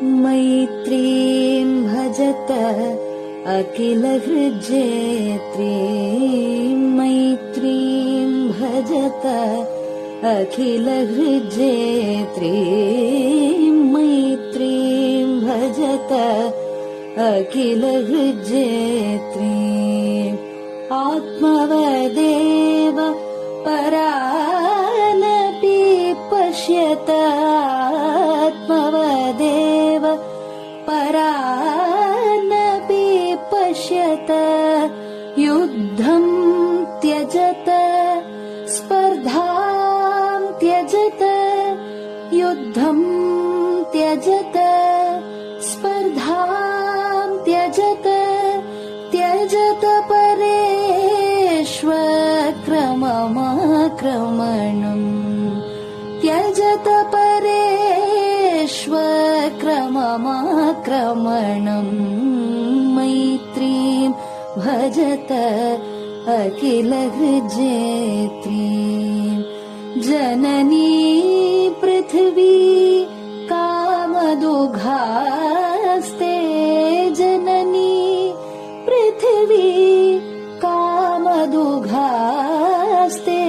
मैत्रीं भजत अखिलहृज्जेत्रीं, मैत्रीं भजत अखिलहृज्जेत्रीं, मैत्रीं भजत अखिलहृज्जेत्रीम्। आत्मवदेव परानपि पश्यत, आत्मवदेव परानपि पश्यत। युद्धं त्यजत स्पर्धां त्यजत, युद्धं त्यजत स्पर्धां त्यजत। त्यजत परेष्वक्रममाक्रमणम्, त्यजत परेष्वक्रममाक्रमणम्। मैत्रीं भजत अखिलहृज्जेत्रीं। जननी पृथिवी कामदुघास्ते, जननी पृथिवी कामदुघास्ते।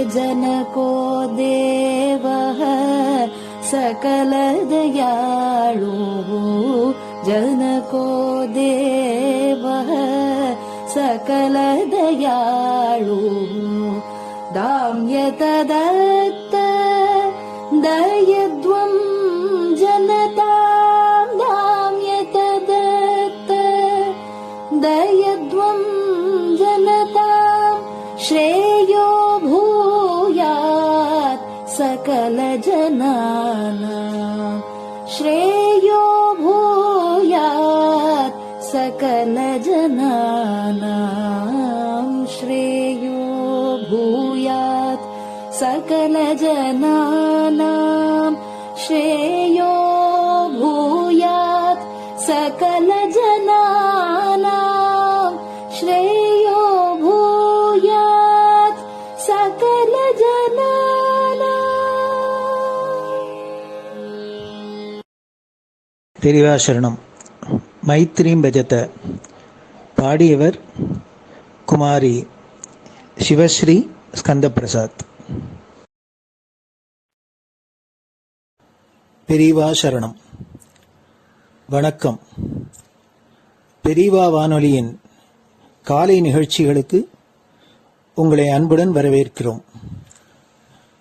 जनको देवः सकलदयाळुः, जनको देवः सकलदयाळुः। दाम्यत दत्त दयध्वं जनतां, दाम्यत दत्त दयध्वं जनतां। श्रेयो भूयात् सकलजनानां, श्रेयो भूयात् सकलजनानां, श्रेयो भूयात् सकलजनानां, श्रेयो भूयात् सकलजनानां, श्रेयो भूयात् सकलजनानां। பெரிவாசரணம். மைத்ரீம் பஜத. பாடியவர் குமாரி சிவஸ்ரீ ஸ்கந்தபிரசாத். பெரிவாசரணம். வணக்கம். பெரிவா வானொலியின் காலை நிகழ்ச்சிகளுக்கு உங்களை அன்புடன் வரவேற்கிறோம்.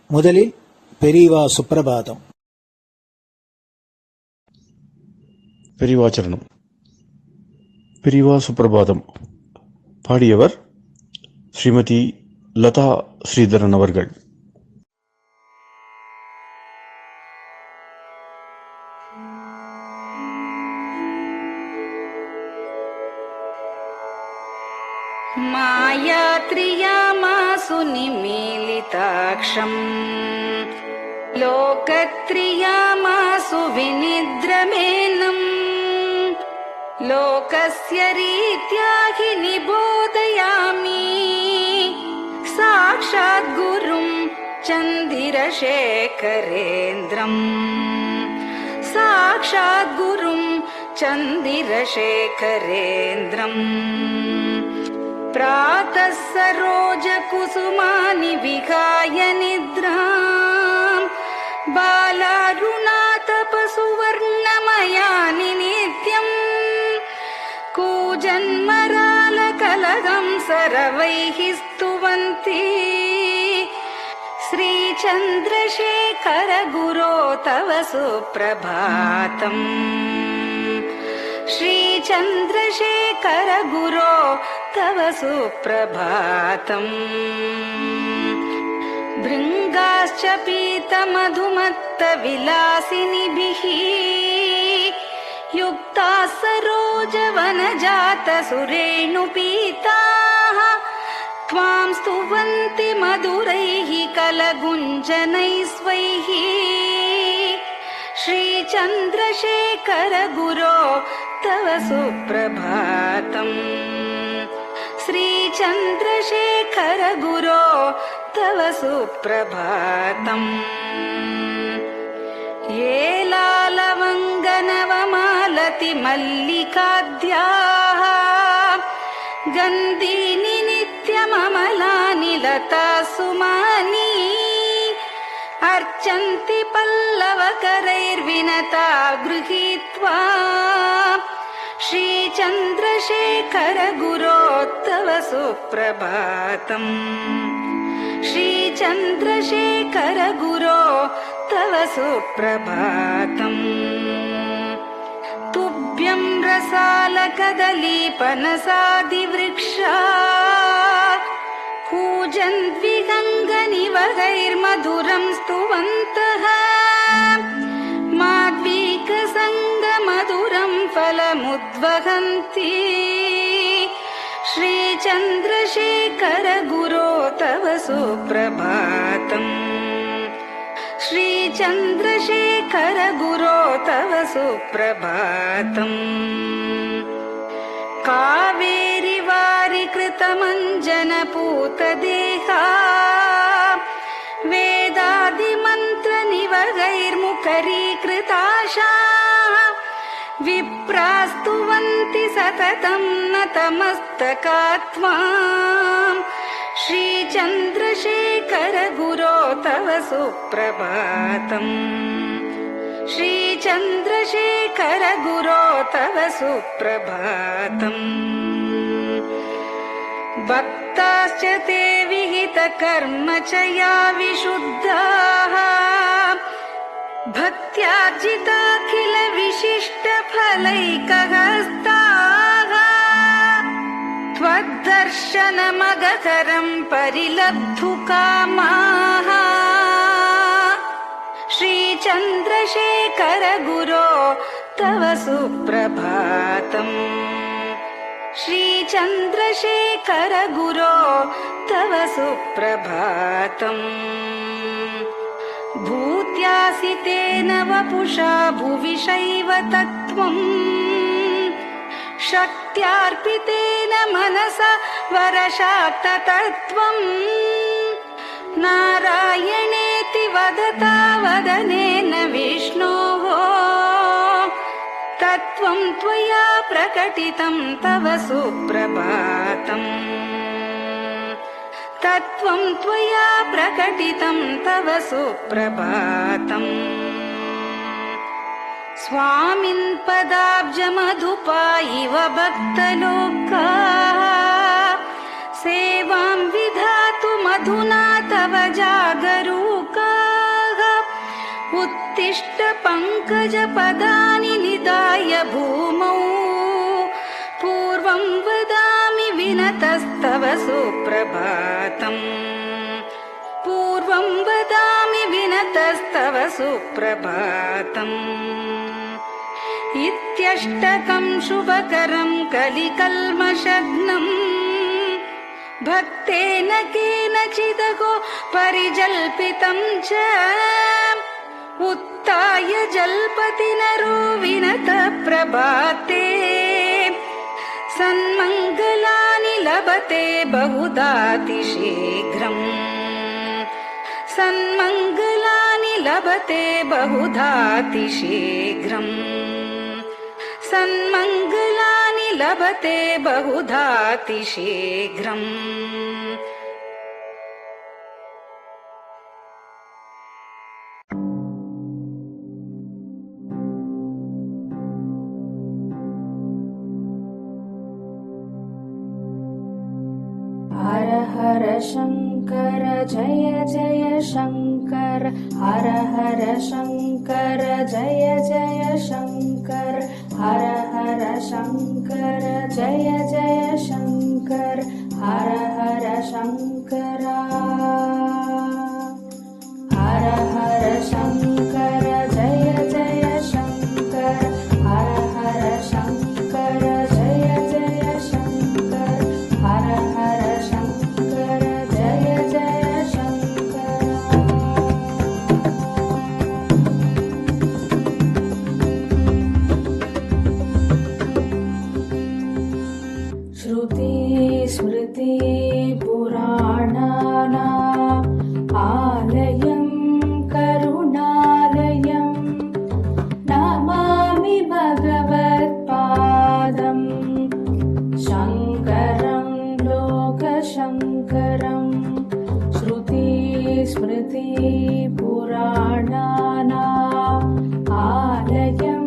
முதலில் பெரிவா சுப்பிரபாதம். பெரிவாச்சரணம். பெரிவா சுப்பிரபாதம். பாடியவர் ஸ்ரீமதி லதா ஸ்ரீதரன் அவர்கள். मायात्रियामासु निमीलिताक्षम्, लोकत्रियामासु विनिद्रमेनम्। लोकस्य रीत्या हि निबोधयामि, साक्षात् गुरुं चन्दिरशेखरेन्द्रम्, साक्षात् गुरुं चन्दिरशेखरेन्द्रम्। प्रातः सरोजकुसुमानि विहाय निद्राम्, बालारुणातपसुवर्णमयानि नित्यम्। कूजन्मरालकलहं सरवैः स्तुवन्ति, श्रीचन्द्रशेखर गुरो तव सुप्रभातम्, श्रीचन्द्रशेखर गुरो तव सुप्रभातम्। भृङ्गाश्च पीतमधुमत्तविलासिनिभिः युक्ताः सरोजवनजातसुरेणुपीताः, त्वां स्तुवन्ति मधुरैः कलगुञ्जनैः स्वैः। श्रीचन्द्रशेखर गुरो तव सुप्रभातम्, श्रीचन्द्रशेखर गुरो तव सुप्रभातम् ये लालवङ्गनवमालति मल्लिकाद्याः गन्धीनि नित्यममलानि लता सुमानि अर्चन्ति पल्लवकरैर्विनता गृहीत्वा श्रीचन्द्रशेखर गुरो तव सुप्रभातम् श्रीचन्द्रशेखर गुरो तव सुप्रभातम् तुभ्यं रसालकदलीपनसादिवृक्षा कूजन्द्विगङ्गनिवगैर्मधुरं स्तुवन्तः माद्वीकसङ्गमधुरं फलमुद्वहन्ति श्रीचन्द्रशेखर गुरो तव सुप्रभातम् श्रीचन्द्रशेखर गुरो तव सुप्रभातम् कावेरि वारिकृतमञ्जनपूतदेहा वेदादिमन्त्रनिवगैर्मुखरीकृताशा विप्रास्तुवन्ति सततं नतमस्तकात्माम् श्रीचन्द्रशेखर गुरो तव सुप्रभातम् श्रीचन्द्रशेखर गुरो तव सुप्रभातम् भक्ताश्च ते विहितकर्मचया विशुद्धाः भक्त्यार्जिताखिल विशिष्टफलैकहस्ताः त्वद्दर्शनमगकरं परिलब्धुकामाः श्रीचन्द्रशेखर गुरो तव सुप्रभातम् श्रीचन्द्रशेखर गुरो तव सुप्रभातम् भूत्यासितेन वपुषा भुविशैव तत्त्वम् शक्त्यार्पितेन मनसा वरशाक्ततत्त्वम् नारायणेति वदता वदनेन विष्णोः तत्त्वं त्वया प्रकटितं तव सुप्रभातम् तत्त्वं त्वया प्रकटितं तव सुप्रभातम् स्वामिन् पदाब्जमधुपा इव भक्तलोकाः सेवां विधातुमधुना तव जागरूकाः उत्तिष्ठ पङ्कजपदानि निधाय भूमौ पूर्वं वदामि विनतस्तव सुप्रभातम् पूर्वं वदामि विनतस्तव सुप्रभातम् इत्यष्टकं शुभकरं कलिकल्मषघ्नम् भक्तेन केनचिदहो परिजल्पितं च उत्थाय जल्पति नरो विनत प्रभाते सन्मङ्गलानि लभते बहुधातिशीघ्रम् सन्मङ्गलानि लभते बहुधातिशीघ्रम् सन्मङ्गलानि लभते बहुधातिशीघ्रम् हर हर शङ्कर जय जय शङ्कर हर हर शङ्कर जय जय शङ्कर हर हर शङ्कर जय जय शङ्कर हर हर शङ्कर हर हर शङ्कर जय जय शङ्कर हर हर शङ्कर जय जय शङ्कर हर हर शङ्कर जय जय शङ्कर श्रुति स्मृति पुराणानाम् स्मृति पुराणानाम् आलयं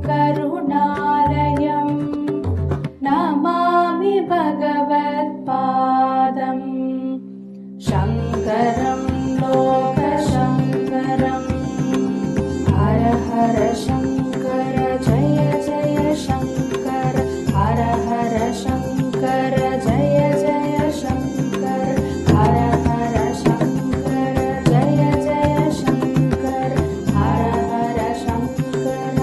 करुणालयं नमामि भगवत्पादम् शङ्करं लोकशङ्करम् हर हर शङ्कर जय जय शङ्कर हर हर शङ्कर जय जय शङ्कर हर हर शङ्कर जय जय शङ्कर हर हर शङ्कर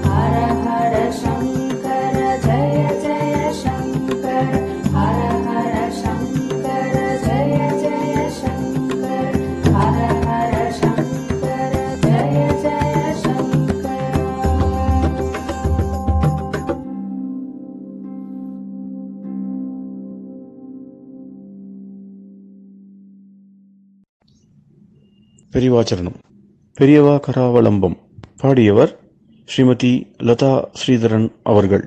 हर हर शङ्कर जय जय शङ्कर हर हर शङ्कर जय जय शङ्कर हर हर शङ्कर जय जय शङ्कर பெரியவாச்சரணம். பெரியவா கராவலம்பம். பாடியவர் ஸ்ரீமதி லதா ஸ்ரீதரன் அவர்கள்.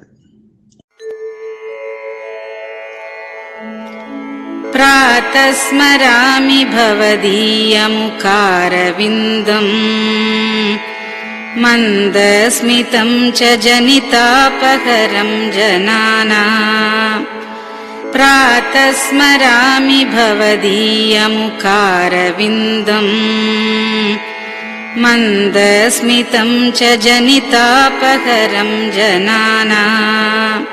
प्रातः स्मरामि भवदीयमुखारविन्दम् मन्दस्मितं च जनितापहरं जनानाम् प्रातः स्मरामि भवदीयमुखारविन्दम् मन्दस्मितं च जनितापहरं जनानाम्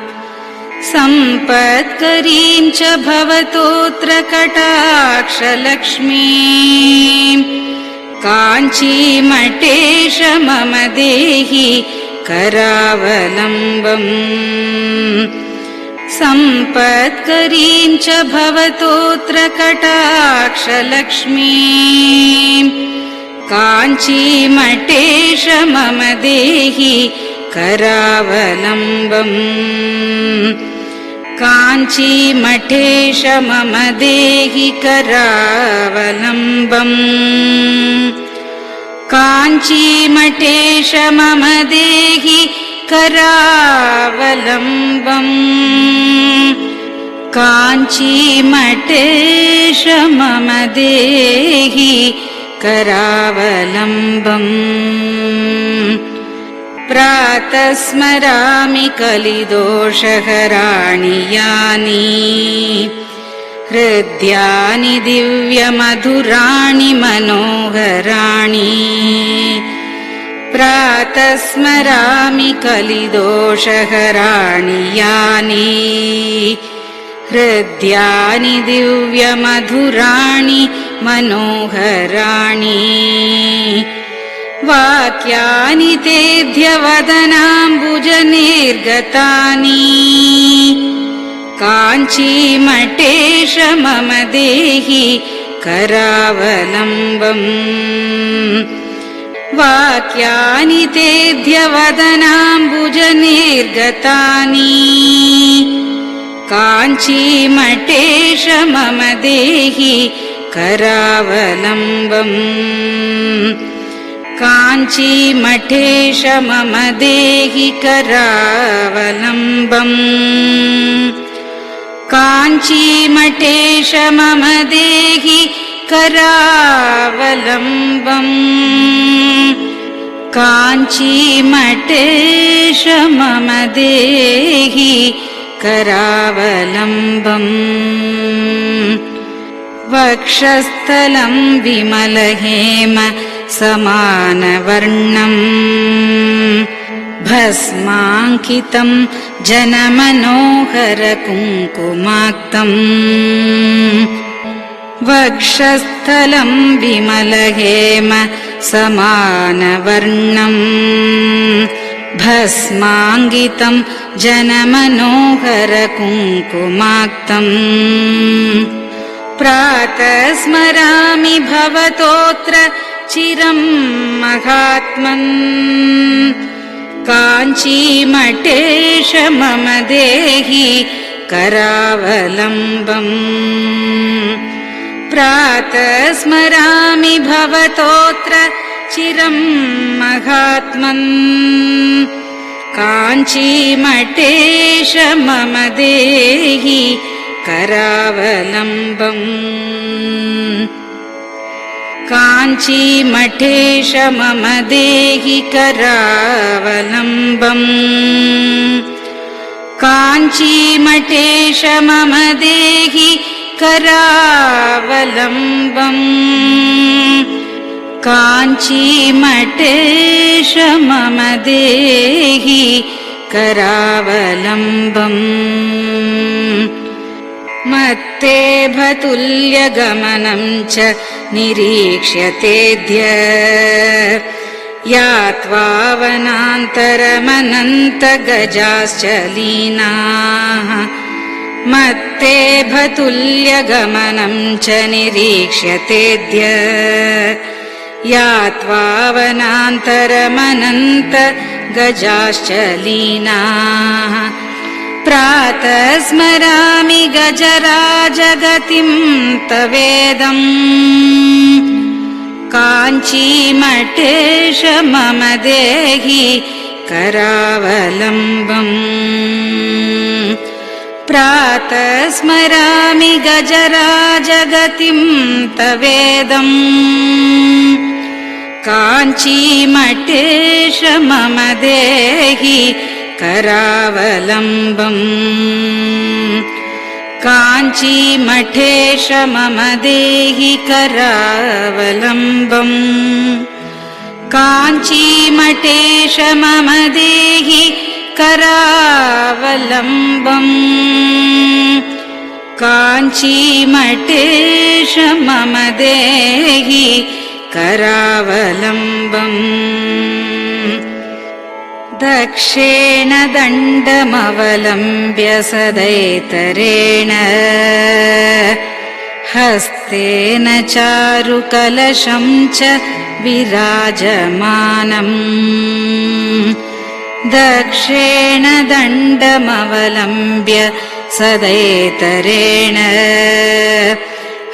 सम्पत्करीं च भवतोऽत्र कटाक्षलक्ष्मीं काञ्चीमठेश मम देहि करावलम्बम् सम्पत्करीं च भवतोऽत्र कटाक्षलक्ष्मीं काञ्चीमठेश मम देहि करावलम्बम् काञ्चीमठेश मम देहि करावलम्बम् काञ्चीमठेश मम देहि करावलम्बम् काञ्चीमठेश मम देहि करावलम्बम् प्रातः स्मरामि कलिदोषहराणि यानि हृद्यानि दिव्यमधुराणि मनोहराणि प्रातः स्मरामि कलिदोषहराणि यानि हृद्यानि दिव्यमधुराणि मनोहराणि वाक्यानि तेऽध्यवदनाम्बुजनिर्गतानि काञ्चीमठेश मम देहि करावलम्बम् वाक्यानि तेऽध्यवदनाम्बुजनिर्गतानि काञ्चीमठेश मम देहि करावलम्बम् काञ्चीमठेश मम देहि करावलम्बम् काञ्चीमठेश मम देहि करावलम्बम् काञ्चीमठेश मम देहि करावलम्बम् वक्षस्थलं विमलहेम समानवर्णम् भस्माङ्कितं जनमनोहर कुङ्कुमाक्तम् वक्षस्थलं विमलहेम समानवर्णम् भस्माङ्कितं जनमनोहर कुङ्कुमाक्तम् प्रातः स्मरामि भवतोऽत्र चिरं महात्मन् काञ्चीमठेश मम देहि करावलम्बम् प्रातः स्मरामि भवतोऽत्र चिरं महात्मन् काञ्चीमठेश मम देहि करावलम्बम् काञ्चीमठेश मम देहि करावलम्बम् काञ्चीमठेश मम देहि करावलम्बम् काञ्चीमठेश मम देहि करावलम्बम् मत्तेभतुल्यगमनं च निरीक्ष्यतेऽद्य यात्वा वनान्तरमनन्तगजाश्च लीनाः मत्तेभतुल्यगमनं च निरीक्ष्यतेऽद्य यात्वा वनान्तरमनन्तगजाश्च लीनाः प्रातः स्मरामि गजराजगतिं तवेदम् काञ्चीमठेश मम देहि करावलम्बम् प्रातः स्मरामि गजराजगतिं तवेदम् काञ्चीमठेश मम देहि करावलम्बम् काञ्चीमठेश मम देहि करावलम्बम् काञ्चीमठेश मम देहि करावलम्बम् काञ्चीमठेश मम देहि करावलम्बम् दक्षेण दण्डमवलम्ब्य सदैतरेण हस्तेन चारुकलशं च विराजमानम् दक्षेण दण्डमवलम्ब्य सदैतरेण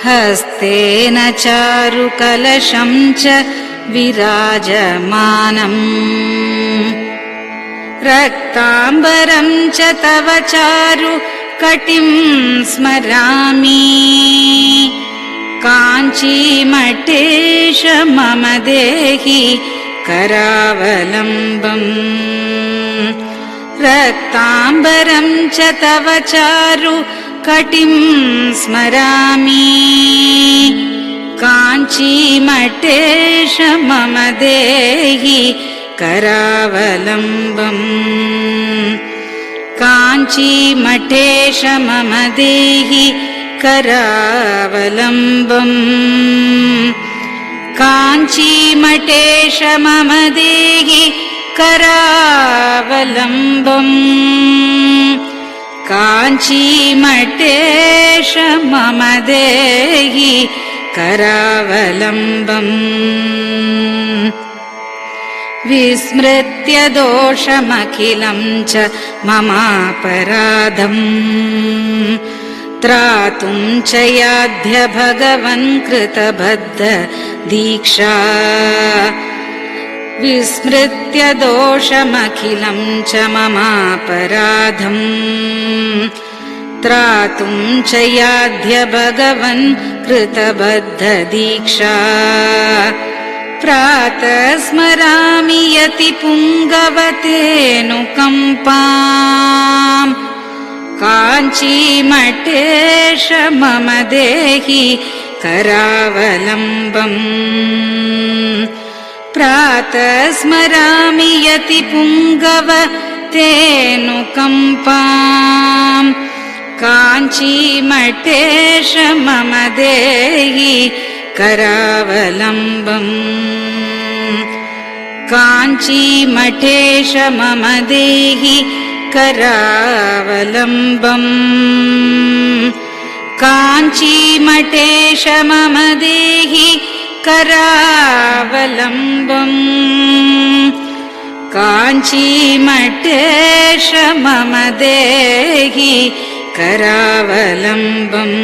हस्तेन चारुकलशं च विराजमानम् रक्ताम्बरं च तव चारु कटिं स्मरामि काञ्चीमठेश मम देहि करावलम्बम् रक्ताम्बरं च तव चारु कटिं स्मरामि काञ्चीमठेश मम देहि करावलम्बम् काञ्चीमठेश मम देहि करावलम्बम् काञ्चीमठेश मम देहि करावलम्बम् काञ्चीमठेश मम देहि करावलम्बम् विस्मृत्य दोषमखिलं च ममापराधम् त्रातुं च याध्य भगवन् कृतबद्ध दीक्षा विस्मृत्य दोषमखिलं च ममापराधम् त्रातुं च याध्य भगवन् कृतबद्ध दीक्षा प्रातः स्मरामि यतिपुङ्गवतेऽनुकम्पाम् काञ्चीमठेश मम देहि करावलम्बम् प्रातः स्मरामि यतिपुङ्गवतेऽनुकम्पाम् काञ्चीमठेश मम देहि करावलम्बम् काञ्चीमठेश मम देहि करावलम्बम् काञ्चीमठेश मम देहि करावलम्बम् काञ्चीमठेश मम देहि करावलम्बम्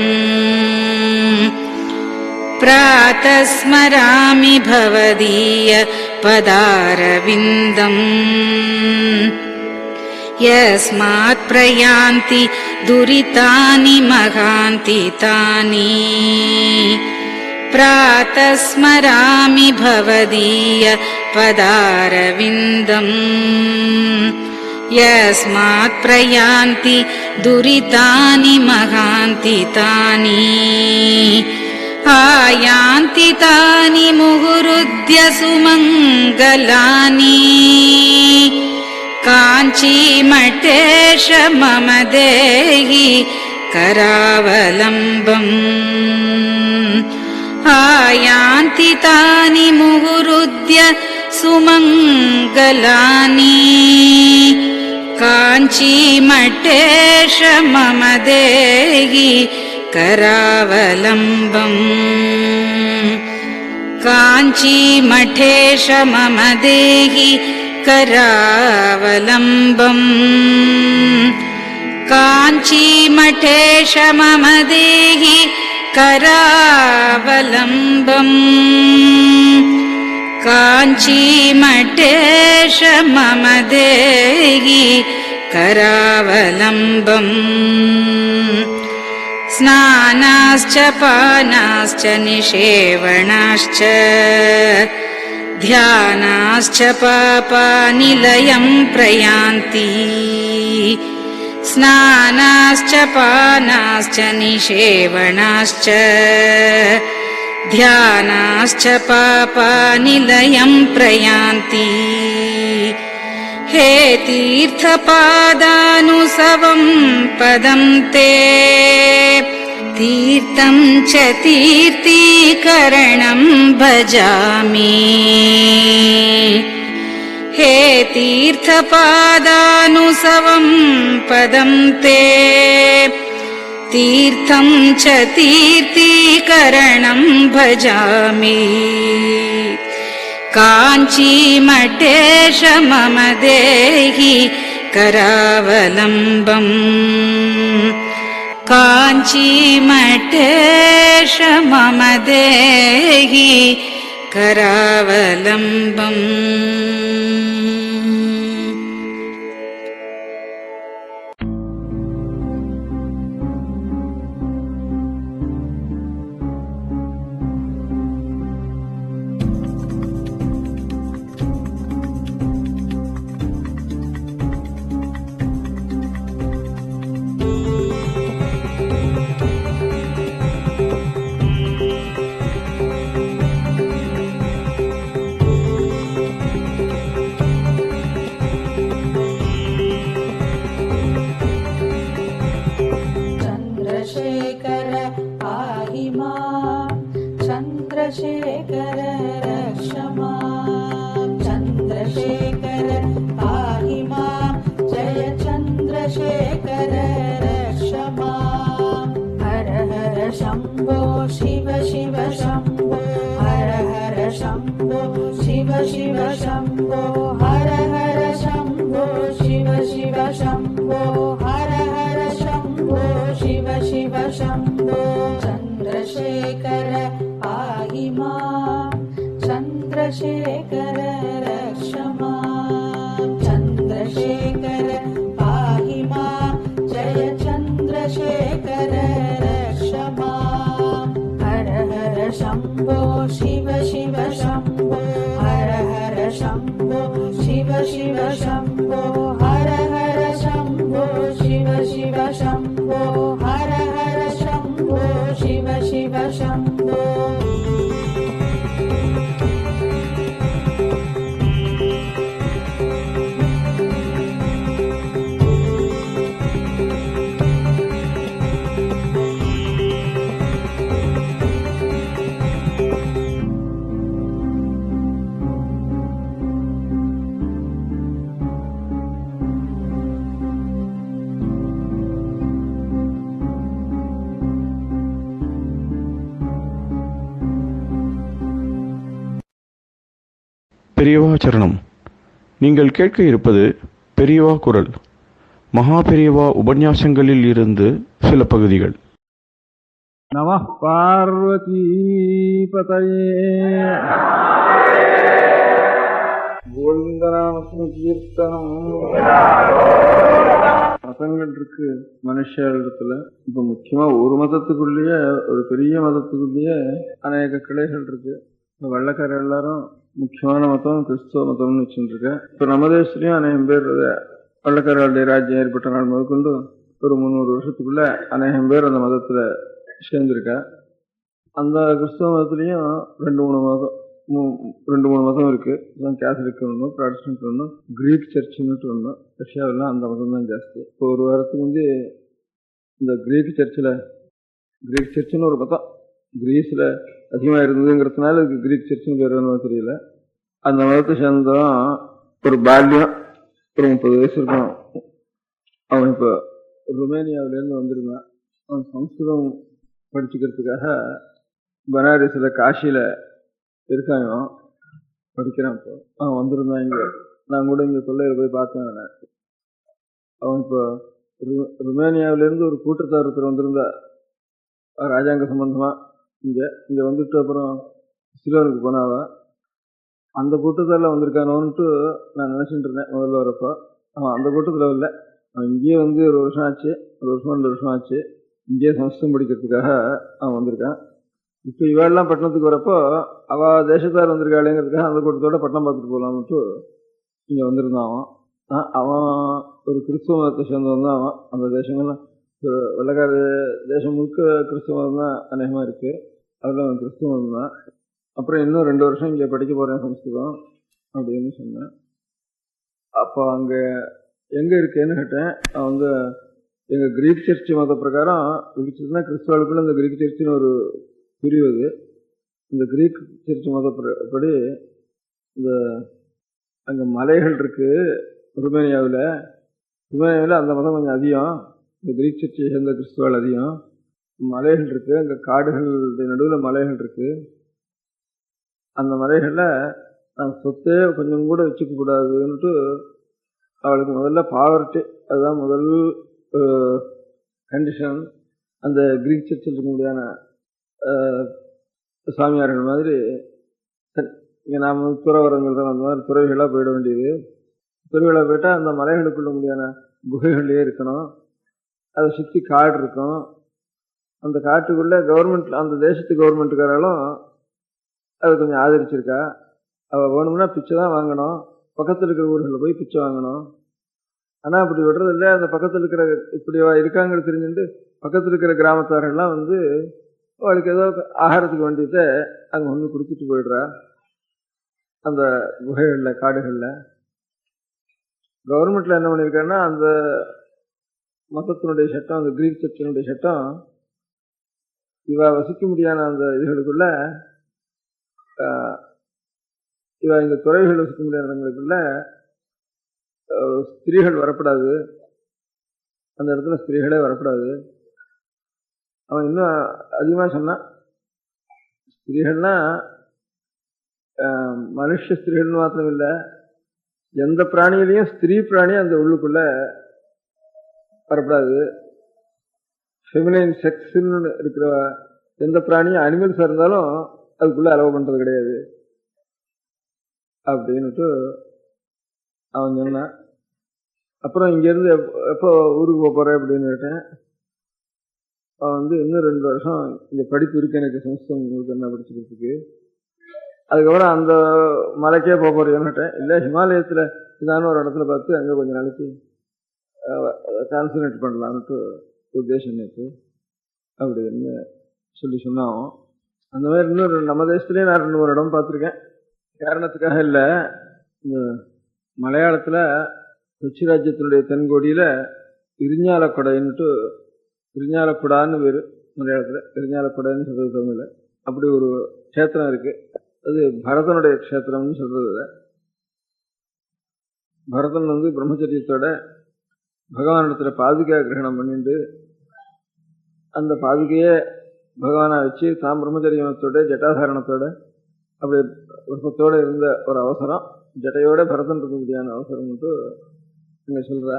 प्रातः स्मरामि भवदीय पदारविन्दम् यस्मात् प्रयान्ति दुरितानि महान्ति तानि प्रातः स्मरामि भवदीय पदारविन्दम् यस्मात् प्रयान्ति दुरितानि महान्ति तानि आयान्ति तानि मुहुरुद्य सुमङ्गलानि काञ्चीमठेश मम देहि करावलम्बम् आयान्ति तानि मुहुरुद्य सुमङ्गलानि काञ्चीमठेश मम देहि करावलम्बम् काञ्चीमठेश मम देहि करावलम्बम् काञ्चीमठेश मम देहि करावलम्बम् काञ्चीमठेश मम देहि करावलम्बम् स्नानाश्च पानाश्च निषेवणाश्च ध्यानाश्च पापानिलयं प्रयान्ति स्नानाश्च पानाश्च निषेवणाश्च ध्यानाश्च पापानिलयं प्रयान्ति हे तीर्थपादानुसवं पदं ते तीर्थं च तीर्थीकरणं भजामि हे तीर्थपादानुसवं पदं ते तीर्थं च तीर्थीकरणं भजामि काञ्चीमठेश मम देहि करावलम्बम् काञ्चीमठेश मम देहि करावलम्बम् चन्द्रशेखर रक्ष मां चन्द्रशेखर पाहि मां जय चन्द्रशेखर रक्ष मां हर हर शम्भो शिव शिव शम्भो हर हर शम्भो शिव शिव शम्भो हर हर शम्भो शिव शिव शम्भो हर हर शम्भो शिव शिव शम्भो चन्द्रशेखर पाहि मां चन्द्रशेखर रक्ष मां चन्द्रशेखर पाहि मां जय चन्द्रशेखर रक्ष मां हर हर शम्भो शिव शिव शम्भो हर हर शम्भो शिव शिव शम्भो हर हर शम्भो शिव शिव शम्भो हर हर शम्भो शिव शिव शम्भो பெரியவா சரணம். நீங்கள் கேட்க இருப்பது பெரியவா குரல். மகா பெரியவா உபன்யாசங்களில் இருந்து சில பகுதிகள். நமः பார்வதி பதயே. கோவிந்தநாம கீர்த்தனம் மதங்கள் இருக்கு மனுஷத்துல. இப்ப முக்கியமா ஒரு மதத்துக்குள்ளேயே, ஒரு பெரிய மதத்துக்குள்ளேயே அநேக கிளைகள் இருக்கு. இப்ப வெள்ளைக்காரர் எல்லாரும் முக்கியமான மதம் கிறிஸ்துவ மதம்னு வச்சுட்டு இருக்க. இப்ப நம்ம தேசத்துலயும் அநேகம் பேர் வெள்ளைக்காரர்களுடைய ராஜ்யம் ஏற்பட்ட நாள் முதற்கொண்டு ஒரு 300 வருஷத்துக்குள்ள அநேகம் பேர் அந்த மதத்துல சேர்ந்திருக்கா. அந்த கிறிஸ்தவ மதத்திலையும் 2-3 மதம் இருக்கு. கேத்தலிக் ஒன்று, ப்ராட்டஸ்டன்ட் ஒன்று, கிரீக் சர்ச்சுன்னு ஒன்று. ரஷ்யாவெல்லாம் அந்த மதம் தான் ஜாஸ்தி. இப்போ ஒரு வாரத்துக்கு வந்து இந்த கிரீக் சர்ச்சுன்னு ஒரு மதம் கிரீஸ்ல அதிகமாக இருந்ததுங்கிறதுனால இதுக்கு கிரீக் சர்ச்சுன்னு பேர் வேணுமோ தெரியல. அந்த மதத்தை சேர்ந்ததான் ஒரு பால்யம், ஒரு 30 வயசு இருக்கும். அவன் இப்போ ருமேனியாவிலேருந்து வந்திருந்தான். அவன் சம்ஸ்கிருதம் படிச்சுக்கிறதுக்காக பனாரஸில் காஷியில் இருக்காங்க, படிக்கிறான். இப்போ அவன் வந்திருந்தான் இங்கே. நான் கூட இங்கே கொள்ளையில் போய் பார்த்தேன். அவன் இப்போ ருமேனியாவிலேருந்து ஒரு கூட்டத்தார் ஒருத்தர் வந்திருந்தா ராஜாங்க சம்பந்தமா. இங்கே வந்துட்டு அப்புறம் சிலோனுக்கு போனாவ. அந்த கூட்டத்தாரில் வந்திருக்கானோன்ட்டு நான் நினச்சிட்டு இருந்தேன் முதல்ல வரப்போ. அவன் அந்த கூட்டத்தில் இல்லை. அவன் இங்கேயே வந்து 1 வருஷம் ஆச்சு, 1 வருஷம் 2 வருஷம் ஆச்சு. இங்கேயே சம்ஸ்கிருதம் படிக்கிறதுக்காக அவன் வந்திருக்கான். இப்போ இவாளெல்லாம் பட்டணத்துக்கு வரப்போ அவள் தேசத்தார் வந்திருக்காளேங்கிறதுக்காக அந்த கூட்டத்தோட பட்டணம் பார்த்துட்டு போகலாம்ட்டு இங்கே வந்திருந்தான். அவன் ஒரு கிறிஸ்துவ மதத்தை சேர்ந்தவன் தான். அவன் அந்த தேசங்கள்லாம் வெள்ளக்கார தேசம் முழுக்க கிறிஸ்துவ மதம் தான் அநேகமாக இருக்குது. அதில் அவன் கிறிஸ்துவ மதம் தான். அப்புறம் இன்னும் 2 வருஷம் இங்கே படிக்க போகிறேன் சம்ஸ்கிருதம் அப்படின்னு சொன்னேன். அப்போ அங்கே எங்கே இருக்கேன்னு கேட்டேன். அவன் வந்து எங்கள் கிரீக் சர்ச் மத பிரகாரம் விழிச்சதுன்னா கிறிஸ்துவாளுக்குள்ள இந்த கிரீக் சர்ச்சுன்னு ஒரு பிரிவு. அது இந்த கிரீக் சர்ச் மதப்படி இந்த அங்கே மலைகள் இருக்கு. ருமேனியாவில் அந்த மதம் கொஞ்சம் அதிகம். இந்த கிரீக் சர்ச்சை சேர்ந்த கிறிஸ்துவால் அதிகம். மலைகள் இருக்கு, அங்கே காடுகளுடைய நடுவில் மலைகள் இருக்கு. அந்த மலைகளில் நான் சொத்தே கொஞ்சம் கூட வச்சுக்க கூடாதுன்ட்டு அவளுக்கு முதல்ல பாவர்ட்டி, அதுதான் முதல் கண்டிஷன். அந்த கிரீக் சர்ச்சில் இருக்க முடியாத சாமியார்கள் மாதிரி இங்கே நாம் துறவரங்கள் தான் அந்த மாதிரி துறவிகளாக போயிட வேண்டியது. துறவிகளாக போயிட்டால் அந்த மலைகளுக்குள்ள முடியாத குகைகள்லேயே இருக்கணும். அதை சுற்றி காடு இருக்கும். அந்த காட்டுக்குள்ளே கவர்மெண்ட், அந்த தேசத்து கவர்மெண்ட்டுக்காராலும் அதை கொஞ்சம் ஆதரிச்சிருக்கா. அவள் வேணும்னா பிச்சை தான் வாங்கணும். பக்கத்தில் இருக்கிற ஊர்களில் போய் பிச்சை வாங்கணும். ஆனால் அப்படி விடுறதில்லை. அந்த பக்கத்தில் இருக்கிற இப்படி இருக்காங்கிறது தெரிஞ்சுட்டு பக்கத்தில் இருக்கிற கிராமத்தாரெல்லாம் வந்து அவளுக்கு ஏதோ ஆகாரத்துக்கு வேண்டியதை அங்கே வந்து கொடுத்துட்டு போயிடுறா. அந்த குகைகளில் காடுகளில் கவர்மெண்ட்டில் என்ன பண்ணியிருக்காருன்னா, அந்த மதத்தினுடைய சட்டம், அந்த கிரீக் சர்ச்சினுடைய சட்டம், இவ வசிக்க முடியாத அந்த இதுகளுக்குள்ள, இவ இந்த துறவிகள் வசிக்க முடியாத இடங்களுக்குள்ள ஸ்திரீகள் வரப்படாது. அந்த இடத்துல ஸ்திரீகளே வரப்படாது. அவன் இன்னும் அதிகமாக சொன்னான், ஸ்திரீகள்னா மனுஷ ஸ்திரீகள்னு மாத்திரம் இல்லை, எந்த பிராணியிலையும் ஸ்திரீ பிராணி அந்த உள்ளுக்குள்ள வரப்படாது. ஃபெமினைன் செக்ஸ்ன்னு இருக்கிற எந்த பிராணியும் அனிமல்ஸாக இருந்தாலும் அதுக்குள்ளே அலோவ் பண்ணுறது கிடையாது அப்படின்னுட்டு அவன் சொன்னான். அப்புறம் இங்கேருந்து எப்போ ஊருக்கு போகிறேன் அப்படின்னு கேட்டேன். அவன் வந்து இன்னும் 2 வருஷம் இந்த படிப்பு இருக்கு எனக்கு, சம்ஸ்கிருதம் உங்களுக்கு என்ன படிச்சுக்கிறதுக்கு. அதுக்கப்புறம் அந்த மலைக்கே போகிறேன்னு கேட்டேன். இல்லை, ஹிமாலயத்தில் இதான ஒரு இடத்துல பார்த்து அங்கே கொஞ்சம் நாளைக்கு கான்சன்ட்ரேட் பண்ணலான்ட்டு உத்தேசம் நேற்று அப்படின்னு சொன்னான். அந்த மாதிரி இன்னும் நம்ம தேசத்துலேயே நான் 2-3 இடம் பார்த்துருக்கேன். காரணத்துக்காக இல்லை, இந்த மலையாளத்தில் கொச்சி ராஜ்யத்தினுடைய தென்கோடியில் இரிஞ்ஞாலக்குடைன்னுட்டு, இரிஞ்ஞாலக்குடான்னு பேர் மலையாளத்தில், இரிஞ்ஞாலக்குடைன்னு சொல்கிறது தமிழில். அப்படி ஒரு க்ஷேத்திரம் இருக்குது. அது பரதனுடைய க்ஷேத்திரம்னு சொல்கிறது. பரதன் வந்து பிரம்மச்சரியத்தோட பகவானிடத்தில் பாதுகா கிரகணம் பண்ணிட்டு அந்த பாதுகையை பகவானா வச்சு தான் பிரம்மச்சரியத்தோட ஜட்டாதாரணத்தோட அப்படி விருப்பத்தோடு இருந்த ஒரு அவசரம், ஜட்டையோட பரதன் இருக்க முடியாத அவசரம்ட்டு இங்கே சொல்ற.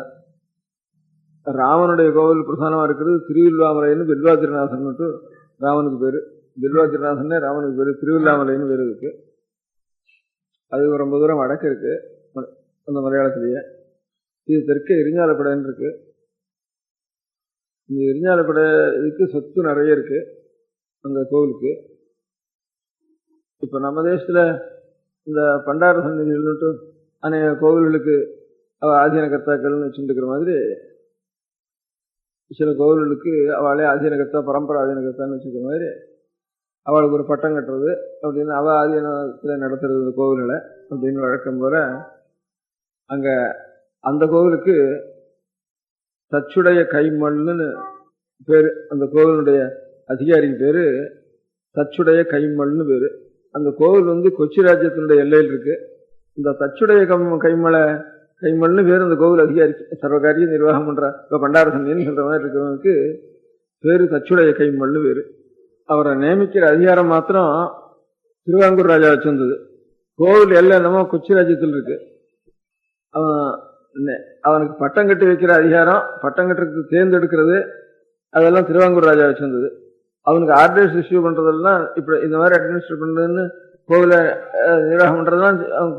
ராமனுடைய கோவில் பிரதானமாக இருக்கிறது திருவில்லாமலைன்னு பில்வாதிரிநாதன்ட்டு ராமனுக்கு பேர். பில்வாதிரிநாதன்னே ராமனுக்கு பேர், திருவில்லாமலைன்னு பேர் இருக்கு. அது ரொம்ப தூரம் வடக்கு இருக்கு அந்த மலையாளத்திலேயே. இது தெற்கே இரிஞ்ஞாலக்குடைன்னு இருக்கு. இந்த இரிஞ்சாலக்குடை இதுக்கு சொத்து நிறைய இருக்கு அந்த கோவிலுக்கு. இப்போ நம்ம தேசத்தில் இந்த பண்டார சந்நிதிகள்னுட்டு அநேக கோவில்களுக்கு ஆதீன கர்த்தாக்கள்னு வச்சுருக்கிற மாதிரி சில கோவில்களுக்கு அவளே ஆதீனகர்த்தா, பரம்பரை ஆதீனகர்த்தான்னு வச்சுருக்கிற மாதிரி அவளுக்கு ஒரு பட்டம் கட்டுறது அப்படின்னு அவள் ஆதீனத்தில் நடத்துறது கோவில்களை அப்படின்னு வழக்கம் போல அங்கே அந்த கோவிலுக்கு தச்சுடைய கைமல்னு பேர். அந்த கோவிலுடைய அதிகாரிக்கு பேர் தச்சுடைய கைமல்னு பேர். அந்த கோவில் கொச்சி ராஜ்யத்தினுடைய எல்லையில் இருக்கு. இந்த தச்சுடைய கைமல்னு பேர் அந்த கோவில் அதிகாரிக்கு, சர்வகாரிய நிர்வாகம் பண்ற இப்போ பண்டார சந்நிதின்னு சொல்ற மாதிரி இருக்கிறவனுக்கு பேரு தச்சுடைய கைமல்னு பேரு. அவரை நியமிக்கிற அதிகாரம் மாத்திரம் திருவாங்கூர் ராஜா வச்சிருந்தது. கோவில் எல்லை என்னமோ கொச்சி ராஜ்யத்தில் இருக்கு. அவனுக்கு பட்டம் கட்டி வைக்கிற அதிகாரம், பட்டம் கட்டுறதுக்கு தேர்ந்தெடுக்கிறது, அதெல்லாம் திருவாங்கூர் ராஜா வச்சிருந்தது. அவனுக்கு ஆர்டர்ஸ் இஷ்யூ பண்றதெல்லாம் இப்படி இந்த மாதிரி அட்மினிஸ்ட்ரேட் பண்றதுன்னு கோவில நிர்வாகம் பண்றதுலாம்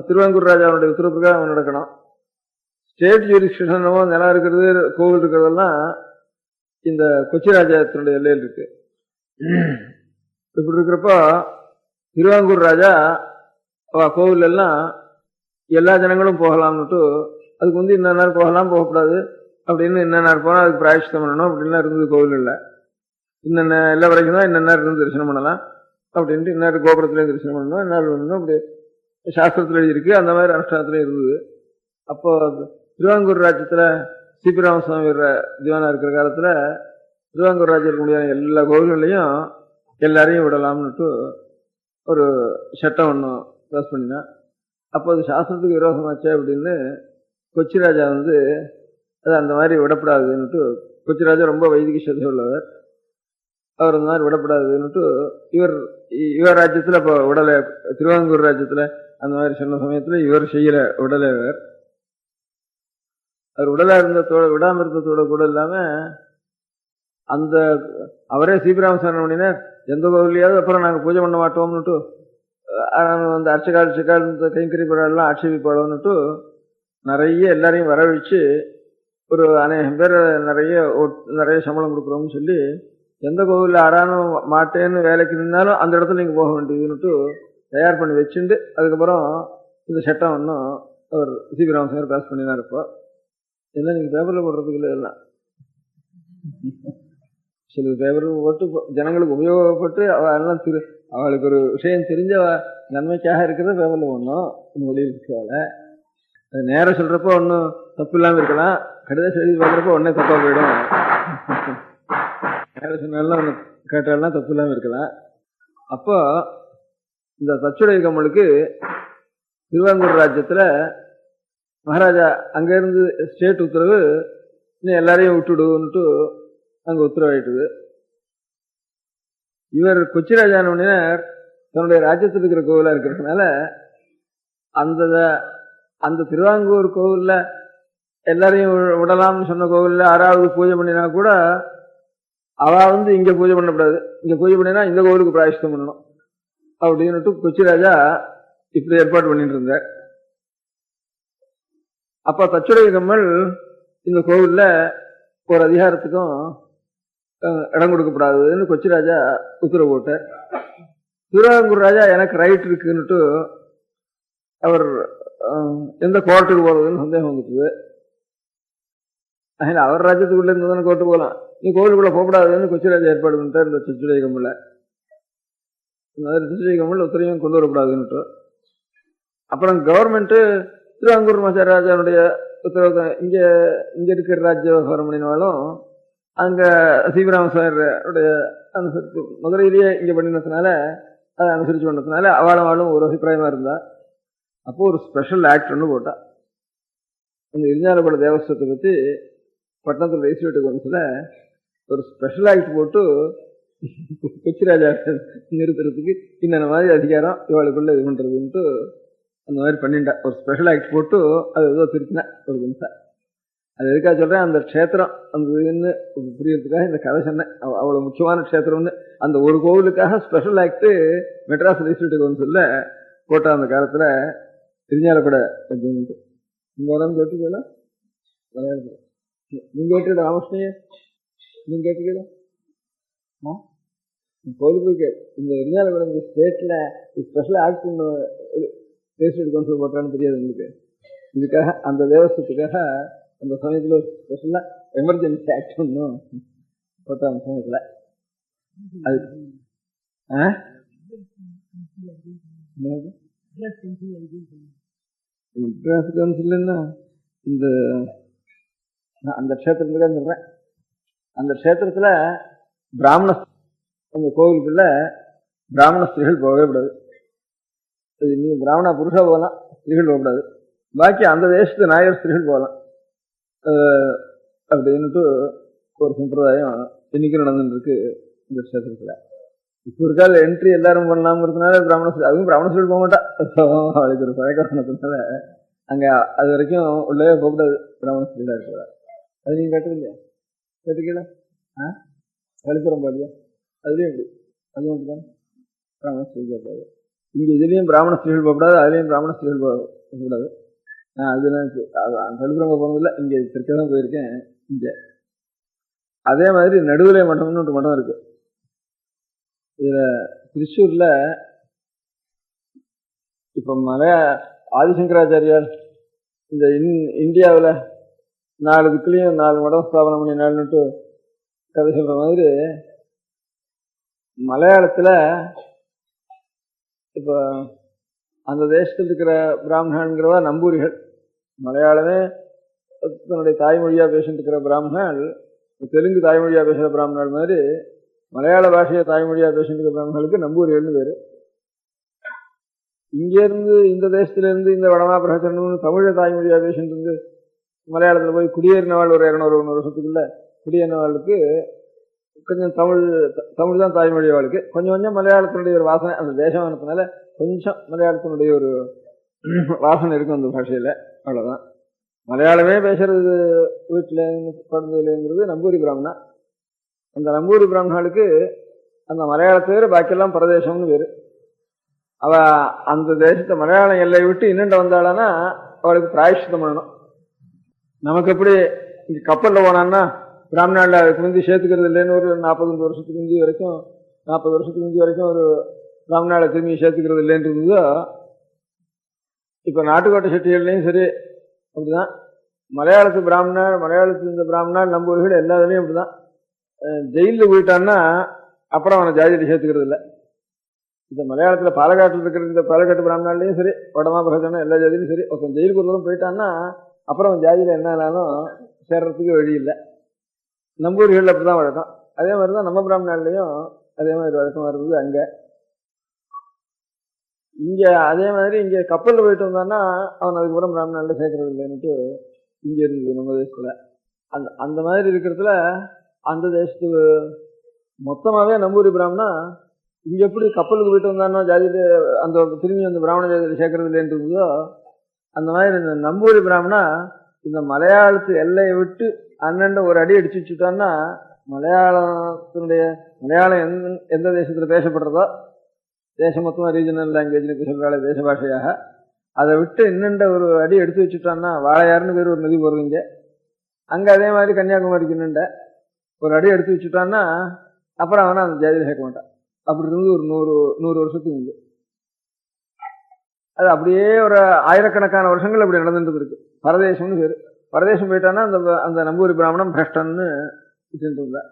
திருவாங்கூர் ராஜாவுடைய உத்தரவு பிரகாரம் அவன் நடக்கணும். ஸ்டேட் ஜூரிஸ்டிக்ஷனமோ நிலம் இருக்கிறது, கோவில் இருக்கிறதெல்லாம் இந்த கொச்சி ராஜாத்தினுடைய எல்லையில் இருக்கு. இப்படி இருக்கிறப்போ திருவாங்கூர் ராஜா கோவில் எல்லாம் எல்லா ஜனங்களும் போகலாம்னுட்டு, அதுக்கு இன்ன நேரம் போகலாம், போகக்கூடாது அப்படின்னு இன்ன நேரம் போனால் அதுக்கு பிராயஷ்டம் பண்ணணும் அப்படின்லாம் இருந்தது. கோவில் இல்லை இன்னென்ன எல்லா வரைக்கும் தான் இன்ன நேரம் இருந்து தரிசனம் பண்ணலாம் அப்படின்ட்டு இந்நேரம் கோபுரத்துலேயும் தரிசனம் பண்ணணும், இந்நேரம் பண்ணணும், அப்படி சாஸ்திரத்தில் எழுதியிருக்கு. அந்த மாதிரி அனுஷ்டானத்துலேயும் இருந்தது. அப்போ திருவாங்கூர் ராஜ்யத்தில் சிபி ராமசுவாமி திவானா இருக்கிற காலத்தில் திருவாங்கூர் ராஜ்யம் இருக்க முடியாத எல்லா கோவில்களையும் எல்லாரையும் விடலாம்னுட்டு ஒரு சட்டம் ஒன்று பாஸ் பண்ணினா. அப்போ அது சாஸ்திரத்துக்கு விரோதமாச்சே அப்படின்னு கொச்சி ராஜா அது அந்த மாதிரி விடப்படாதுன்னுட்டு, கொச்சி ராஜா ரொம்ப வைதிக சதை உள்ளவர், அவர் அந்த மாதிரி விடப்படாதுன்னுட்டு இவர் ராஜ்யத்தில் இப்போ விடலை. திருவாங்கூர் ராஜ்யத்தில் அந்த மாதிரி சொன்ன சமயத்தில் இவர் செய்யல, விடலை. அவர் விடலா இருந்ததோட, விடாம இருந்ததோட கூட இல்லாம அந்த அவரே சீபிராமசாமி பண்ணினார், எந்த கோவிலையாவது அப்புறம் நாங்கள் பூஜை பண்ண மாட்டோம்னுட்டு, அந்த அர்ச்சகால் கைங்கறி படம் ஆட்சேபிப்பாளோன்னுட்டு நிறைய எல்லாரையும் வரவழைச்சு ஒரு அநேகம் பேர் நிறைய சம்பளம் கொடுக்குறோம்னு சொல்லி, எந்த கோவிலில் ஆறானும் மாட்டேன்னு வேலைக்கு நின்னாலும் அந்த இடத்துல நீங்கள் போக வேண்டியதுன்னுட்டு தயார் பண்ணி வச்சுட்டு அதுக்கப்புறம் இந்த சட்டம் ஒன்றும் அவர் சிபி ராமசாமி பாஸ் பண்ணினார். இப்போ என்ன நீங்கள் பேப்பரில் போடுறதுக்கு இல்லை, எல்லாம் சில பேப்பரில் போட்டு ஜனங்களுக்கு உபயோகப்பட்டு அவெல்லாம் அவளுக்கு ஒரு விஷயம் தெரிஞ்ச நன்மைக்காக இருக்கிறத பேப்பரில் ஒன்றும் மொழியில் இருக்கவாள். அது நேரம் சொல்கிறப்போ ஒன்றும் தப்பு இல்லாமல் இருக்கலாம், கடிதம் எழுதி பார்க்குறப்போ ஒன்றே தப்பாக போயிடும். நேரம் சொன்னாலும் ஒன்று கேட்டாலும் தப்பு இல்லாமல் இருக்கலாம். அப்போ இந்த தச்சுடைய கம்மலுக்கு திருவாங்கூர் ராஜ்யத்தில் மகாராஜா அங்கேருந்து ஸ்டேட் உத்தரவு, இன்னும் எல்லாரையும் விட்டுடுன்ட்டு அங்கே உத்தரவாயிட்டுது. இவர் கொச்சி ராஜானினர் தன்னுடைய ராஜ்யத்தில் இருக்கிற கோவிலாக இருக்கிறதுனால அந்த திருவாங்கூர் கோவிலில் எல்லாரையும் விடலாம்னு சொன்ன கோவிலில் ஆறாவது பூஜை பண்ணினா கூட அவ இங்கே பூஜை பண்ணக்கூடாது, இங்கே பூஜை பண்ணினா இந்த கோவிலுக்கு பிராயஷ்டம் பண்ணணும் அப்படின்னுட்டு கொச்சி ராஜா இப்படி ஏற்பாடு பண்ணிட்டு இருந்தார். அப்ப தச்சுடைய கம்மல் இந்த கோவில்ல ஒரு அதிகாரத்துக்கும் இடம் கொடுக்கப்படாதுன்னு கொச்சி ராஜா உத்தரவு போட்டார். திருவாங்கூர் ராஜா எனக்கு ரைட் இருக்குன்னுட்டு அவர் எந்த கோர்ட்டுக்கு போறதுன்னு சந்தேகம் வந்துட்டுது. அதனால அவர் ராஜ்யத்துக்குள்ள இருந்ததானே கோர்ட்டு போகலாம், நீ கோவிலுக்குள்ள போகக்கூடாதுன்னு கொச்சி ராஜா ஏற்பாடு பண்ணிட்டார். இந்த தச்சுடைய கம்மில் தச்சுடைய கம்மல் உத்தரவையும் கொண்டு வரக்கூடாதுன்னுட்டு அப்புறம் கவர்மெண்ட் திருவாங்கூர் மகாராஜாவுடைய உத்தரவு இங்க இருக்கிற ராஜ்ய விவகாரம் பண்ணினாலும் அங்க சீபிராமசாரியுடைய அனுசரித்து மதுரையிலேயே இங்க பண்ணினதுனால அதை அனுசரிச்சு பண்ணதுனால அவளும் ஒரு அபிப்பிராயமா இருந்தா. அப்போ ஒரு ஸ்பெஷல் ஆக்ட் ஒன்று போட்டா. அந்த இரிஞ்சாலக்குடை தேவஸ்வத்தை பத்தி பட்டணத்தில் லெஜிஸ்லேட்டிவ் கவுன்சில ஒரு ஸ்பெஷல் ஆக்ட் போட்டு கொச்சி ராஜா நிறுத்துறதுக்கு இன்னொரு மாதிரி அதிகாரம் இவாளுக்குள்ள இது பண்றதுன்ட்டு அந்த மாதிரி பண்ணிட்டா. ஒரு ஸ்பெஷல் ஆக்ட் போட்டு அது ஏதோ திருத்தினா ஒரு நிமிஷம். அது எதுக்காக சொல்றேன், அந்த க்ஷேத்திரம் அந்த இதுன்னு புரியறதுக்காக இந்த கதை சொன்னேன். அவ்வளவு முக்கியமான க்ஷேத்திரம்னு அந்த ஒரு கோவிலுக்காக ஸ்பெஷல் ஆக்ட் மெட்ராஸ் லெஜிஸ்லேட்டிவ் கவுன்சில்ல போட்டா. அந்த காலத்துல இரிஞ்சாலக்குடை இங்க வராம கேட்டுக்கலாம், நீங்க கேட்டு ராமகிருஷ்ணய நீங்க கேட்டுக்கீங்களா? கோயிலுக்கு இந்த இரிஞ்சாலக்குளம் இந்த ஸ்டேட்ல ஸ்பெஷல் ஆக்ட் ஒன்று பேசிட்டு கவுன்சில் போட்டான்னு தெரியாது உங்களுக்கு. இதுக்காக அந்த தேவஸ்தத்துக்காக அந்த சமயத்தில் ஸ்பெஷலா எமர்ஜென்சி ஆக்ட் ஒன்றும் போட்டாங்க அந்த சமயத்தில். அது இன்டர்நேஷனல் கவுன்சில்னா இந்த அந்த க்ஷேத்திரத்துக்கு தான் சொல்றேன். அந்த க்ஷேத்திரத்துல பிராமண அந்த கோவிலுக்குள்ள பிராமண ஸ்திரீகள் போகவே கூடாது. நீ பிராமண புருஷா போகலாம், ஸ்திரீகள் போகக்கூடாது. பாக்கி அந்த தேசத்து நாயர் ஸ்திரீகள் போகலாம் அப்படின்னுட்டு ஒரு சம்பிரதாயம் இன்னைக்கு நடந்துட்டு இருக்கு இந்த க்ஷேத்திரத்துல. இப்போ இருக்கால என்ட்ரி எல்லாரும் பண்ணலாம்ங்கிறதுனால அதுவும் பிராமண ஸ்திரீகள் போக மாட்டா. அவளுக்கு ஒரு பழக்கத்தினால அங்க அது வரைக்கும் உள்ளே போகக்கூடாது பிராமண ஸ்திரீகளா இருக்கிறதா. அது நீங்க கேட்டது இல்லையா? கேட்டுக்கல கழிப்புறம் பாடியா அதுலயும் எப்படி அதுவும் அப்படிதான் பிராமண ஸ்திரீகள் போகக்கூடாது. இங்க இதுலயும் பிராமண ஸ்திரீகள் போகக்கூடாது, அதுலயும் பிராமண ஸ்திரீகள் போகக்கூடாது. அதுலாம் கழிப்புறம் போனதில்லை, இங்க திருக்கதான் போயிருக்கேன். இங்க அதே மாதிரி நடுவிலே மட்டம்னு ஒரு மடம் இருக்கு. இதுல திருச்சூர்ல இப்ப ஆதிசங்கராச்சாரியார் இந்த இந்தியாவில் 4 திக்குலையும் 4 மடம் ஸ்தாபனம் பண்ணி நாள்னுட்டு கதை சொல்ற மாதிரி மலையாளத்துல இப்ப அந்த தேசத்தில் இருக்கிற பிராமணங்கிறவா நம்பூரிகள். மலையாளமே தன்னுடைய தாய்மொழியா பேசிட்டு இருக்கிற பிராமணர்கள், தெலுங்கு தாய்மொழியா பேசுற பிராமணர்கள் மாதிரி மலையாள பாஷையை தாய்மொழியா பேசிட்டு இருக்கிற பிராமணர்களுக்கு நம்பூரிகள்னு பேரு. இங்கிருந்து இந்த தேசத்துல இருந்து இந்த வடமா பிரகச்சரணும் தமிழை தாய்மொழியா பேசிட்டு இருந்து மலையாளத்துல போய் குடியேறினவாள் ஒரு 200 வருஷத்துக்குள்ள குடியேறினவாளுக்கு கொஞ்சம் தமிழ் தான் தாய்மொழி அவளுக்கு. கொஞ்சம் கொஞ்சம் மலையாளத்தினுடைய ஒரு வாசனை, அந்த தேசமானதுனால கொஞ்சம் மலையாளத்தினுடைய ஒரு வாசனை இருக்கும் அந்த பாஷையில. அவ்வளவுதான். மலையாளமே பேசுறது வீட்டுல குழந்தைங்கிறது நம்பூரி பிராமணா. அந்த நம்பூரி பிராமணர்களுக்கு அந்த மலையாளத்தை பாக்கியெல்லாம் பிரதேசம்னு பேரு. அவ அந்த தேசத்தை மலையாளம் எல்லை விட்டு இன்னண்ட வந்தாளன்னா அவளுக்கு பிராயஷ்டிதம் பண்ணணும். நமக்கு எப்படி இங்க கப்பல்ல போனான்னா பிராமணால அதுக்கு முந்தி சேர்த்துக்கிறது இல்லைன்னு ஒரு 40 வருஷத்துக்கு முந்தி வரைக்கும் 40 வருஷத்துக்கு முந்தி வரைக்கும் ஒரு பிராமணால திரும்பி சேர்த்துக்கிறது இல்லைன்னு இருந்ததோ, இப்ப நாட்டுக்கோட்டை செட்டிகள்லையும் சரி அப்படிதான். மலையாளத்து இந்த பிராமணால் நம்பூர்கள் எல்லாத்துலயும் அப்படிதான். ஜெயிலில் போயிட்டான்னா அப்புறம் அவனை ஜாதியில சேர்த்துக்கிறது இல்லை. இந்த மலையாளத்துல பாலக்காட்டில் இருக்கிற இந்த பாலக்காட்டு பிராமணாலையும் சரி வடமா பிரகச்சனம் எல்லா ஜாதியிலும் சரி ஒருத்தன் ஜெயிலுக்கு ஒரு தூரம் போயிட்டான்னா அப்புறம் அவன் ஜாதியில என்னன்னாலும் சேர்றதுக்கு வழி இல்லை. நம்பூரிகள் அப்படிதான் வழக்கம். அதே மாதிரிதான் நம்ம பிராமணாலையும் அதே மாதிரி வழக்கம் வருது அங்க. இங்க அதே மாதிரி இங்க கப்பல்ல போயிட்டு வந்தான்னா அவன் அதுக்கப்புறம் பிராமணால சேர்க்கறது இல்லைன்னுட்டு இங்க இருக்குது நம்ம தேசத்துல. அந்த மாதிரி இருக்கிறதுல அந்த தேசத்துக்கு மொத்தமாவே நம்பூரி பிராமணா இங்க எப்படி கப்பலுக்கு போயிட்டு வந்தான்னா ஜாதியில அந்த திரும்பி அந்த பிராமண ஜாதியில சேர்க்கறது இல்லைன்னு இருந்ததோ, அந்த மாதிரி இந்த நம்பூரி பிராமணா இந்த மலையாளத்து எல்லையை விட்டு அண்ணன் ஒரு அடி அடிச்சு வச்சுட்டான்னா மலையாளம் எந்த தேசத்துல பேசப்படுறதோ தேசம் மொத்தமா ரீஜனல் லாங்குவேஜ்ல பேசப்படுற தேச பாஷையாக அதை விட்டு இன்னண்ட ஒரு அடி எடுத்து வச்சுட்டான்னா வாழையாறுன்னு பேர் ஒரு நதி போடுறீங்க அங்க அதே மாதிரி கன்னியாகுமரிக்கு இன்னண்ட ஒரு அடி எடுத்து வச்சுட்டான்னா அப்புறம் அவனா அந்த ஜாதியில சேர்க்க மாட்டான். அப்படி இருந்து ஒரு 100 வருஷத்துக்கு முந்தைய அது அப்படியே ஒரு ஆயிரக்கணக்கான வருஷங்கள் அப்படி நடந்துட்டு இருக்கு. பரதேசம்னு பேரு. பரதேசம் போயிட்டான்னா அந்த நம்பூரி பிராமணன் பிரஷ்டன்னு இருந்தா.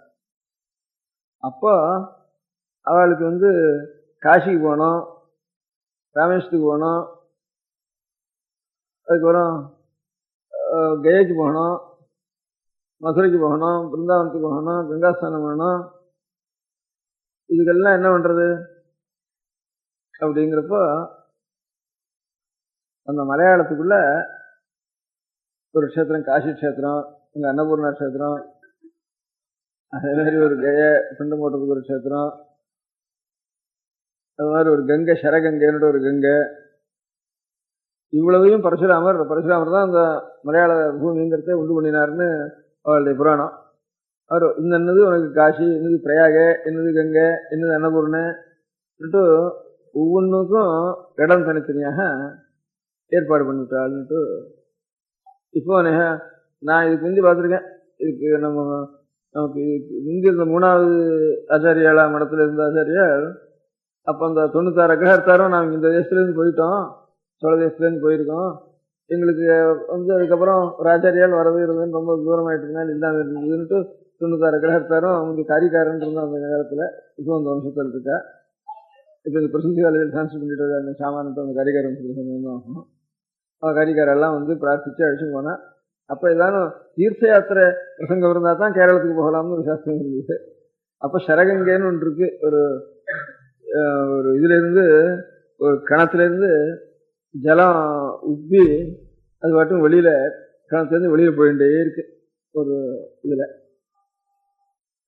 அப்போ அவளுக்கு காசிக்கு போகணும், ராமேஸ்வரத்துக்கு போகணும், அதுக்கப்புறம் கயாக்கு போகணும், மதுரைக்கு போகணும், பிருந்தாவனத்துக்கு போகணும், கங்காஸ்தானம் போகணும். இதுக்கெல்லாம் என்ன பண்றது அப்படிங்கிறப்போ அந்த மலையாளத்துக்குள்ள ஒரு க்ஷேத்திரம் காசி க்ஷேத்திரம், இங்க அன்னபூர்ணா க்ஷேத்திரம், அதே மாதிரி ஒரு கய பிண்டம் போட்டதுக்கு ஒரு க்ஷேத்திரம், அது மாதிரி ஒரு கங்கை சரகங்கைன்னு ஒரு கங்கை. இவ்வளவையும் பரசுராமர் தான் அந்த மலையாள பூமிங்கிறத உண்டு பண்ணினார்னு அவளுடைய புராணம். அவர் என்னது உனக்கு காசி, என்னது பிரயாக, என்னது கங்கை, என்னது அன்னபூர்ணன்ட்டு ஒவ்வொன்றுக்கும் இடம் தனித்தனியாக ஏற்பாடு பண்ணிட்டாள்னுட்டு இப்போ நான் இதுக்கு முந்தி பார்த்துருக்கேன். இதுக்கு நம்ம நமக்கு இங்க இருந்த 3வது ஆச்சாரிய 7ஆம் இடத்துல இருந்த ஆச்சாரியார் அப்ப அந்த 96 அக்ரஹாரத்தாரும் நாங்கள் இந்த தேசத்துலேருந்து போயிட்டோம், சோழ தேசத்துலேருந்து போயிருக்கோம், எங்களுக்கு வந்து அதுக்கப்புறம் ஒரு ஆச்சாரியால் வரவே இருந்ததுன்னு ரொம்ப தூரமாயிட்டதுனால இல்லாமல் இருந்ததுன்ட்டு 96 அக்ரஹாரத்தாரும் அவங்க காரிக்காரன் இருந்தோம் அந்த நேரத்தில். இப்போ அந்த வம்சத்தில் இருக்கா. இப்போ இந்த பிரசித்தி காலேஜில் டிரான்ஸ்ஃபர் பண்ணிட்டு அந்த சாமானத்தை அந்த கரிகாரம் ஆகும். கரிகாரெல்லாம் வந்து பிரார்த்திச்சு அழிச்சு போனால் அப்போ ஏதானும் தீர்த்த யாத்திரை பிரசங்கம் இருந்தால் தான் கேரளத்துக்கு போகலாம்னு ஒரு சாஸ்திரம் இருந்தது. அப்போ சரகங்கேன்னு ஒன்று இருக்கு. ஒரு ஒரு இதுலேருந்து ஒரு கிணத்துலேருந்து ஜலம் உப்பி அது மட்டும் வெளியில் கிணத்துலேருந்து வெளியில் போயிட்டே இருக்கு. ஒரு இதில்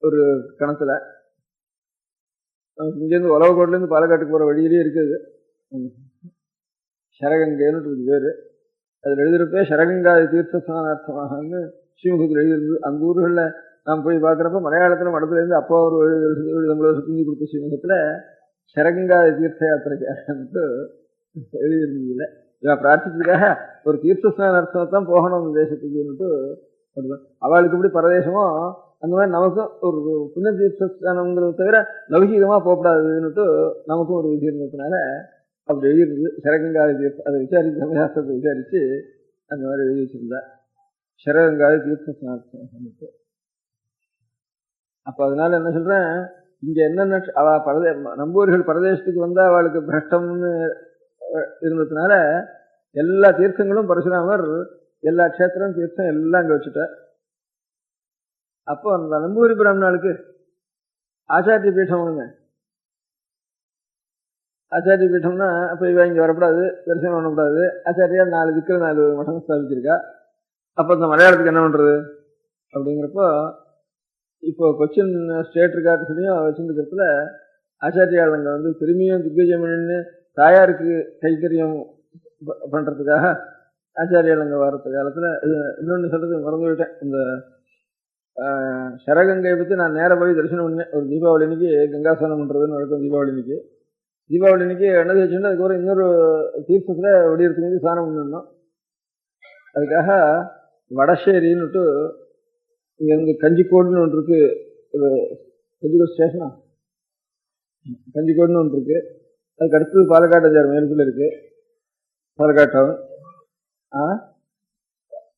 ஒரு கிணத்துல இங்கேருந்து உலகக்கோட்டிலேருந்து பாலக்காட்டுக்கு போகிற வழியிலே இருக்குது. சரகங்கைன்னு பேர். அதில் எழுதியிருப்பே சரகங்கா தீர்த்த ஸ்நானார்த்தமாகன்னு ஸ்ரீமுகத்தில் எழுதியிருந்து. அந்த ஊர்களில் நாம் போய் பார்க்குறப்ப மலையாளத்தில் மடத்துலேருந்து அப்பா ஒரு 70 வருஷத்துக்கு கொடுத்த ஸ்ரீமுகத்தில் சரகங்கா தீர்த்த யாத்திரைக்காகன்ட்டு எழுதியிருந்ததில்லை. இவன் பிரார்த்திச்சதுக்காக ஒரு தீர்த்த ஸ்நானார்த்தம் தான் போகணும் அந்த தேசத்துக்குன்னுட்டு அவளுக்கு இப்படி பரதேசமோ அந்த மாதிரி நமக்கும் ஒரு புண்ணிய தீர்த்த ஸ்நானங்கிறத தவிர லௌகிகமாக போகக்கூடாதுன்னுட்டு நமக்கும் ஒரு விதி இருந்ததுனால அப்படி எழுதியிருந்தது. சரகங்காதி தீர்த்தம் அதை விசாரிச்சு சமயாஸ்திரத்தை விசாரிச்சு அந்த மாதிரி எழுதி வச்சிருந்தா சரகங்காதி தீர்த்த ஸ்நானம். அப்போ அதனால என்ன சொல்றேன், இங்க என்னென்ன நம்பூர்கள் பரதேசத்துக்கு வந்தா அவளுக்கு பிரஷ்டம்னு இருந்ததுனால எல்லா தீர்த்தங்களும் பரசுராமர் எல்லா க்ஷேத்திரம் தீர்த்தம் எல்லாம் அங்கே வச்சுட்டார். அப்போ அந்த நம்பூரி பிராமணாளுக்கு ஆச்சாரிய பீடம் ஒண்ணுங்க. ஆச்சாரிய பீட்டம்னா அப்போ இவ இங்கே வரக்கூடாது, தரிசனம் பண்ணக்கூடாது. ஆச்சாரியா 4 திக்கில் 4 மடம் ஸ்தாபிச்சிருக்கா. அப்போ இந்த மலையாளத்துக்கு என்ன பண்றது அப்படிங்கிறப்போ இப்போ கொச்சின் ஸ்டேட் இருக்காட்டுலையும் வச்சுருக்கிறதுல ஆச்சாரியால் அங்கே வந்து திரும்பியும் திக்விஜயமணின்னு தாயாருக்கு கைக்கரியம் பண்றதுக்காக ஆச்சாரியால் அங்கே வர்றது காலத்தில் இன்னொன்று சொல்றது மறந்து விட்டேன். இந்த சரகங்கை பற்றி நான் நேர போய் தரிசனம் பண்ணேன். ஒரு தீபாவளி அன்னைக்கு கங்காஸ்தானம் பண்ணுறதுன்னு வழக்கம். தீபாவளி அன்னைக்கு எண்ணெய் வச்சுட்டு அதுக்கப்புறம் இன்னொரு தீர்த்தத்தில் வெடியறதுக்கு ஸ்நானம் பண்ணிடணும். அதுக்காக வடசேரின்னுட்டு இங்கே இருந்து கஞ்சிக்கோடுன்னு ஒன்று இருக்கு. கஞ்சிக்கோடு ஸ்டேஷனா கஞ்சிக்கோடுன்னு ஒன்று இருக்கு. அதுக்கு அடுத்தது பாலக்காடு மேற்குள்ள இருக்கு பாலக்காடு டவுன்.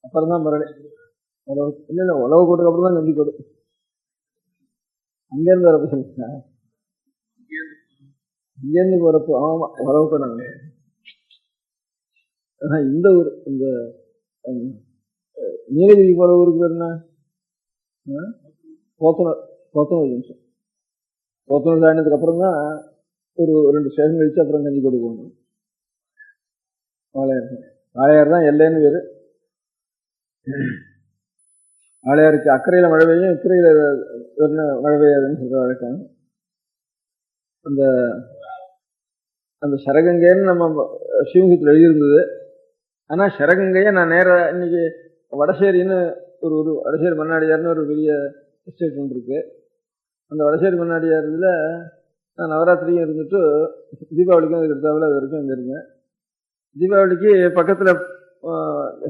அப்புறம் தான் பரவாயில்ல இல்லை உழவு கோட்டுக்கு அப்புறம் தான் கஞ்சிக்கோடு. அங்கேருந்து வரப்போ சொல்லுங்க, இங்கேருந்து போறப்போ ஆமா உழவு கோடாங்க. இந்த ஊர் இந்த நீலகிரி போற ஊருக்கு பேர் என்ன? போத்தனூர் நிமிஷம். போத்தனூர் தாண்டினதுக்கு அப்புறம் தான் ஒரு 2 ஸ்டேஷன் கழிச்சு அப்புறம் கஞ்சிக்கோடு போகணும். வாழையார் தான் எல்லைன்னு பேரு. வாழையாருக்கு அக்கறையில மழை பெய்யும், இக்கரையில மழை பெய்யாதுன்னு சொல்ற வழக்கம். அந்த அந்த சரகங்கைன்னு நம்ம சிவகத்தில் எழுதியிருந்தது. ஆனா சரகங்கையை நான் நேர இன்னைக்கு வடசேரின்னு ஒரு வடசேரி மன்னாடியார்னு ஒரு பெரிய எஸ்டேட் ஒன்று இருக்கு. அந்த வடசேரி மன்னாடியார்ல நான் நவராத்திரியும் இருந்துட்டு தீபாவளிக்கும் அதுக்கு எடுத்தாவில் அது வரைக்கும் அங்கே இருந்தேன். தீபாவளிக்கு பக்கத்தில்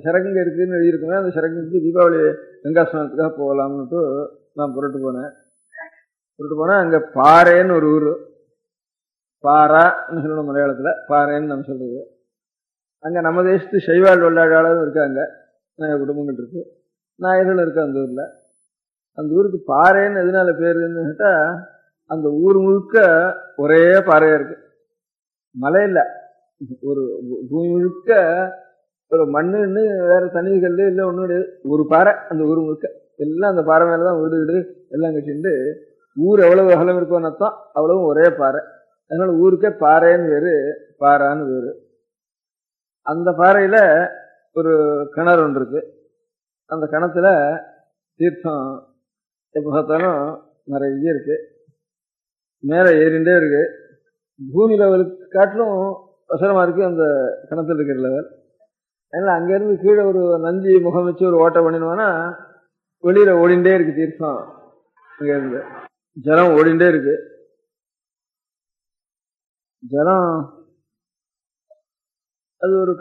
சரகங்கை இருக்குதுன்னு எழுதியிருக்கேன். அந்த சரகங்கைக்கு தீபாவளி கங்காஸ்நானத்துக்காக போகலாம்னுட்டு நான் புரட்டு போனேன். அங்கே பாறைன்னு ஒரு ஊர், பாரான்னு சொல்லணும் மலையாளத்தில், பாறைன்னு நம்ம சொல்றது. அங்கே நம்ம தேசத்து சைவாள் வெள்ளாடாலும் இருக்காங்க, நிறைய குடும்பங்கள் இருக்கு, நாயர்களும் இருக்கு அந்த ஊரில். அந்த ஊருக்கு பாறைன்னு எதனால பேருன்னு கேட்டால் அந்த ஊர் முழுக்க ஒரே பாறையாக இருக்கு, மலை இல்லை. ஒரு பூமி முழுக்க ஒரு மண்ணுன்னு வேற தனிகள் இல்லை, ஒன்றும் கிடையாது. ஒரு பாறை அந்த ஊர் முழுக்க எல்லாம் அந்த பாறை மேலே தான் வீடு எல்லாம் கட்டிட்டு ஊர் எவ்வளவு அகலம் இருக்கோன்னு அர்த்தம், அவ்வளவும் ஒரே பாறை. அதனால ஊருக்கே பாறைன்னு பேரு, பாறான்னு பேரு. அந்த பாறையில ஒரு கிணறு ஒன்று இருக்கு. அந்த கிணத்துல தீர்த்தம் எப்போ பார்த்தாலும் நிறைய இருக்கு, மேலே ஏறிண்டே இருக்கு. பூமி லெவலுக்கு காட்டிலும் அவசரமா இருக்கு அந்த கிணத்துல இருக்கிற லெவல். அதனால அங்கேருந்து கீழே ஒரு நந்தி முகம் வச்சு ஒரு ஓட்டை பண்ணினோம்னா வெளியில ஓடிண்டே இருக்கு தீர்த்தம். அங்கேருந்து ஜலம் ஓடிண்டே இருக்கு. ஜலம் அது ஒரு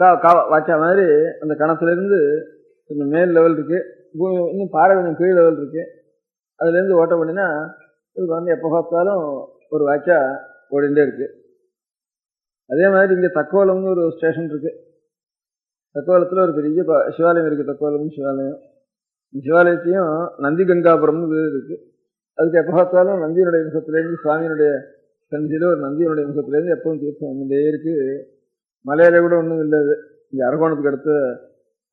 வாச்சா மாதிரி அந்த கிணத்துல இருந்து கொஞ்சம் மேல் லெவல் இருக்கு, இன்னும் பாறை கொஞ்சம் கீழ் லெவல் இருக்கு. அதுலேருந்து ஓட்ட பண்ணினா இதுக்கு வந்து எப்போ பார்த்தாலும் ஒரு வாய்க்கா ஓடிண்டே இருக்கு. அதே மாதிரி இங்கே தக்கோலம்னு ஒரு ஸ்டேஷன் இருக்கு. தக்கோலத்தில் ஒரு பெரிய சிவாலயம் இருக்கு. தக்கோலம் சிவாலயம். இந்த சிவாலயத்தையும் நந்தி கங்காபுரம்னு பேர் இருக்கு. அதுக்கு எப்போ பார்த்தாலும் நந்தியினுடைய முகத்திலேருந்து சுவாமியினுடைய சந்தியில் ஒரு நந்தியினுடைய முகத்திலேருந்து எப்பவும் தீர்த்தம் வந்துட்டே இருக்கு. மலையில கூட ஒன்றும் இல்லை. இங்கே அரக்கோணத்துக்கு அடுத்த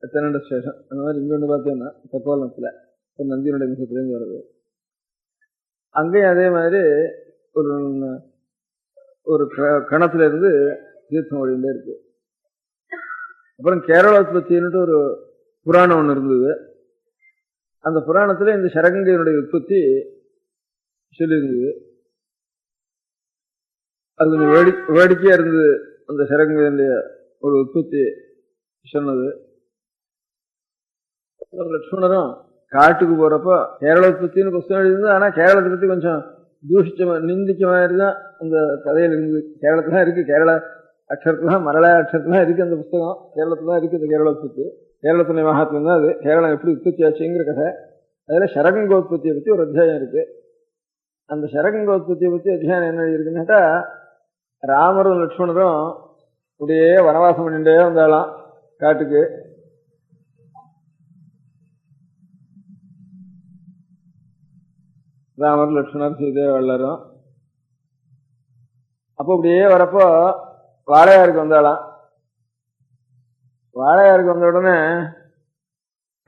தென்னண்ட ஸ்டேஷன். அந்த மாதிரி இங்கே ஒன்று பார்த்தோம்னா தக்கோலத்தில் ஒரு நந்தியினுடைய முகத்திலேருந்து வருது. அங்கேயும் அதே மாதிரி ஒரு ஒரு கணத்துல இருந்து தீர்த்தம் ஓடிண்டே இருக்கு. அப்புறம் கேரளோத்பத்தின்னுட்டு ஒரு புராணம் ஒன்று இருந்தது. அந்த புராணத்துல இந்த சரகங்கையினுடைய உற்பத்தி சொல்லியிருந்தது. அது கொஞ்சம் வேடிக்கையா இருந்தது. அந்த சரகங்கையினுடைய ஒரு உற்பத்தி சொன்னது. லட்சுமணரும் காட்டுக்கு போறப்ப கேரளோத்பத்தின்னு புஸ்தகம் எழுதியிருந்தது. ஆனா கேரளத்தை பத்தி கொஞ்சம் தூஷிச்ச நிந்திக்க மாதிரி தான் அந்த கதையில் இருந்தது. கேரளத்துலாம் இருக்கு. கேரள அக்ஷரத்துலாம் மரளாய அக்ஷரத்துலாம் இருக்கு. அந்த புஸ்தகம் கேரளத்துல தான் இருக்கு. இந்த கேரளோத்பத்தி கேரளத்துடைய மகாத்மியம் தான் அது. கேரளம் எப்படி உற்பத்தி ஆச்சுங்கிற கதை. அதுல சரகங்கோத்பத்தியை பத்தி ஒரு அத்தியாயம் இருக்கு. அந்த சரகங்கோத்பத்தியை பத்தி அத்தியாயம் என்ன இருக்குன்னாட்டா, ராமரும் லட்சுமணரும் அப்படியே வனவாசம் பண்ணிட்டே வந்தாலாம் காட்டுக்கு. ராமர் லட்சுமணர் சீதை வள்ளரும். அப்போ அப்படியே வரப்போ வாழையாருக்கு வந்தாலாம். வாழையாருக்கு வந்த உடனே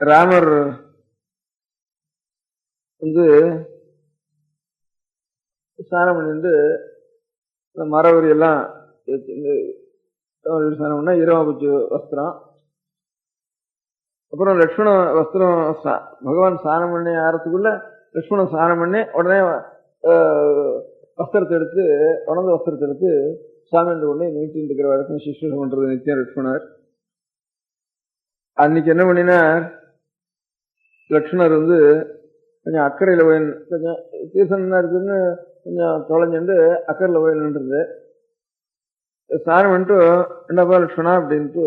ராமர் வந்து ஸ்நானம் பண்ணிட்டு மரவரி எல்லாம் ஸ்நானம் பண்ணா ஈரமாபூச்சி வஸ்திரம். அப்புறம் லட்சுமண வஸ்திரம் பகவான் ஸ்நானம் பண்ணி ஆறதுக்குள்ள லட்சுமணன் ஸ்நானம் பண்ணி உடனே வஸ்திரத்தை எடுத்து உணர்ந்த வஸ்திரத்தை எடுத்து சுவாமின்ற உடனே நீட்டின்னு இருக்கிற வழக்கம் சிஸ்டர் பண்றது நித்தியம் லட்சுமணர். அன்னைக்கு என்ன பண்ணினார், லட்சுமணர் வந்து கொஞ்சம் அக்கறையில் போய் கொஞ்சம் தீர்த்தம் இருக்குன்னு கொஞ்சம் தொலைஞ்சுட்டு அக்கறையில் போய் நின்றுது. ஸ்நானம் பண்ணிட்டு ரெண்டாப்பா லட்சுமணா அப்படின்ட்டு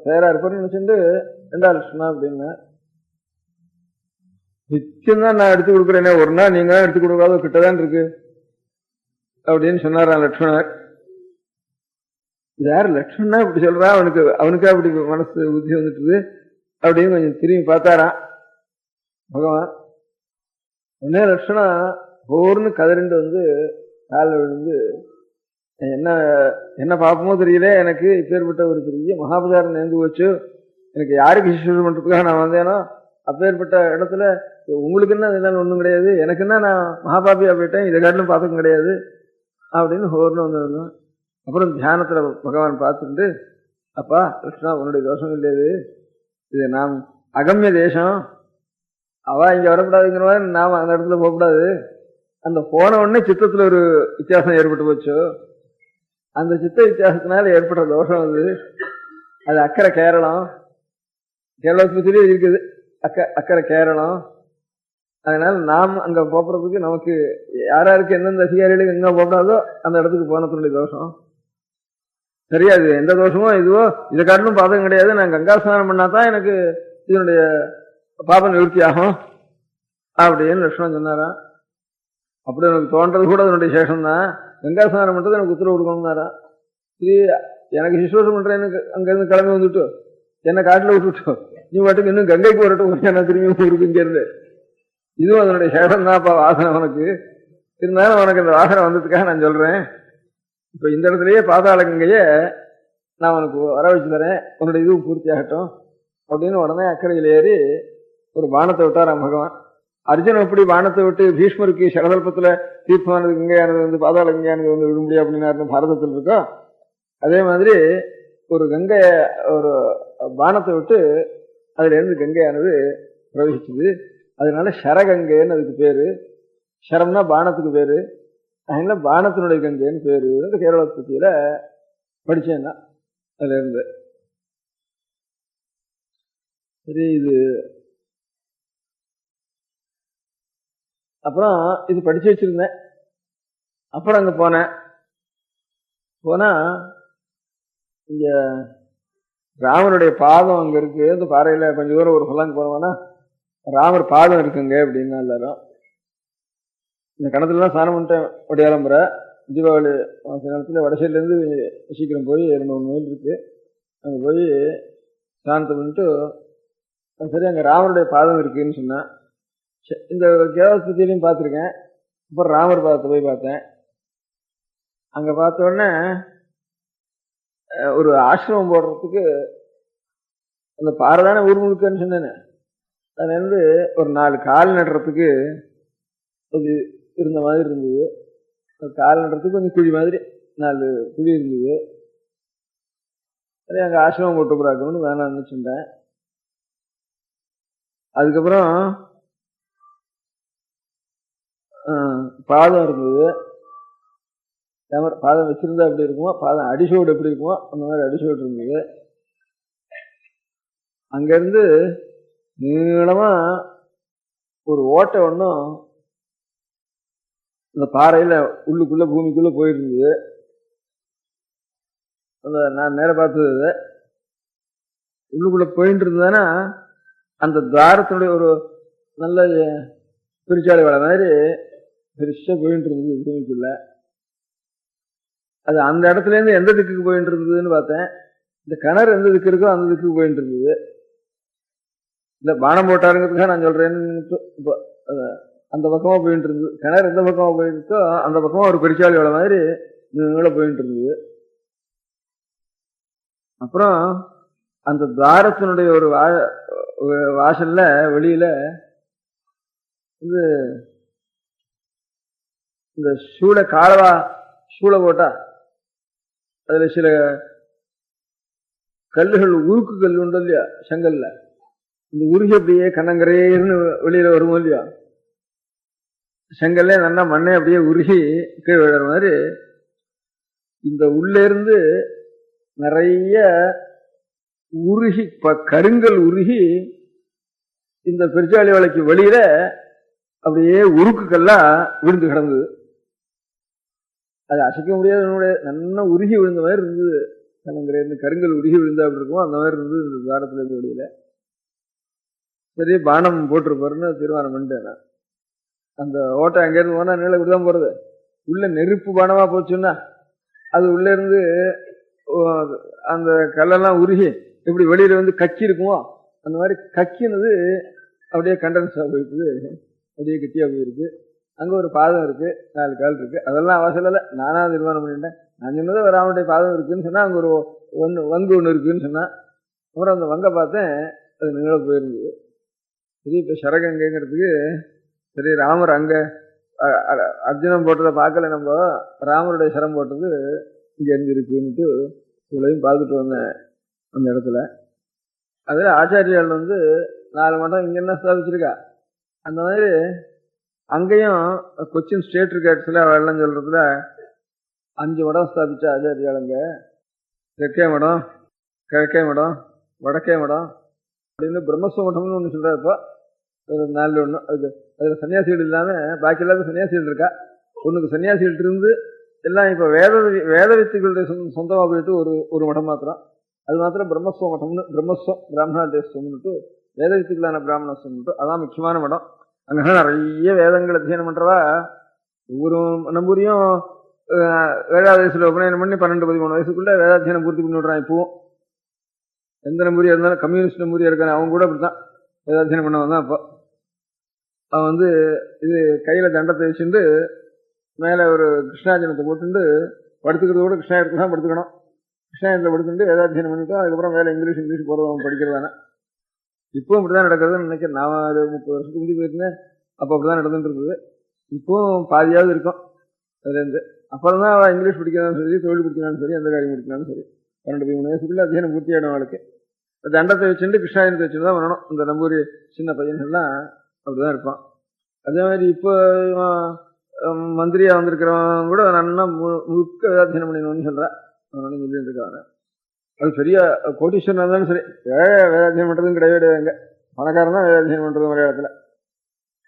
தயாரா இருப்பார்னு நினைச்சுட்டு ரெண்டா லட்சுமணா அப்படின்னு நிச்சயம் தான் நான் எடுத்து கொடுக்குறேனே, ஒரு நாள் நீங்க எடுத்து கொடுக்காத கிட்டதான் இருக்கு அப்படின்னு சொன்னாராம் லட்சுமணர். யாரு லட்சுமணா இப்படி சொல்றா, அவனுக்கா அப்படி மனசு புத்தி வந்துட்டுது அப்படின்னு கொஞ்சம் திரும்பி பார்த்தாராம் பகவான். உடனே லட்சுமணா போர்னு கதறிண்டு வந்து காலில் விழுந்து, என்ன என்ன பார்ப்போமோ தெரியல, எனக்கு இப்பேற்பட்ட ஒரு பெரிய மகாபதாரம் நேர்ந்து போச்சு, எனக்கு யாருக்கு சிஷ்யம் பண்றதுக்காக நான் வந்தேனோ அப்பேற்பட்ட இடத்துல உங்களுக்கு என்ன இதெல்லாம் ஒன்றும் கிடையாது, எனக்குன்னா நான் மகாபாபியா போயிட்டேன், இதை காட்டிலும் பார்த்துக்க கிடையாது அப்படின்னு ஹோர்னு வந்துருந்தோம். அப்புறம் தியானத்துல பகவான் பார்த்துட்டு, அப்பா கிருஷ்ணா உன்னுடைய தோஷம் இல்லையாது, இது நாம் அகம்ய தேசம், அவ இங்க வரக்கூடாதுங்கிற மாதிரி நாம அந்த இடத்துல போகக்கூடாது. அந்த போன உடனே சித்தத்துல ஒரு வித்தியாசம் ஏற்பட்டு போச்சு, அந்த சித்த வித்தியாசத்தினால ஏற்பட்ட தோஷம் அது அக்கறை கேரளம், கேரளத்திலே இருக்குது அக்கறை கேரளம். அதனால நாம் அங்க போறதுக்கு நமக்கு யாராருக்கு எந்தெந்த அதிகாரிகளுக்கு எங்க போடாதோ அந்த இடத்துக்கு போனதுடைய தோஷம் தெரியாது. எந்த தோஷமோ இதுவோ இதை காட்டிலும் பாதகம் கிடையாது, நான் கங்கா ஸ்நானம் பண்ணாதான் எனக்கு இதனுடைய பாபம் நிவர்த்தி ஆகும் அப்படின்னு லட்சுமணன் சொன்னாராம். அப்படி எனக்கு தோன்றது கூட அதனுடைய சேஷம் தான், கங்கா ஸ்நானம் பண்றது எனக்கு உத்தரவு கொடுக்கணும்னாரா. சரி எனக்கு சிசுவசம் பண்றேன்னு அங்கிருந்து கிளம்பி வந்துட்டு என்ன காட்டுல விட்டுட்டோம், நீ பாட்டுக்கு இன்னும் கங்கைக்கு வரட்டும், என்ன திரும்பி ஊருக்கு இங்க இருந்து, இதுவும் அதனுடைய சேஷம் தான்ப்பா வாசனை உனக்கு. இருந்தாலும் உனக்கு இந்த வாசனை வந்ததுக்காக நான் சொல்றேன், இப்ப இந்த இடத்துலயே பாதாள கங்கைய நான் உனக்கு வர வச்சு தரேன், உன்னுடைய இதுவும் பூர்த்தி ஆகட்டும் அப்படின்னு உடனே அக்கறையில் ஏறி ஒரு பானத்தை விட்டாராம் பகவான். அர்ஜுனன் எப்படி பானத்தை விட்டு பீஷ்மருக்கு சரதல்பத்துல தீர்த்தமானது கங்கையானது வந்து பாதாள கங்கையானது வந்து விட முடியும் அப்படின்னு பாரதத்தில் இருக்கோ, அதே மாதிரி ஒரு கங்கை ஒரு பானத்தை விட்டு அதுல இருந்து கங்கையானது பிரவகிச்சுது. அதனால சரகங்கைன்னு அதுக்கு பேரு. சரம்னா பானத்துக்கு பேரு, அதனால பானத்தினுடைய கங்கைன்னு பேரு. இந்த கேரளோத்பத்தியில படிச்சேன்னா அதுல இருந்து சரி. இது அப்புறம் இது படிச்சு வச்சிருந்தேன். அப்புறம் அங்க போனா இங்க ராமருடைய பாதம் அங்க இருக்கு. இந்த பாறையில கொஞ்சம் தூரம் ஒரு பல்லாங்க போனோம்னா ராமர் பாதம் இருக்குங்க அப்படின்னா எல்லாரும் இந்த கிணத்துலலாம் ஸ்நானம் பண்ணிட்டேன். ஒடியாலம்புரை தீபாவளி மாச நேரத்தில் வடசைட்லேருந்து சீக்கிரம் போய் 200 மைல் இருக்கு. அங்கே போய் ஸ்நானத்தை பண்ணிட்டு சரி அங்கே ராமருடைய பாதம் இருக்குன்னு சொன்னேன். இந்த கேவஸ்பதியிலையும் பார்த்துருக்கேன். அப்புறம் ராமர் பாதத்தை போய் பார்த்தேன். அங்கே பார்த்த உடனே ஒரு ஆசிரமம் போடுறதுக்கு அந்த பாறை தானே ஊர் முழுக்கன்னு சொன்னேன்னு, அதுலேருந்து ஒரு 4 கால் நடுறதுக்கு அது இருந்த மாதிரி இருந்தது. கால் நடுறதுக்கு கொஞ்சம் குழி மாதிரி 4 குழி இருந்தது. அதே அங்கே ஆசிரமம் போட்டு போறாக்கணும்னு வேணாம்னு சொன்னேன். அதுக்கப்புறம் பாதம் இருந்தது. பாதம் வச்சிருந்தா எப்படி இருக்குமோ, பாதம் அடிசோடு எப்படி இருக்குமோ அந்த மாதிரி அடிசோடு இருந்தது. அங்கிருந்து நீளமா ஒரு ஓட்டை ஒன்றும் இந்த பாறையில உள்ளுக்குள்ள பூமிக்குள்ள போயிருந்தது. அந்த நான் நேர பார்த்தது உள்ளுக்குள்ள போயிட்டு இருந்ததுன்னா அந்த துவாரத்தினுடைய ஒரு நல்ல பிரிச்சாலை வள மாதிரி பெருசா போயிட்டு இருந்தது பூமிக்குள்ள. அது அந்த இடத்துல இருந்து எந்த திக்குக்கு போயிட்டு இருந்ததுன்னு பார்த்தேன். இந்த கிணறு எந்த திக்கு இருக்கோ அந்த திக்குக்கு போயிட்டு இருந்தது. இல்ல பானம் போட்டாருங்கிறதுக்காக நான் சொல்றேன்னு அந்த பக்கமா போயிட்டு இருந்தது. கிணறு எந்த பக்கமா போயிருக்கோ அந்த பக்கமா ஒரு பெருச்சாலி வள மாதிரி நீள போயிட்டு இருந்தது. அப்புறம் அந்த துவாரத்தினுடைய ஒரு வாசல்ல வெளியில இந்த சூளை போட்டா அதுல சில கல்லுகள் உருக்கு கல் உண்டு இல்லையா செங்கல்ல, இந்த உருகி அப்படியே கண்ணங்கரேன்னு வெளியில வருமோ இல்லையா, செங்கல்ல நல்லா மண்ணை அப்படியே உருகி கீழே விழுற மாதிரி இந்த உள்ள இருந்து நிறைய உருகி கருங்கல் உருகி இந்த பெருச்சாளி வலைக்கு வெளியில அப்படியே உருக்குக்கல்லா விழுந்து கிடந்தது. அது அசைக்க முடியாத நல்லா உருகி விழுந்த மாதிரி இருந்தது. கருங்கல் உருகி விழுந்தா அப்படி இருக்கும் அந்த மாதிரி இருந்தது இந்த துவாரத்துல இருந்து வெளியில. சரி பானம் போட்டிருப்பாருன்னு தீர்மானம் பண்ணிட்டேன். அந்த ஓட்டை அங்கேருந்து போனா நீள இப்படிதான் போறது. உள்ள நெருப்பு பானமா போச்சுன்னா அது உள்ள இருந்து அந்த கல்லெல்லாம் உருகி எப்படி வெளியில வந்து கக்கி இருக்குமோ அந்த மாதிரி கக்கினது அப்படியே கண்டன்ஸா போயிட்டு அப்படியே கட்டியா போயிருக்கு. அங்க ஒரு பாதம் இருக்கு, 4 கால் இருக்கு. அதெல்லாம் அவசரம் நானா தீர்மானம் பண்ணிட்டேன். நான் சொன்னதை ராமனுடைய பாதம் இருக்குன்னு சொன்னா அங்க ஒரு வங்கு ஒண்ணு இருக்குன்னு சொன்னா, அப்புறம் அந்த வங்க பார்த்தேன் அது நீள போயிருந்தது. சரி இப்ப சரகங்கிறதுக்கு சரி ராமர் அங்க அர்ஜுனன் போட்டதை பார்க்கல, நம்ம ராமருடைய சரம் போட்டது இங்க இருந்துருக்குன்னுட்டு இவ்வளையும் பார்த்துட்டு வந்தேன் அந்த இடத்துல. அதுல ஆச்சாரியால் 4 மடம் இங்க என்ன ஸ்தாபிச்சிருக்கா, அந்த மாதிரி அங்கேயும் கொச்சின் ஸ்டேட் கேட்ஸ்ல வெள்ளம் சொல்றதுல 5 மடம் ஸ்தாபிச்ச ஆச்சாரியால். அங்க தெற்கே மடம், கிழக்கே மடம், வடக்கே மடம் அப்படின்னு பிரம்மஸ்வ மடம்னு ஒண்ணு சொல்றா. இப்போ 4 ஒண்ணு அதுல சன்னியாசிகள் இல்லாம பாக்கி எல்லாரும் சன்னியாசிகள் இருக்கா. ஒண்ணுக்கு சன்னியாசிகள் இருந்து எல்லாம் இப்ப வேத வித்துகளுடைய சொந்தமா போயிட்டு ஒரு மடம் மாத்திரம், அது மாத்திரம் பிரம்மஸ்வ மடம்னு, பிரம்மஸ்வம் பிராமணாதேசம்னுட்டு வேத வித்துக்களான பிராமணஸ்வம்னுட்டு அதான் முக்கியமான மடம். அங்க நிறைய வேதங்கள் அத்தியனம் பண்றவா. ஒவ்வொரு நம்பூரியும் 7வது வயசுல உபநயனம் பண்ணி 12-13 வயசுக்குள்ள வேதாத்தியனம் பூர்த்தி பண்ணி விடுறான். இப்பவும் எந்த நம்பூரியா இருந்தாலும் கம்யூனிஸ்ட் நம்பூரியா இருக்கான அவங்க கூட அப்படித்தான் வேதாத்தியனம் பண்ண வந்தான். அப்போ அவன் இது கையில தண்டத்தை வச்சுட்டு மேல ஒரு கிருஷ்ணாஜனத்தை போட்டுட்டு படுத்துக்கிறது கூட கிருஷ்ணாயத்துல தான் படுத்துக்கணும். கிருஷ்ணாயத்துல படுத்துட்டு வேதாத்தியனம் பண்ணிட்டு அதுக்கப்புறம் வேலை இங்கிலீஷ் போறது அவன் படிக்கிறதானே. இப்பவும் அப்படிதான் நடக்கிறதுன்னு நினைக்கிறேன். நான் ஒரு 30 வருஷத்துக்கு முந்தி போயிருந்தேன், அப்போ அப்படிதான் நடந்துட்டு இருந்தது. இப்பவும் பாதியாவது இருக்கும் அதுல இருந்து. அப்புறம் தான் அவள் இங்கிலீஷ் படிக்கிறான்னு சரி, தொழில் படிக்கிறான்னு சரி, எந்த காரியம் படிக்கிறான்னு சரி 12-13 வயசுக்குள்ள அத்தியனம் பூர்த்தி ஆயிடும் அவளுக்கு. தண்டத்தை வச்சுட்டு கிருஷ்ணாயனத்தை வச்சுட்டு தான் வரணும். இந்த நம்பூரி சின்ன பையன்கள்லாம் அப்படிதான் இருப்பான். அதே மாதிரி இப்போ மந்திரியா வந்திருக்கிறவன் கூட நல்லா முழுக்க வேதாத்தியனம் பண்ணிடணும்னு சொல்றேன். அவனால சொல்லிட்டு இருக்காங்க. அது சரியா கோட்டீஸ்வரன் இருந்தாலும் சரி, ஏழை வேதாத்தியனம் பண்றதும் கிடையாது. எங்க பணக்காரன் தான் வேதாத்தியனம் பண்றது மலையாளத்துல.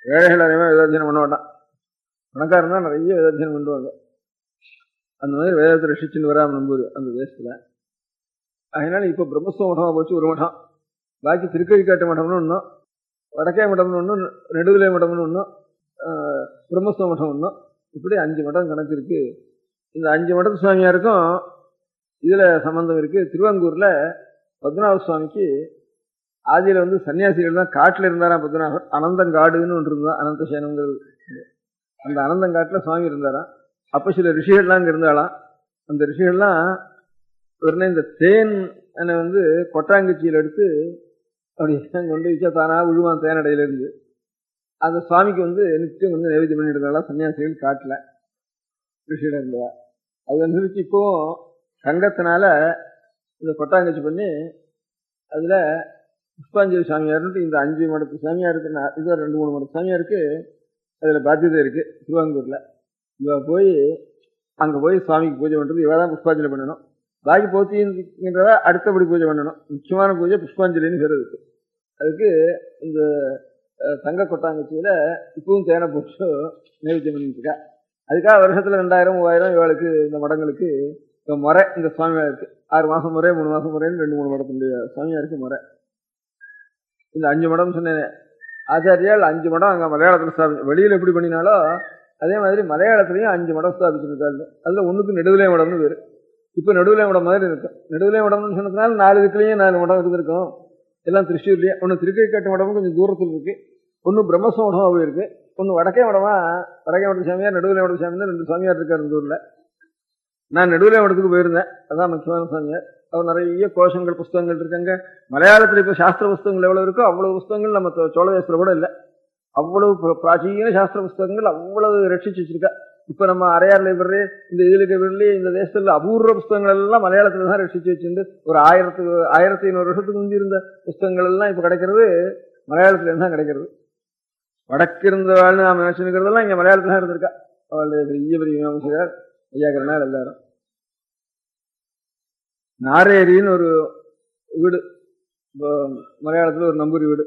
ஏழைகள் அதிகமாக வேதாத்தியனம் பண்ண மாட்டான், பணக்காரன் தான் நிறைய வேதாத்தியனம் பண்ணுவாங்க. அந்த மாதிரி வேதத்தை ரசிச்சுன்னு வராம நம்பூர் அந்த தேசத்துல. அதனால இப்ப பிரம்மஸ்வ மடமா போச்சு ஒரு மடம். பாக்கி திருக்கழிக்காட்டு மடம்னு ஒன்றும், வடக்கே மடம்னு ஒன்றும், நெடுதலை மடம்னு ஒன்றும், பிரம்மஸ்த மடம் ஒன்றும், இப்படி 5 மடம் கணக்கு இருக்கு. இந்த 5 மடத்து சுவாமியாருக்கும் இதுல சம்பந்தம் இருக்கு. திருவாங்கூர்ல பத்மநாப சுவாமிக்கு ஆதியில சன்னியாசிகள் தான் காட்டுல இருந்தாராம். பத்மநாபர் அனந்தங்காடுன்னு ஒன்று இருந்தா, அனந்தசேனங்கிறது. அந்த அனந்தங்காட்டுல சுவாமி இருந்தாராம். அப்ப சில ரிஷிகள்லாம் அங்க இருந்தாலாம். அந்த ரிஷிகள்லாம் உடனே இந்த தேன் கொட்டாங்குச்சியில் எடுத்து அப்படி கொண்டு வச்சா தானா விழுவான் தேனடையில இருந்து. அந்த சுவாமிக்கு நிச்சயம் நைவேத்தியம் பண்ணி இருந்தாலும் சன்னியாசிகள் காட்டுல ரிஷியில இருந்தா. அதை நிறுத்தி இப்போ தங்கத்தினால இந்த கொட்டாங்குச்சி பண்ணி அதுல புஷ்பாஞ்சலி சாமியார்ன்ட்டு இந்த 5 மடத்து சாமியாருக்கு, இது 2-3 மடத்து சாமியாருக்கு அதுல பாத்தியதை இருக்கு திருவாங்கூர்ல. இவ போய் அங்க போய் சுவாமிக்கு பூஜை பண்றது, இவதான் புஷ்பாஞ்சலி பண்ணணும். பாக்கி போத்தின்றத அடுத்தபடி பூஜை பண்ணணும். முக்கியமான பூஜை புஷ்பாஞ்சலின்னு பேர் இருக்கு. அதுக்கு இந்த தங்க கொட்டாங்குச்சியில இப்பவும் தேனை போட்டு நைவேத்தியம் பண்ணிட்டு இருக்கா. அதுக்காக வருஷத்துல 2000-3000 இவளுக்கு இந்த மடங்களுக்கு முறை இந்த சுவாமியா இருக்கு. 6 மாசம் முறை, 3 மாசம் முறைன்னு 2-3 மடத்துடைய சுவாமியா இருக்கு முறை. இந்த 5 மடம் சொன்னேன். ஆச்சாரியால் 5 மடம் அங்க மலையாளத்துல ஸ்தாபி, வெளியில எப்படி பண்ணினாலோ அதே மாதிரி மலையாளத்திலையும் 5 மடம் ஸ்தாபிச்சிருக்காரு. அதுல ஒண்ணுக்கு நெடுவிலை மடம்னு பேரு. இப்ப நடுவிலை மடம் மாதிரி இருக்கும். நடுவிலை மடம்னு சொன்னதுனால 4 இதுக்குலயும் 4 மடம் இருந்திருக்கும். எல்லாம் திருச்சூர்லயே. ஒன்னு திருக்கைக்காட்டு மடமும் கொஞ்சம் தூரத்தில் இருக்கு, ஒன்னு பிரம்மஸ்த மடமா போயிருக்கு, ஒன்னு வடக்கே மடமா. வடக்கே மட சாமியார், நடுவிலை மட சாமியார் 2 சாமியார் இருக்காரு இந்த ஊர்ல. நான் நடுவிலை மடத்துக்கு போயிருந்தேன். அதான் முக்கியமான சாமியார். அவர் நிறைய கோஷங்கள் புஸ்தகங்கள் இருக்காங்க. மலையாளத்துல இப்ப சாஸ்திர புஸ்தகங்கள் எவ்வளவு இருக்கோ அவ்வளவு புஸ்தகங்கள் நம்ம சோழ தேசத்துல கூட இல்லை. அவ்வளவு பிராச்சீன சாஸ்திர புஸ்தகங்கள் அவ்வளவு ரட்சிச்சு வச்சிருக்கா. இப்ப நம்ம அரையார் லைப்ரரி, இந்த லைப்ரரி, இந்த தேசத்துல அபூர்வ புஸ்தகங்கள் எல்லாம் மலையாளத்துல தான் ரட்சிச்சு வச்சிருந்து ஒரு 1500 வருஷத்துக்கு முந்தி இருந்த புஸ்தகங்கள் எல்லாம் இப்ப கிடைக்கிறது மலையாளத்துல தான் கிடைக்கிறது. வடக்கு இருந்தவாழ்னு நாம நினைச்சுக்கிறதெல்லாம் இங்க மலையாளத்துல தான் இருந்திருக்கா. அவளுடைய பெரிய பெரிய விமர்சகர் ஐயாக்கரனார் எல்லாரும். நாரேரின்னு ஒரு வீடு, மலையாளத்துல ஒரு நம்பூரி வீடு.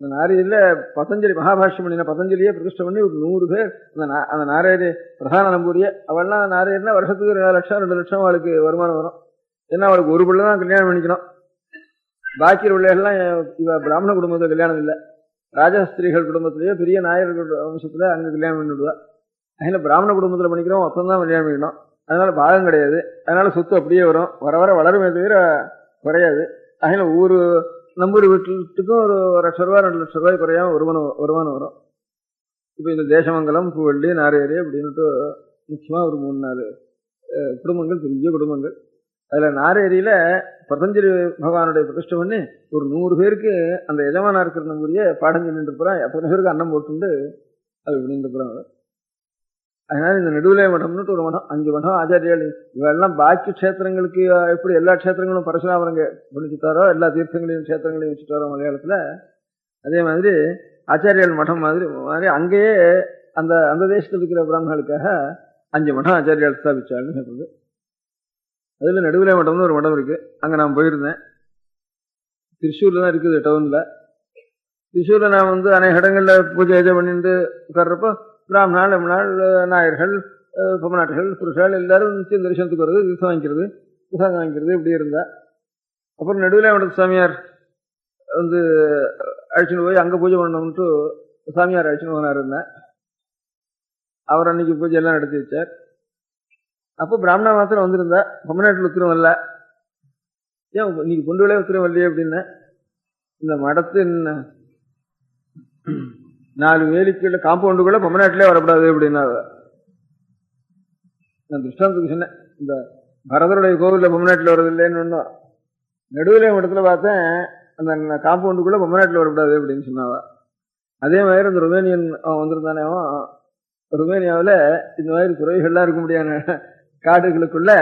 அந்த நாரேரியில பதஞ்சலி மகாபாஷ்யம் பண்ணின பதஞ்சலியே பிரதிஷ்டை பண்ணி ஒரு 100 பேர் அந்த நாரேரி பிரதான நம்பூரிய. அவள்லாம் நாரேரினா வருஷத்துக்கு 2 லட்சம் 2 லட்சம் அவளுக்கு வருமானம் வரும். ஏன்னா அவளுக்கு ஒரு பிள்ளை தான் கல்யாணம் பண்ணிக்கணும். பாக்கி பிள்ளைகள்லாம் இவ பிராமண குடும்பத்துல கல்யாணம் இல்லை, ராஜஸ்திரீகள் குடும்பத்திலேயே பெரிய நாயர்கள் வம்சத்துல அங்க கல்யாணம் பண்ணிவிடுவா. அதனால பிராமண குடும்பத்துல பண்ணிக்கிறோம், மொத்தம் தான் கல்யாணம் பண்ணிக்கணும். அதனால பாகம் கிடையாது. அதனால சொத்து அப்படியே வரும், வர வர வளருமே தவிர குறையாது. அதனால ஒவ்வொரு நம்பூரி வீட்டுக்கும் ஒரு 1 லட்சம் ரூபாய் 2 லட்சம் ரூபாய் குறையாம வருமானம் வரும். இப்ப இந்த தேசமங்கலம், பூவள்ளி, நாரேரி அப்படின்னுட்டு முக்கியமா ஒரு 3-4 குடும்பங்கள், பெரிய குடும்பங்கள். அதுல நாரேரியில பதஞ்சலி பகவானுடைய பிரதிஷ்டை பண்ணி ஒரு 100 பேருக்கு அந்த எஜமானா இருக்கிற நம்பூரிய பாடம் சொல்லிட்டு இருக்கிறான். எத்தனை பேருக்கு அன்னம் போட்டு அது பண்ணிட்டு இருக்கிறாங்க. அதனால இந்த நடுவிலை மடம்னுட்டு ஒரு மடம், 5 மடம் ஆச்சாரியால். இவெல்லாம் பாக்கி கஷேத்திரங்களுக்கு எப்படி எல்லா கஷேத்திரங்களும் பரசுராமரங்க முடிச்சுட்டாரோ, எல்லா தீர்த்தங்களையும் கஷேத்திரங்களையும் வச்சுட்டாரோ மலையாளத்துல, அதே மாதிரி ஆச்சாரியால் மடம் மாதிரி அங்கேயே அந்த அந்த தேசத்தில் இருக்கிற பிராமணர்களுக்காக 5 மடம் ஆச்சாரியால் ஸ்தாபிச்சாள்னு சொல்றது. அதுல நடுவிலை மடம்னு ஒரு மடம் இருக்கு. அங்க நான் போயிருந்தேன். திருச்சூர்ல தான் இருக்குது, டவுன்ல. திருச்சூர்ல நான் அநேக இடங்கள்ல பூஜை பண்ணிட்டு உட்கார்றப்போ பிராமணால், நம்மளால், நாயர்கள், பொம்மநாட்டுகள், புருஷால் எல்லாரும் நிச்சயம் தரிசனத்துக்கு வருது, தீர்த்தம் வாங்கிக்கிறது, புத்தகம் வாங்கிக்கிறது இப்படி இருந்தா. அப்புறம் நடுவிலை மடத்து சாமியார் அழைச்சிட்டு போய் அங்க பூஜை பண்ணணும்ட்டு சாமியார் அழைச்சிட்டு போனார். இருந்தேன். அவர் அன்னைக்கு பூஜை எல்லாம் நடத்தி வச்சார். அப்போ பிராமணா மாத்திரம் வந்திருந்தா, பொம்மநாட்டில் உத்திரம் வரல. ஏன் இன்னைக்கு பொண்டுவிலே உத்திரம் வரலையே அப்படின்னு. இந்த மடத்தின் 4 வேலிக்குள்ள காம்பவுண்டுக்குள்ள பொம்மநாட்டிலே வரக்கூடாது அப்படின்னா நான் திருஷ்டாந்தத்துக்கு சொன்னேன். இந்த பரதருடைய கோவில்ல பொம்மநாட்டில் வர்றது இல்லைன்னு ஒன்றும், நடுவிலை மடத்துல பார்த்தேன் அந்த காம்பவுண்டுக்குள்ள பொம்மநாட்டில் வரக்கூடாது அப்படின்னு சொன்னாவா. அதே மாதிரி இந்த ருமேனியன் அவன் வந்திருந்தானே, அவன் ருமேனியாவில் இந்த மாதிரி துறைகள்லாம் இருக்க முடியாத காடுகளுக்குள்ள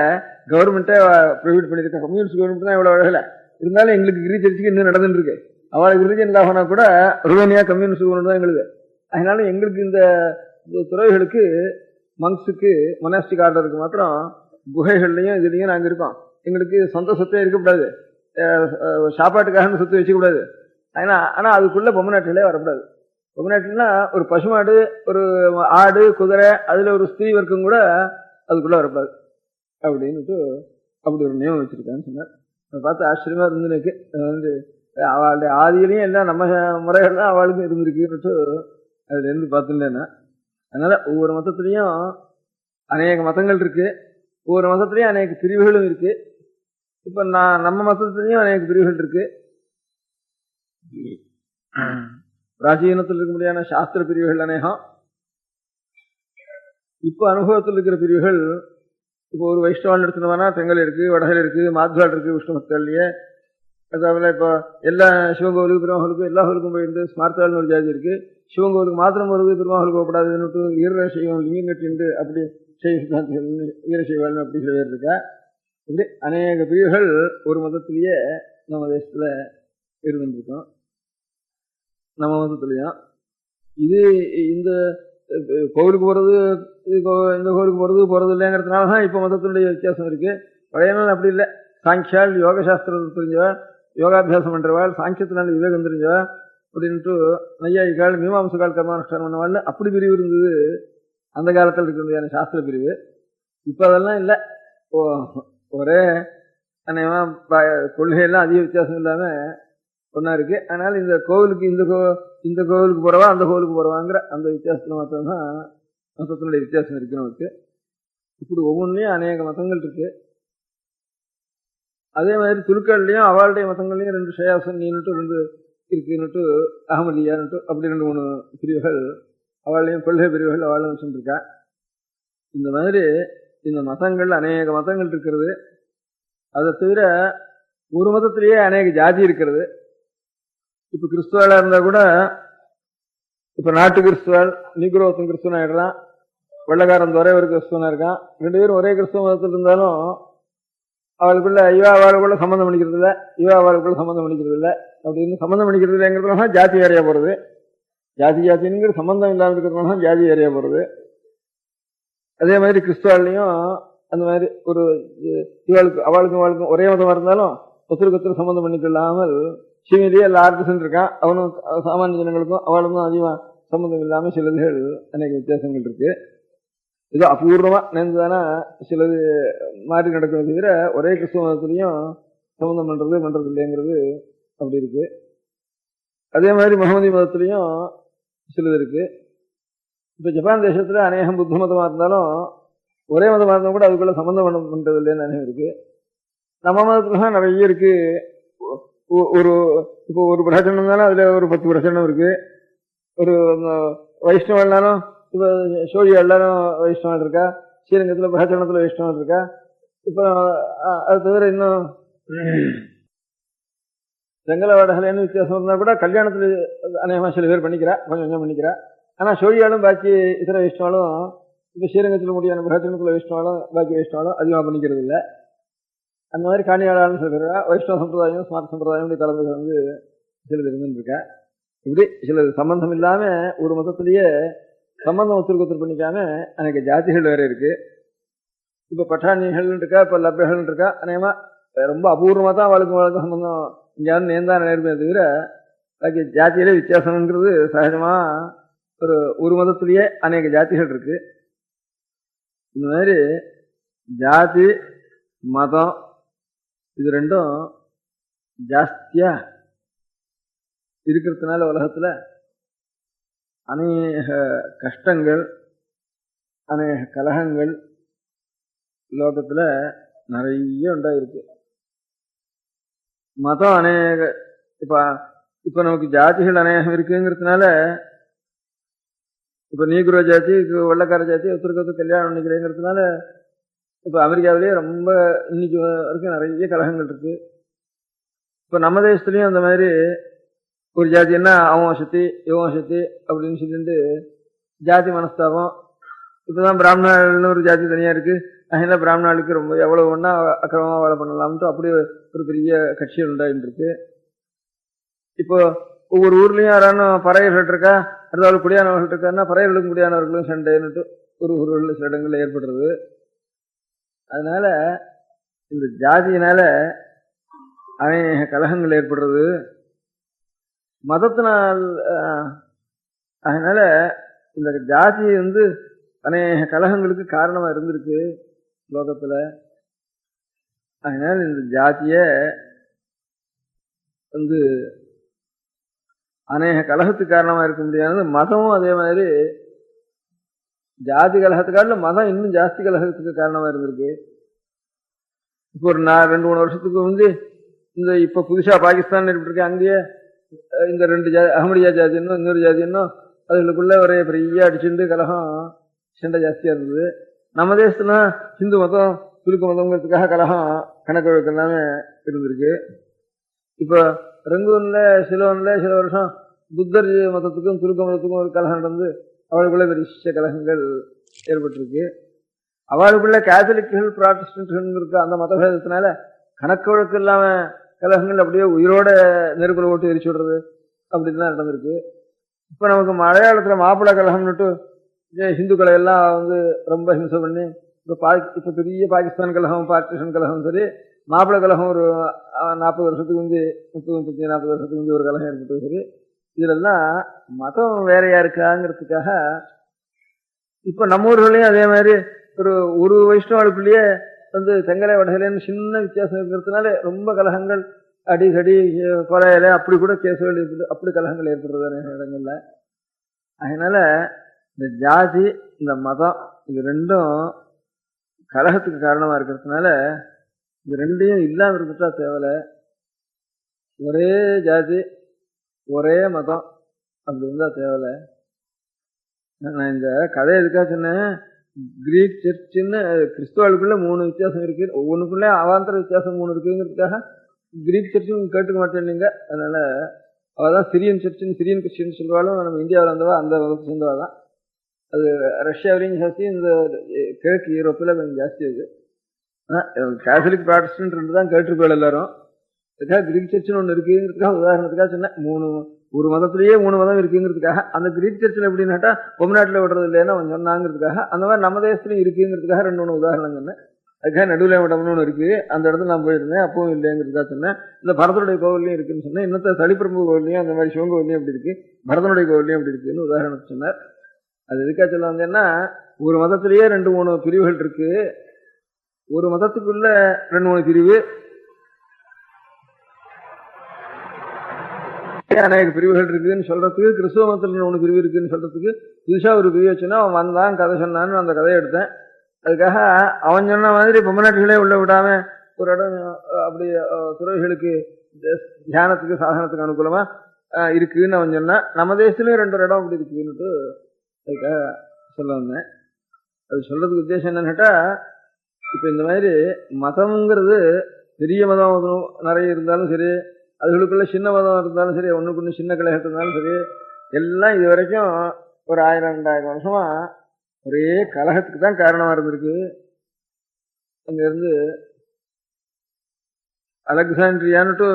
கவர்மெண்ட்டே ப்ரொவைட் பண்ணியிருக்கேன். கம்யூனிஸ்ட் கவர்மெண்ட் தான் இவ்வளோ அழகல இருந்தாலும் எங்களுக்கு கிரி சர்ச்சுக்கு இன்னும் நடந்துட்டு இருக்கு. அவளுக்கு ரிலிஜன் ஆகினா கூட ருமேனியா கம்யூனிஸ்ட் கவர்மெண்ட் தான் எங்களுக்கு. அதனால எங்களுக்கு இந்த துறைகளுக்கு, மங்ஸுக்கு, மொனாஸ்டிக் ஆர்டருக்கு மாத்திரம் குகைகள்லையும் இதுலையும் நாங்கள் இருக்கோம். எங்களுக்கு சொந்த சொத்தே இருக்கக்கூடாது, சாப்பாட்டுக்காக சொத்து வச்சுக்கூடாது. ஆனா அதுக்குள்ள பொம்மநாட்டிலே வரக்கூடாது. பொம்மநாட்டில்னா ஒரு பசுமாடு, ஒரு ஆடு, குதிரை, அதுல ஒரு ஸ்திரீ வர்க்கம் கூட அதுக்குள்ள வரக்கூடாது அப்படின்னுட்டு அப்படி ஒரு நியமம் வச்சிருக்கான்னு சொன்னார். அதை பார்த்து ஆச்சரியமா இருந்துருக்கு. அவளுடைய ஆதியிலையும் எல்லாம் நம்ம முறைகள்லாம் அவளுக்கும் இருந்திருக்குன்னுட்டு அதுல இருந்து பார்த்துட்டேன்னா. அதனால ஒவ்வொரு மதத்திலையும் அநேக மதங்கள் இருக்கு, ஒவ்வொரு மதத்திலையும் அநேக பிரிவுகளும் இருக்கு. இப்ப நம்ம மதத்திலையும் அநேக பிரிவுகள் இருக்கு. பிராச்சீனத்தில் இருக்க முடியாத சாஸ்திர பிரிவுகள் அநேகம். இப்ப அனுபவத்தில் இருக்கிற பிரிவுகள், இப்போ ஒரு வைஷ்ணவன் எடுத்துனோம்னா தெங்கல் இருக்கு, வடகல் இருக்கு, மாத்வால் இருக்கு விஷ்ணு பக்தர்லயே. அதாவது இப்போ எல்லா சிவன் கோவிலுக்கு பெருமாளுக்கும் எல்லா கோவிலுக்கும் போயிருந்து ஸ்மார்த்தாள்னு ஒரு ஜாதி இருக்கு. சிவன் கோவிலுக்கு மாத்திரம் வருது, பெருமாளுக்கு போகப்படாதுன்னு ஈரசைவம் லிங்கம் கட்டிண்டு அப்படி ஈரசைவாள்னு அப்படி சில பேர் இருக்கா. இப்படி அநேக பிரிவுகள் ஒரு மதத்திலேயே நம்ம தேசத்துல இருந்துருக்கோம். நம்ம மதத்திலையும் இது இந்த கோவிலுக்கு போறது, இந்த கோவிலுக்கு போறது இல்லைங்கிறதுனால தான் இப்ப மதத்தினுடைய வித்தியாசம் இருக்கு. பழைய நாள் அப்படி இல்லை. சாங்கியால் யோக சாஸ்திரத்தை தெரிஞ்சவா, யோகாபியாசம் பண்றவாள், சாங்கியத்தினால விவேகம் தெரிஞ்சவா அப்படின்ட்டு நையாயிக்கால் மீமாம்சகால் கர்மானுஷ்டானம் பண்ணவாள் அப்படி பிரிவு இருந்தது அந்த காலத்தில் இருக்க முடியாத சாஸ்திர பிரிவு. இப்ப அதெல்லாம் இல்லை. ஒரே அநேகமா கொள்கையெல்லாம் அதிக வித்தியாசம் இல்லாம ஒன்னா இருக்கு. அதனால இந்த கோவிலுக்கு இந்த கோவிலுக்கு போறவா அந்த கோவிலுக்கு போறவாங்கிற அந்த வித்தியாசத்துல மாத்திரம்தான் மதத்தினுடைய வித்தியாசம் இருக்கு நமக்கு. இப்படி ஒவ்வொன்றிலையும் அநேக மதங்கள் இருக்கு. அதே மாதிரி துருக்கள்லயும் அவளுடைய மதங்கள்லயும் 2 ஷயாசன்னின்னுட்டு 2 இருக்குன்னுட்டு, அகமதியான்னுட்டு அப்படி 2-3 பிரிவுகள் அவளையும் கொள்கை பிரிவுகள் அவளும் சொல்லிருக்கா. இந்த மாதிரி இந்த மதங்கள் அநேக மதங்கள் இருக்கிறது. அதை தவிர ஒரு மதத்திலேயே அநேக ஜாதி இருக்கிறது. இப்ப கிறிஸ்துவாளா இருந்தா கூட இப்ப நாட்டு கிறிஸ்துவால் நீக்ரோத்தன் கிறிஸ்துவன் ஆயிடுறான், வெள்ளக்காரன் ஒரே ஒரு கிறிஸ்துவனா இருக்கான். 2 பேரும் ஒரே கிறிஸ்துவ மதத்தில் இருந்தாலும் அவளுக்குள்ள அவளுக்குள்ள சம்பந்தம் பண்ணிக்கிறது இல்லை, அவளுக்குள்ள சம்பந்தம் பண்ணிக்கிறது இல்லை அப்படின்னு சம்பந்தம் பண்ணிக்கிறது இல்லைங்கிறதுனால ஜாதி வேறையா போறது. ஜாதிங்கிற சம்பந்தம் இல்லாமல் இருக்கிறதுனால ஜாதி வேறையா போறது. அதே மாதிரி கிறிஸ்துவாலையும் அந்த மாதிரி ஒரு அவளுக்கும் ஒரே மதமா இருந்தாலும் ஒருத்தருக்கு சம்பந்தம் பண்ணிக்கொள்ளாமல் சீமையிலேயே எல்லா ஆர்டிசன் இருக்கான். அவனும் சாமானிய ஜனங்களுக்கும் அவளுக்கும் அதிகமா சம்பந்தம் இல்லாம சிலதுகள் அநேக வித்தியாசங்கள் இருக்கு. ஏதோ அபூர்வமா நேர்ந்துதானா சிலது மாறி நடக்கிறது தவிர ஒரே கிறிஸ்துவ மதத்திலையும் சம்பந்தம் பண்றது இல்லைங்கிறது அப்படி இருக்கு. அதே மாதிரி முகமதி மதத்திலையும் சிலது இருக்கு. இப்ப ஜப்பான் தேசத்துல அநேகம் புத்த மதமா இருந்தாலும் ஒரே மதமா இருந்தாலும் கூட அதுக்குள்ள சம்பந்தம் பண்றது இல்லைன்னு அநேகம் இருக்கு. நம்ம மதத்துலதான் நிறைய இருக்கு. இப்போ ஒரு பிரச்சனை இருந்தாலும் அதுல ஒரு 10 பிரச்சனை இருக்கு. ஒரு வைஷ்ணவனாலும் இப்ப சோழி எல்லாரும் வைஷ்ணவன் இருக்கா, ஸ்ரீரங்கத்துல பிரச்சனத்துல வைஷ்ணவன் இருக்கா. இப்ப அது தவிர இன்னும் செங்கல வடகலைன்னு வித்தியாசம் இருந்தா கூட கல்யாணத்துல அநேகமா சில பேர் பண்ணிக்கிறா, கொஞ்சம் பண்ணிக்கிறா. ஆனா சோழியாலும் பாக்கி இதர வைஷ்ணவாலும் இப்ப ஸ்ரீரங்கத்துல முடியான பிரச்சனத்துல வைஷ்ணவாலும் பாக்கி வைஷ்ணவாலும் அதிகமா பண்ணிக்கிறது இல்லை. அந்த மாதிரி காணியாளாலும் சில பேர் வைஷ்ணவ சம்பிரதாயம் ஸ்மார்ட் சம்பிரதாயம் கலந்து சிலது இருந்துருக்கா. இப்படி சிலது சம்பந்தம் இல்லாம ஒரு மதத்திலேயே சம்பந்தம் ஒத்துருக்கு பண்ணிக்காம அநேக ஜாதிகள் வேற இருக்கு. இப்ப பட்டாணிகள் இருக்கா, இப்ப லப்பைகள் இருக்கா. அநேகமா ரொம்ப அபூர்வமா தான் அவளுக்கு சம்பந்தம் இங்கேயாவது நேர்ந்தான் நேர்மையை தவிர பாக்கி ஜாதியிலே வித்தியாசம்ங்கிறது சகஜமா ஒரு மதத்திலேயே அநேக ஜாதிகள் இருக்கு. இந்த மாதிரி ஜாதி மதம் இது ரெண்டும் ஜாஸ்தியா இருக்கிறதுனால உலகத்துல அநேக கஷ்டங்கள், அநேக கலகங்கள் லோகத்துல நிறைய உண்டாயிருக்கு. மதம் அநேக இப்ப நமக்கு ஜாதிகள் அநேகம் இருக்குங்கிறதுனால இப்ப நீக்ரோ ஜாதி, வெள்ளக்கார ஜாதி ஒருத்தருக்கு கல்யாணம் பண்ணிக்கிறேங்கிறதுனால இப்ப அமெரிக்காவிலேயே ரொம்ப இன்னைக்கு வரைக்கும் நிறைய கலகங்கள் இருக்கு. இப்ப நம்ம தேசத்துலயும் அந்த மாதிரி ஒரு ஜாதின்னா அவன் சக்தி இவன் சக்தி அப்படின்னு சொல்லிட்டு ஜாதி மனஸ்தாபம். இப்பதான் பிராமணர்கள்னு ஒரு ஜாதி தனியா இருக்கு. அதனால பிராமணர்களுக்கு ரொம்ப எவ்வளவு ஒன்னா அக்கிரமமா வேலை பண்ணலாம்ட்டு அப்படி ஒரு பெரிய கட்சிகள் உண்டாயிட்டு இருக்கு. இப்போ ஒவ்வொரு ஊர்லயும் யாரான பறையர்கள் இருக்கா, அடுத்த குடியானவர்கள் இருக்காருன்னா பறையர்களுக்கும் குடியானவர்களும் சண்டைன்னுட்டு ஒரு ஊர்களில் சில இடங்கள்ல ஏற்படுறது. அதனால இந்த ஜாதியினால அநேக கலகங்கள் ஏற்படுறது மதத்தினால். அதனால இந்த ஜாதி அநேக கலகங்களுக்கு காரணமா இருந்திருக்கு லோகத்துல. அதனால இந்த ஜாதிய அநேக கலகத்துக்கு காரணமா இருக்க முடியாது. மதமும் அதே மாதிரி ஜாதி கலகத்துக்காட்டிலும் மதம் இன்னும் ஜாஸ்தி கலகத்துக்கு காரணமா இருந்திருக்கு. இப்போ ஒரு 2-3 வருஷத்துக்கு வந்து இந்த இப்ப புதுசா பாகிஸ்தான் இருக்கு, அங்கேயே இந்த 2 ஜாதி, அகமடியா ஜாதி இன்னும் இன்னொரு ஜாதி இன்னும் அதுகளுக்குள்ள ஒரே பெரிய அடிச்சுட்டு கலகம் சண்டை ஜாஸ்தியா இருந்தது. நம்ம தேசத்துல ஹிந்து மதம் துலுக்க மதம்ங்கிறதுக்காக கலகம் கணக்கு வழக்கு எல்லாமே இருந்திருக்கு. இப்ப ரங்கூன்ல சிலோன்ல சில வருஷம் புத்தர் மதத்துக்கும் துலுக்க மதத்துக்கும் ஒரு கலகம் நடந்து அவளுக்குள்ள பெரிய கலகங்கள் ஏற்பட்டிருக்கு. அவளுக்குள்ள கேத்தலிக்குகள் புராட்டஸ்டன்ட்கள் இருக்க அந்த மதபேதத்தினால கணக்கு வழக்கு இல்லாம கலகங்கள் அப்படியே உயிரோட நெருப்புல ஓட்டு எரிச்சு விடுறது அப்படின்னு தான் நடந்திருக்கு. இப்ப நமக்கு மலையாளத்துல மாப்பிள்ளை கலகம்னுட்டு ஹிந்துக்களை எல்லாம் வந்து ரொம்ப ஹிம்சை பண்ணி இப்ப பெரிய பாகிஸ்தான் கலகம், பாகிஸ்தான் கலகம் சரி, மாப்பிள்ளை கலகம் ஒரு 40 வருஷத்துக்கு வந்து 30-40 வருஷத்துக்கு வந்து ஒரு கலகம் ஏற்பட்டு சரி, இதுலாம் மதம் வேறையா இருக்காங்கிறதுக்காக இப்ப நம்ம ஊர்களையும் அதே மாதிரி ஒரு வைஷ்ணவாளுக்குள்ளேயே வந்து செங்கலை வடகலைன்னு சின்ன வித்தியாசம் இருக்கிறதுனால ரொம்ப கலகங்கள் அடிக்கடி கொலையில அப்படி கூட கேசுகள் இருக்குது, அப்படி கலகங்கள் ஏற்படுறது நிறைய இடங்கள்ல. அதனால இந்த ஜாதி இந்த மதம் இது ரெண்டும் கலகத்துக்கு காரணமா இருக்கிறதுனால இது ரெண்டையும் இல்லாம இருந்துட்டா தேவையில்ல. ஒரே ஜாதி ஒரே மதம் அப்படி இருந்தா தேவையில்ல. நான் இந்த கதை எதுக்காக சொன்னேன், கிரீக் சர்ச்சுன்னு கிறிஸ்துவாளுக்குள்ள 3 வித்தியாசம் இருக்கு, ஒவ்வொன்றுக்குள்ளே அவாந்தர வித்தியாசம் 3 இருக்குங்கிறதுக்காக கிரீக் சர்ச்சும் கேட்டுக்க மாட்டேன் நீங்க. அதனால அவதான் சிரியன் சர்ச்சுன்னு சிரியன் கிறிஸ்டின் சொல்லுவாலும் நம்ம இந்தியாவில் வந்தவா அந்த மதத்தை சேர்ந்தவா தான். அது ரஷ்யாவிலையும் ஜாஸ்தி, இந்த கிழக்கு யூரோப்பில் கொஞ்சம் ஜாஸ்தி. அது கேத்தலிக் ப்ராட்டஸ்டன்ட் 2 தான் கேட்டுருக்கோள் எல்லாரும். அதுக்காக கிரீக் சர்ச்சுன்னு ஒன்று இருக்குங்கிறதுக்காக உதாரணத்துக்காக சொன்னேன். ஒரு மதத்திலேயே 3 மதம் இருக்குங்கிறதுக்காக. அந்த கிரீக் சர்ச்சில் எப்படின்னாட்டா பொம்நாட்டில் விடுறது இல்லைன்னா அவன் சொன்னாங்கிறதுக்காக, அந்த மாதிரி நம்ம தேசத்துலையும் இருக்குங்கிறதுக்காக 2-3 உதாரணம் சொன்னேன். அதுக்காக நடுவில் மடம்னு ஒன்று இருக்கு, அந்த இடத்துல நான் போயிருந்தேன், அப்பவும் இல்லைங்கிறதுக்காக சொன்னேன். இந்த பரதனுடைய கோவிலையும் இருக்குன்னு சொன்னேன். இன்னத்த தளிப்பிரம்பு கோவிலையும் அந்த மாதிரி சிவன் கோவிலையும் அப்படி இருக்கு, பரதனுடைய கோவிலையும் அப்படி இருக்குன்னு உதாரணம் சொன்னார். அது எதுக்காக சொல்ல வந்தேன்னா, ஒரு மதத்திலேயே 2-3 பிரிவுகள் இருக்கு. ஒரு மதத்துக்குள்ள 2-3 பிரிவு, அநேக பிரிவுகள் இருக்குன்னு சொல்றதுக்கு, கிறிஸ்துவ மதத்துல 3 பிரிவு இருக்குன்னு சொல்றதுக்கு புதுசா ஒரு பிரிவு வச்சுன்னா அவன் வந்தான் கதை சொன்னான்னு அந்த கதையை எடுத்தேன். அதுக்காக அவன் சொன்ன மாதிரி பொம்மநாட்டிகளே உள்ள விடாம ஒரு இடம் அப்படி துறவிகளுக்கு தியானத்துக்கு சாதனத்துக்கு அனுகூலமா இருக்குன்னு அவன் சொன்னான். நம்ம தேசத்துலயும் 2 இடம் அப்படி இருக்குன்னுட்டு அதுக்காக சொல்ல வந்தேன். அது சொல்றதுக்கு உத்தேசம் என்னன்னு கேட்டா, இப்ப இந்த மாதிரி மதம்ங்கிறது பெரிய மதம் நிறைய இருந்தாலும் சரி, அதுகளுக்குள்ள சின்ன மதம் இருந்தாலும் சரி, ஒண்ணுக்கு ஒண்ணு சின்ன கலைகள் இருந்தாலும் சரி, எல்லாம் இது வரைக்கும் ஒரு 1000-2000 வருஷமா ஒரே கலகத்துக்கு தான் காரணமா இருந்திருக்கு. அங்க இருந்து அலெக்சாண்ட்ரியான்னுட்டு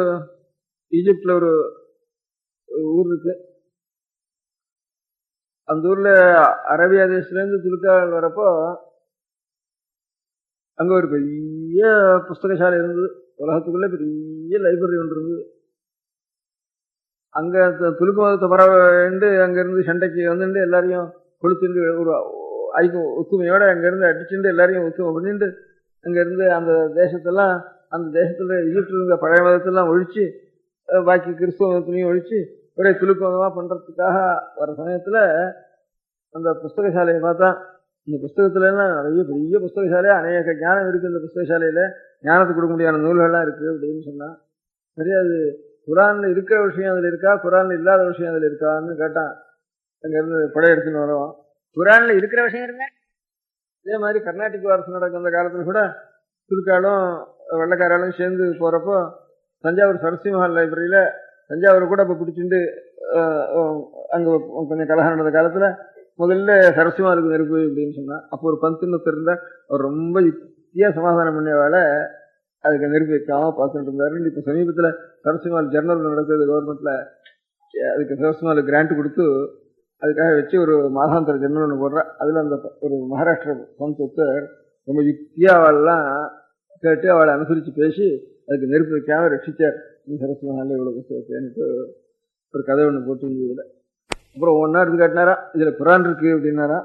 ஈஜிப்ட்ல ஒரு ஊர் இருக்கு. அந்த ஊர்ல அரேபியா தேசத்துல இருந்து துலுக்கால் வரப்போ அங்க ஒரு பெரிய புஸ்தகசாலை இருந்தது. உலகத்துக்குள்ள பெரிய லைப்ரரி ஒன்று இருந்தது. அங்க துலுக்கு மதத்தை பரவாண்டு அங்க இருந்து சண்டைக்கு வந்துட்டு எல்லாரையும் கொளுத்துட்டு ஒரு ஒத்துமையோட அங்க இருந்து அடிச்சுட்டு எல்லாரையும் ஒத்துமை பண்ணிட்டு அங்க இருந்து அந்த தேசத்தெல்லாம், அந்த தேசத்துல ஈஜிப்ட்ல இருந்த பழைய மதத்தெல்லாம் ஒழிச்சு பாக்கி கிறிஸ்துவ மதத்திலையும் ஒழிச்சு ஒரே துலுக்கு மதமா பண்றதுக்காக வர சமயத்துல அந்த புஸ்தகசாலையை பார்த்தா, இந்த புஸ்தகத்துல எல்லாம் நிறைய பெரிய புஸ்தகசாலையா அநேக ஞானம் இருக்கு. இந்த புஸ்தகசாலையில ஞானத்துக்கு கொடுக்க முடியாத நூல்கள்லாம் இருக்கு அப்படின்னு சொன்னா, சரி அது குரான்ல இருக்கிற விஷயம் அதுல இருக்கா, குரான்ல இல்லாத விஷயம் அதுல இருக்கான்னு கேட்டான். அங்க இருந்து படையெடுத்துன்னு வரோம். குரான்ல இருக்கிற விஷயம் இருங்க. இதே மாதிரி கர்நாடிக் வாரசு நடக்க அந்த காலத்துல கூட துருக்காலும் வெள்ளக்காராலும் சேர்ந்து போறப்போ தஞ்சாவூர் சரஸ்வதி மஹால் லைப்ரரியில தஞ்சாவூர் கூட இப்ப பிடிச்சிட்டு அங்க கொஞ்சம் கலகம் நடந்த காலத்துல முதல்ல சரஸ்வதிமாருக்கு நெருப்பு அப்படின்னு சொன்னா, அப்போ ஒரு பந்துன்னு இருந்தா அவர் ரொம்ப யுக்தியா சமாதானம் பண்ணியவாள அதுக்கு நெருப்பு வைக்காம பார்த்துட்டு இருந்தாரு. இப்ப சமீபத்துல சரஸ்வதிமால் ஜெர்னல் நடக்குது கவர்மெண்ட்ல, அதுக்கு சரஸ்வதிமால் கிராண்ட் கொடுத்து அதுக்காக வச்சு ஒரு மாதாந்திர ஜெர்னல் ஒன்று போடுற. அதுல அந்த ஒரு மகாராஷ்டிர பந்தர் ரொம்ப யுக்தியா அவள்லாம் கேட்டு அவளை அனுசரிச்சு பேசி அதுக்கு நெருப்பு வைக்காம ரட்சிச்சார். சரஸ்வதிமால இவ்வளவு புஸ்தகத்தை ஒரு கதை ஒன்று போட்டு இதுல அப்புறம் ஒவ்வொன்றா எடுத்து காட்டினாரா, இதுல குரான் இருக்கு அப்படின்னாரா,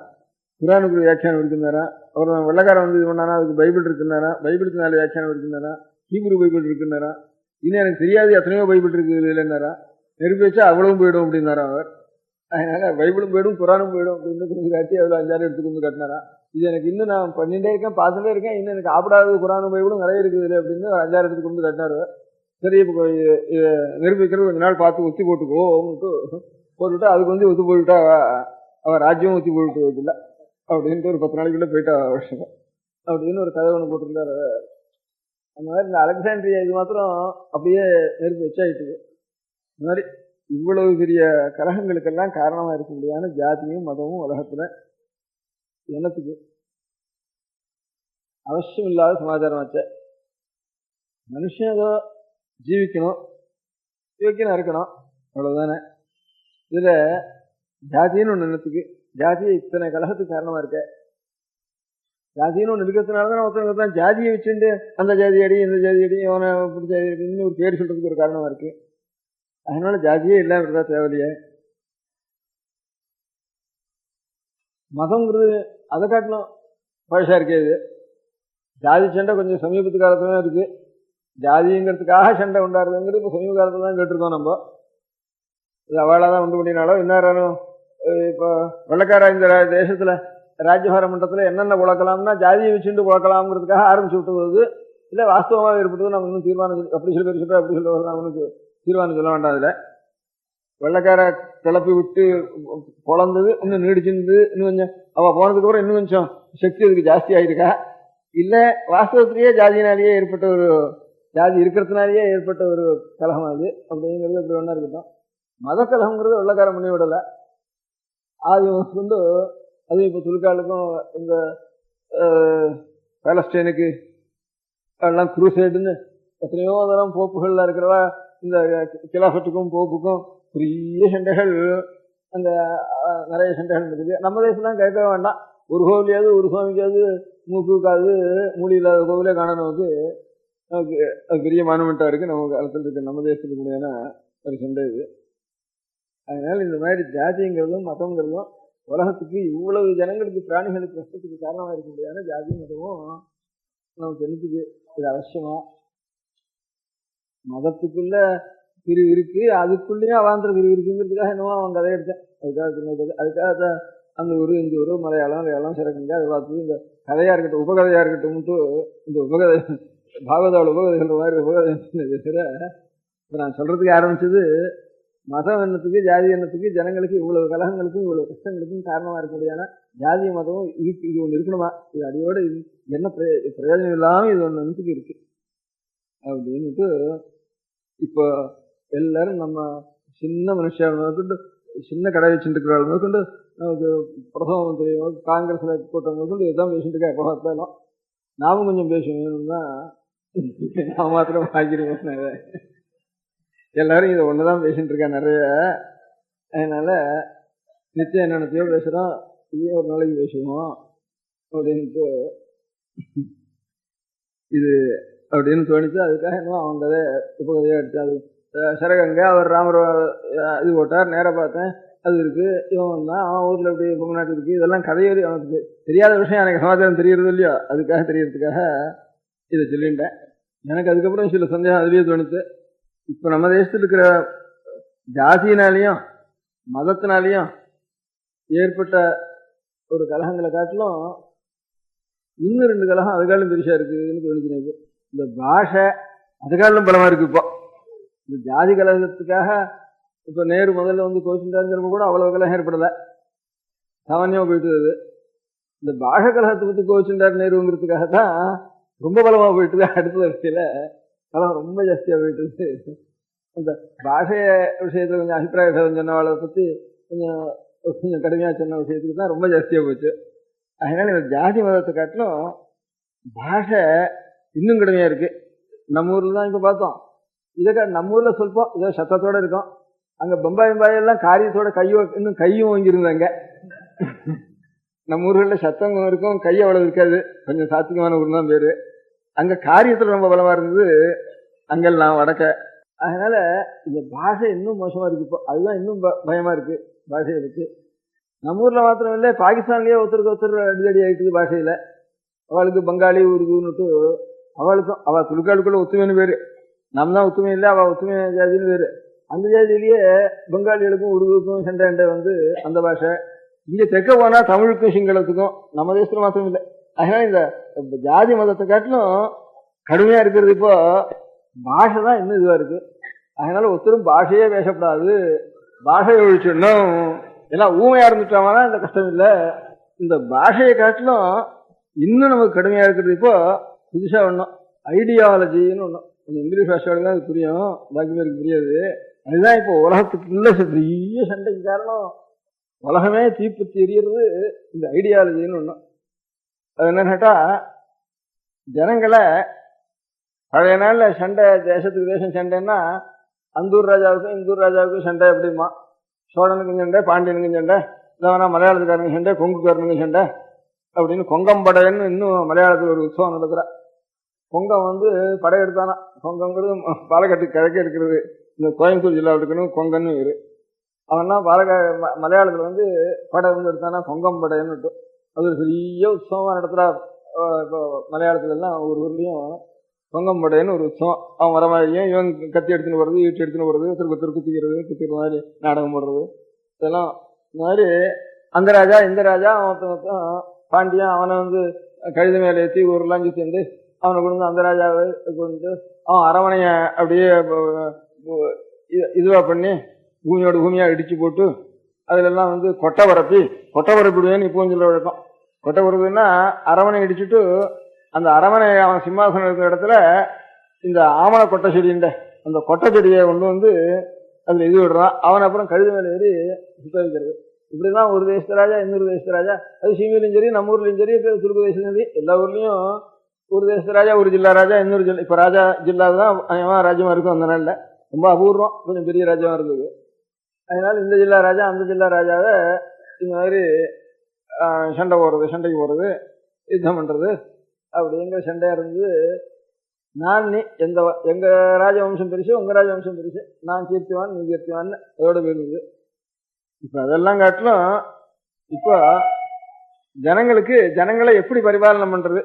குரானுக்கு ஒரு வியாக்கியானம் இருக்குன்னாரா, அப்புறம் வெள்ளக்காரன் வந்து இது பண்ணாரா, அதுக்கு பைபிள் இருக்குன்னாரா, பைபிளுக்கு 4 வியாக்கியானம் இருக்குன்னாரா, ஹீப்ரு பைபிள் இருக்குன்னாரா, இன்னும் எனக்கு தெரியாது எத்தனையோ பைபிள் இருக்கு இல்லைன்னாரா. நெருப்பு வச்சா அவ்வளவும் போயிடும் அப்படின்னாரு அவர். அதனால பைபிளும் போயிடும் குரானும் போயிடும் அப்படின்னு கொண்டு காட்டி அவ்வளோ 5-6 எடுத்து கொண்டு காட்டினாரா. இது எனக்கு இன்னும் நான் பண்ணிட்டே இருக்கேன், பார்த்துட்டே இருக்கேன், இன்னும் எனக்கு ஆப்படாத குரானும் பைபிளும் நிறைய இருக்குது அப்படின்னு 5-6 எடுத்து கொண்டு காட்டினாரு. சரி, இப்போ நெருப்பு வைக்கிறது கொஞ்ச நாள் பார்த்து ஒத்தி போட்டுக்கோ போட்டுவிட்டா அதுக்கு வந்து ஒத்து போட்டுவிட்டா அவன் ராஜ்யம் ஒத்தி போட்டு வைக்கல அப்படின்ட்டு ஒரு 10 நாளைக்குள்ள போயிட்டா வருஷம் அப்படின்னு ஒரு கதை ஒன்று போட்டிருந்தாரு. அந்த மாதிரி இந்த அலெக்சாண்ட்ரியா இது மாத்திரம் அப்படியே நெருப்பு வச்சாயிட்டுது. இந்த மாதிரி இவ்வளவு பெரிய கலகங்களுக்கெல்லாம் காரணமா இருக்க முடியாத ஜாதியும் மதமும் உலகத்துல என்னத்துக்கு அவசியம் இல்லாத சமாச்சாரம் வச்ச. மனுஷன் ஏதோ ஜீவிக்கணும், யோக்கியனா இருக்கணும், அவ்வளவுதானே. இதுல ஜாதின்னு ஒண்ணு என்னத்துக்கு? ஜாதியை இத்தனை கலகத்துக்கு காரணமா இருக்க. ஜாதின்னு ஒண்ணு இருக்கிறதுனாலதான் ஒருத்தவங்க தான் ஜாதியை வச்சுட்டு அந்த ஜாதி அடி இந்த ஜாதி அடி அவனை பிடிச்ச அப்படின்னு ஒரு பேர் சொல்றதுக்கு ஒரு காரணமா இருக்கு. அதனால ஜாதியே இல்லாம இருந்தா தேவையில்லையே. மதம்ங்கிறது அதை காட்டிலும் பழசா இருக்கே. இது ஜாதி சண்டை கொஞ்சம் சமீபத்து காலத்துல இருக்கு. ஜாதிங்கிறதுக்காக சண்டை உண்டாடுறதுங்கிறது இப்போ சமீப காலத்துல தான் கேட்டிருக்கோம். நம்ம இது அவளாதான் உண்டு பண்ணினாலும் இன்னாரும் இப்போ வெள்ளக்கார இந்த தேசத்துல ராஜ்யபார மன்றத்துல என்னென்ன உழக்கலாம்னா ஜாதியை வச்சுட்டு உழக்கலாம்ங்கிறதுக்காக ஆரம்பிச்சு விட்டுவது இல்லை வாஸ்தவமாக ஏற்பட்டது. நம்ம இன்னும் தீர்மானம் அப்படி சில பேர் சொல்ற அப்படி சொல்ல அவனுக்கு தீர்மானம் சொல்ல வேண்டாம். அதுல வெள்ளக்கார கிளப்பி விட்டு பொழந்தது இன்னும் நீடிச்சிருந்து இன்னும் கொஞ்சம் அவ போனதுக்கு அப்புறம் இன்னும் கொஞ்சம் சக்தி அதுக்கு ஜாஸ்தி ஆயிருக்கா, இல்ல வாஸ்தவத்திலேயே ஜாதியினாலேயே ஏற்பட்ட ஒரு ஜாதி இருக்கிறதுனாலேயே ஏற்பட்ட ஒரு கலகம் அது அப்படிங்கிறது அப்படி ஒன்றா இருக்கட்டும். மத கலகங்கிறது வெள்ளக்காரம் பண்ணி விடலை. ஆதி கொண்டு அது இப்போ துல்காலுக்கும் இந்த பாலஸ்டைனுக்கு எல்லாம் குரூசைடுன்னு எத்தனையோ தரம் போப்புகள்ல இருக்கிறவா இந்த கிலாஃபட்டுக்கும் போப்புக்கும் பெரிய சண்டைகள், அந்த நிறைய சண்டைகள் இருக்குது. நம்ம தேசம்லாம் கேட்க வேண்டாம். ஒரு கோவிலையாவது ஒரு சுவாமிக்காவது மூக்குக்காவது மூலி இல்லாத கோவிலே காண நமக்கு அது பெரிய மானுமெண்டா இருக்கு. நம்ம காலத்தில் இருக்கு நம்ம தேசத்துக்கு முடியாத ஒரு சண்டை இது. அதனால இந்த மாதிரி ஜாதிங்கிறதும் மதங்கிறதும் உலகத்துக்கு இவ்வளவு ஜனங்களுக்கு பிராணிகளுக்கு கஷ்டத்துக்கு காரணமா இருக்க முடியாத ஜாதி மதமும் நமக்கு என்னத்துக்கு இது அவசியமா? மதத்துக்குள்ள பிரிவு இருக்கு, அதுக்குள்ளேயும் அவாந்திர பிரிவு இருக்குங்கிறதுக்காக என்னவோ அவன் கதை எடுத்தேன். அதுக்காக அந்த ஊரு இந்த ஊரு மலையாளம் சிறக்குங்க அதை பார்த்து இந்த கதையா இருக்கட்டும் உபகதையா இருக்கட்டும் இந்த உபகதை பாகவதாவோட உபகதை சொல்ற மாதிரி உபகதை இப்ப நான் சொல்றதுக்கு ஆரம்பிச்சது மதம் என்னத்துக்கு ஜாதி என்னத்துக்கு ஜனங்களுக்கு இவ்வளவு கலகங்களுக்கும் இவ்வளவு கஷ்டங்களுக்கும் காரணமா இருக்க முடியாத ஜாதிய மதமும் இருக்கு. இது ஒண்ணு இருக்கணுமா? இது அடியோட என்ன பிரயோஜனம் இல்லாம இது ஒண்ணு என்னத்துக்கு இருக்கு அப்படின்னுட்டு இப்போ எல்லாரும் நம்ம சின்ன மனுஷன் சின்ன கடை வச்சுட்டு இருக்கிறாள் முதற்கொண்டு நமக்கு பிரதம மந்திரி காங்கிரஸ்ல கூட்டம் முதற்கொண்டு இதுதான் பேசிட்டு இருக்கா. எப்போ பார்த்தாலும் நாமும் கொஞ்சம் பேசணும் தான் நான் மாத்திரம் ஆகிடுவோம். எல்லாரும் இதை ஒண்ணுதான் பேசிட்டு இருக்கா நிறைய. அதனால நிச்சயம் என்னென்னத்தையோ பேசுறோம், இதே ஒரு நாளைக்கு பேசுவோம் அப்படின்ட்டு இது அப்படின்னு தோணிச்சு. அதுக்காக என்ன அவங்க கதை உபகதையா எடுத்து அது சரகங்க அவர் ராமர் இது போட்டார், நேராக பார்த்தேன் அது இருக்கு, இவன் தான் அவன் ஊர்ல இப்படி பொங்கநாட்டு இருக்கு, இதெல்லாம் கதையோடு அவனுக்கு தெரியாத விஷயம் எனக்கு சமாச்சாரம் தெரியறது இல்லையோ, அதுக்காக தெரியறதுக்காக இதை சொல்லிட்டேன். எனக்கு அதுக்கப்புறம் சில சந்தேகம் அதுலேயே தோணுச்சு. இப்போ நம்ம தேசத்தில் இருக்கிற ஜாதியினாலையும் மதத்தினாலையும் ஏற்பட்ட ஒரு கலகங்களை காட்டிலும் இன்னும் 2 கலகம் அதுக்காலும் பெருசா இருக்குதுன்னு தோணிக்கிறது. இந்த பாஷை அதுக்காலும் பலமா இருக்கு. இப்போ இந்த ஜாதி கலகத்துக்காக இப்போ நேரு முதல்ல வந்து கோச்சிட்டாருங்கிறப்ப கூட அவ்வளவு கலகம் ஏற்படலை, சாமானியமா போயிட்டு. இந்த பாஷை கலகத்தை பத்தி கோச்சிட்டார் நேருங்கிறதுக்காக தான் ரொம்ப பலமா போயிட்டுது. அடுத்த வரிசையில கலகம் ரொம்ப ஜாஸ்தியா போயிட்டு. இந்த பாஷைய விஷயத்துல கொஞ்சம் அபிப்பிராய பேதம் சொன்னவாளை பத்தி கொஞ்சம் கடுமையா சொன்ன விஷயத்துக்கு தான் ரொம்ப ஜாஸ்தியா போச்சு. அதனால இந்த ஜாதி மதத்தை காட்டிலும் பாஷை இன்னும் கடுமையா இருக்கு. நம்ம ஊர்ல தான் இப்ப பார்த்தோம். இதை நம்ம ஊர்ல சொல்போம் இதோ சத்தத்தோட இருக்கும். அங்க பம்பாய் எல்லாம் காரியத்தோட இன்னும் கையும் வாங்கியிருந்தாங்க. நம்ம ஊர்களில் சத்தம் இருக்கும், கை அவ்வளவு இருக்காது, கொஞ்சம் சாத்திகமான ஊர் தான் பேரு. அங்க காரியத்துல ரொம்ப பலமா இருந்தது அங்கெல்லாம் வடக்க. அதனால இந்த பாஷை இன்னும் மோசமா இருக்கு. இப்போ அதுதான் இன்னும் பயமா இருக்கு பாஷைகளுக்கு. நம்ம ஊர்ல மாத்திரம் இல்லை, பாகிஸ்தான்லயே ஒருத்தருக்கு அடிதடி ஆயிட்டுது பாஷையில. அவளுக்கு பங்காளி உருதுன்னுட்டு அவளுக்கும் அவ துலுக்காளுக்குள்ள ஒத்துமைன்னு பேரு, நம்ம தான் ஒத்துமை இல்லை, அவ ஒத்துமை ஜாதின்னு பேரு. அந்த ஜாதியிலேயே பெங்காலிகளுக்கும் உருதுக்கும் சண்டை வந்து அந்த பாஷை. இங்க தெற்க போனா தமிழுக்கும் சிங்களத்துக்கும் நம்ம தேசத்துல மாத்திரம் இல்லை. அதனால இந்த ஜாதி மதத்தை காட்டிலும் கடுமையா இருக்கிறது இப்போ பாஷை தான் இன்னும் இதுவா இருக்கு. அதனால ஒருத்தரும் பாஷையே பேசப்படாது, பாஷையை ஒழிச்சிடணும், எல்லாம் ஊமையா இருந்துட்டாங்கன்னா இந்த கஷ்டம் இல்லை. இந்த பாஷையை காட்டிலும் இன்னும் நமக்கு கடுமையா இருக்கிறது இப்போ புதுசா ஒண்ணும் ஐடியாலஜின்னு ஒண்ணும். இங்கிலீஷ் பாஷையோட தான் அது புரியும், பாக்கி பேருக்கு புரியாது. அதுதான் இப்போ உலகத்துக்குள்ள பெரிய சண்டைக்கு காரணம். உலகமே தீப்பத்தி எரியறது இந்த ஐடியாலஜின்னு ஒண்ணும். அது என்ன கேட்டா, ஜனங்களை பழைய நாள்ல சண்டை, தேசத்துக்கு தேசம் சண்டைன்னா அந்தூர் ராஜாவுக்கும் இந்தூர் ராஜாவுக்கும் சண்டை எப்படிமா, சோழனுக்கும் சண்டை, பாண்டியனுக்கும் சண்டை, இல்லைனா மலையாளத்துக்காரனுக்கு சண்டை, கொங்குக்காரனுக்கும் சண்டை அப்படின்னு கொங்கம்படைன்னு இன்னும் மலையாளத்தில் ஒரு உற்சவம் நடக்கிற. கொங்கம் வந்து படையெடுத்தானா, கொங்கங்கிறது பாலக்காட்டு கிழக்கே இருக்கிறது, இந்த கோயம்புத்தூர் ஜில்லாவில் இருக்கணும் கொங்கன்னு இரு. அவன்னா மலையாளத்தில் வந்து படை வந்து எடுத்தானா கொங்கம்படைன்னு விட்டு அது ஒரு பெரிய உற்சவமா நடத்துறா. இப்போ மலையாளத்துல எல்லாம் ஒரு ஊர்லயும் கொங்கம்படைன்னு ஒரு உற்சவம். அவன் வர மாதிரியும் இவன் கத்தி எடுத்துன்னு போறது, ஈட்டு எடுத்துன்னு போறது, திருப்பத்தூர் குத்திக்கிற மாதிரி நாடகம் போடுறது, இதெல்லாம் இந்த மாதிரி அந்த ராஜா இந்த ராஜா அவன் பாண்டியன் அவனை வந்து கழுத மேலே ஏற்றி ஊரெல்லாம் சுத்திண்டு அவனை கொண்டு அந்த ராஜாவை கொண்டு அவன் அரவணைய அப்படியே இதுவா பண்ணி பூமியோட பூமியா இடிச்சு போட்டு அதுல எல்லாம் வந்து கொட்டை பரப்பிடுவேன்னு இப்போ சொல்ல வழக்கம். கொட்டை பரப்புன்னா அரவணை இடிச்சுட்டு அந்த அரவணை அவன் சிம்மாசனம் இருக்கிற இடத்துல இந்த ஆமண கொட்டை செடிண்ட அந்த கொட்டை செடியை கொண்டு வந்து அதுல இது விடுறான். அவன் அப்புறம் கழுத மேல ஏறி சுத்த வைக்கிறது. இப்படிதான் ஒரு தேசத்து ராஜா இன்னொரு தேசத்து ராஜா, அது சீமையிலும் சரி நம்ம ஊர்லயும் சரி துருக்கு தேசத்துலையும் சரி எல்லா ஊர்லயும் ஒரு தேசத்து ராஜா ஒரு ஜில்லா ராஜா இன்னொரு ஜில்லா. இப்ப ராஜா ஜில்லா தான் ராஜ்யமா இருக்கும். அந்த நாள்ல ரொம்ப அபூர்வம், கொஞ்சம் பெரிய ராஜாவா இருந்தது. அதனால இந்த ஜில்லா ராஜா அந்த ஜில்லா ராஜாவை இந்த மாதிரி சண்டைக்கு போறது, யுத்தம் பண்றது அப்படிங்கிற சண்டையா இருந்தது. நான் நீ எங்க ராஜவம்சம் பெருசு, உங்க ராஜவம்சம் பெருசு, நான் கீர்த்திவான் நீ கீர்த்திவான்னு அதோட போயிருந்தது. இப்ப அதெல்லாம் காட்டிலும் இப்போ ஜனங்களை எப்படி பரிபாலனை பண்றது,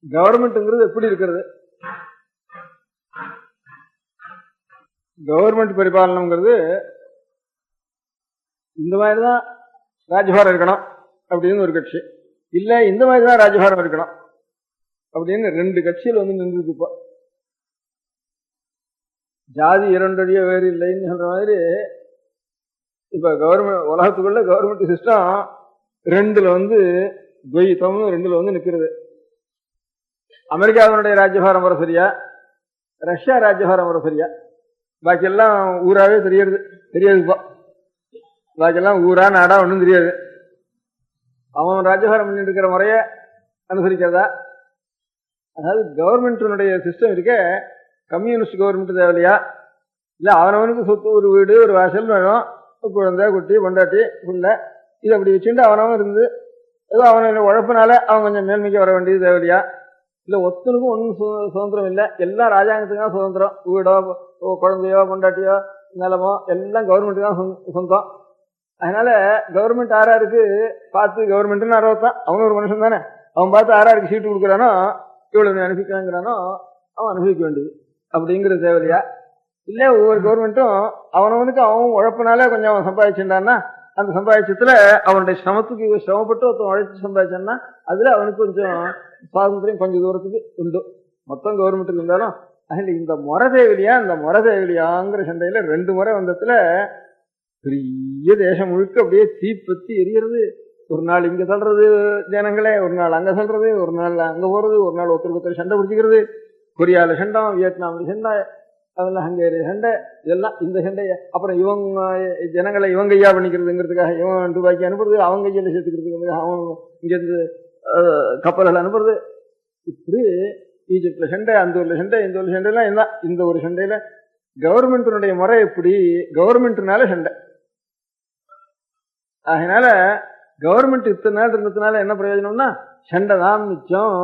கவர்மெண்ட்ங்கிறது எப்படி இருக்கிறது, கவர்மெண்ட் பரிபாலனங்கிறது இந்த மாதிரிதான் ராஜ்யபாரம் இருக்கணும் அப்படின்னு ஒரு கட்சி, இல்ல இந்த மாதிரிதான் ராஜ்யபாரம் இருக்கணும் அப்படின்னு ரெண்டு கட்சியில் வந்து நின்றுருக்கு. இப்போ ஜாதி இரண்டடிய வேறு இல்லைன்னு சொல்ற மாதிரி இப்ப கவர்மெண்ட் உலகத்துக்குள்ள கவர்மெண்ட் சிஸ்டம் ரெண்டுல வந்து ரெண்டுல வந்து நிக்கிறது. அமெரிக்காவினுடைய ராஜ்யபாரம் வர சரியா, ரஷ்யா ராஜ்யபாரம் வர சரியா, பாக்கி எல்லாம் ஊராவே தெரியாது இப்போ. பாக்கி எல்லாம் ஊரா நாடா ஒன்றும் தெரியாது. அவன் ராஜ்யபாரம் பண்ணிட்டு இருக்கிற முறைய அனுசரிக்கிறதா? அதாவது கவர்மெண்ட்டினுடைய சிஸ்டம் இருக்க கம்யூனிஸ்ட் கவர்மெண்ட் தேவையா, இல்ல அவனவனுக்கு சொத்து, ஒரு வீடு ஒரு வாசல் வேணும், குழந்தை குட்டி பொண்டாட்டி புள்ள, இது அப்படி வச்சுட்டு அவனவன் இருந்து ஏதோ அவனோட உழைப்பினால அவன் கொஞ்சம் மேல்மைக்கு வர வேண்டியது தேவையா? இல்ல ஒத்தனுக்கும் ஒன்றும் சுதந்திரம் இல்லை, எல்லாம் ராஜாங்கத்துக்கு தான் சுதந்திரம், வீடோ குழந்தையோ பொண்டாட்டியோ நிலமோ எல்லாம் கவர்மெண்ட்டுக்கு தான் சொந்தம். அதனால கவர்மெண்ட் ஆறாருக்கு பார்த்து, கவர்மெண்ட்னு அறுபத்தான், அவனும் ஒரு மனுஷன் தானே, அவன் பார்த்து ஆறாருக்கு சீட்டு கொடுக்குறானோ இவ்வளவு அனுப்பிக்கிறாங்கிறானோ அவன் அனுபவிக்க வேண்டியது அப்படிங்கிறது தேவையா? இல்ல ஒவ்வொரு கவர்மெண்ட்டும் அவனவனுக்கு அவன் உழைப்பினால கொஞ்சம் அவன் சம்பாதிச்சுட்டான்னா அந்த சம்பாதிச்சத்துல அவனுடைய சிரமத்துக்கு சிரமப்பட்டு ஒருத்தன் உழைச்சு சம்பாதிச்சான்னா அதுல அவனுக்கு கொஞ்சம் சுவாதந்திரம் கொஞ்சம் தூரத்துக்கு உண்டு. மொத்தம் கவர்மெண்ட்டுக்கு இருந்தாலும் அதில் இந்த முறை தேவையா, இந்த முறை தேவையாங்கிற சண்டையில ரெண்டு முறை வந்ததுல பெரிய தேசம் முழுக்க அப்படியே தீப்பத்தி எரியறது. ஒரு நாள் இங்க சொல்றது ஜனங்களே, ஒரு நாள் அங்க சொல்றது, ஒரு நாள் அங்க போறது, ஒரு நாள் ஒருத்தருக்கு சண்டை பிடிச்சிக்கிறது. கொரியால சண்டம், வியட்நாம்ல சண்டை, அதெல்லாம் ஹங்கேரிய சண்டை, இதெல்லாம் இந்த சண்டைய. அப்புறம் இவங்க ஜனங்களை இவங்க ஐயா பண்ணிக்கிறதுங்கிறதுக்காக இவன் ரூபாய்க்கு அனுப்புறது, அவங்க கையில சேர்த்துக்கிறதுக்காக அவன் இங்கிருந்து கப்பல்கள் அனுப்புறது. இப்படி ஈஜிப்ட்ல சண்டை, அந்த ஊர்ல சண்டை, இந்த ஊர்ல சண்டைலாம் என்ன, இந்த ஒரு சண்டையில கவர்மெண்ட்டினுடைய முறை எப்படி, கவர்மெண்ட்னால சண்டை. அதனால கவர்மெண்ட் இத்தனை நாள் இருந்ததுனால என்ன பிரயோஜனம்னா சண்டை தான் மிச்சம்.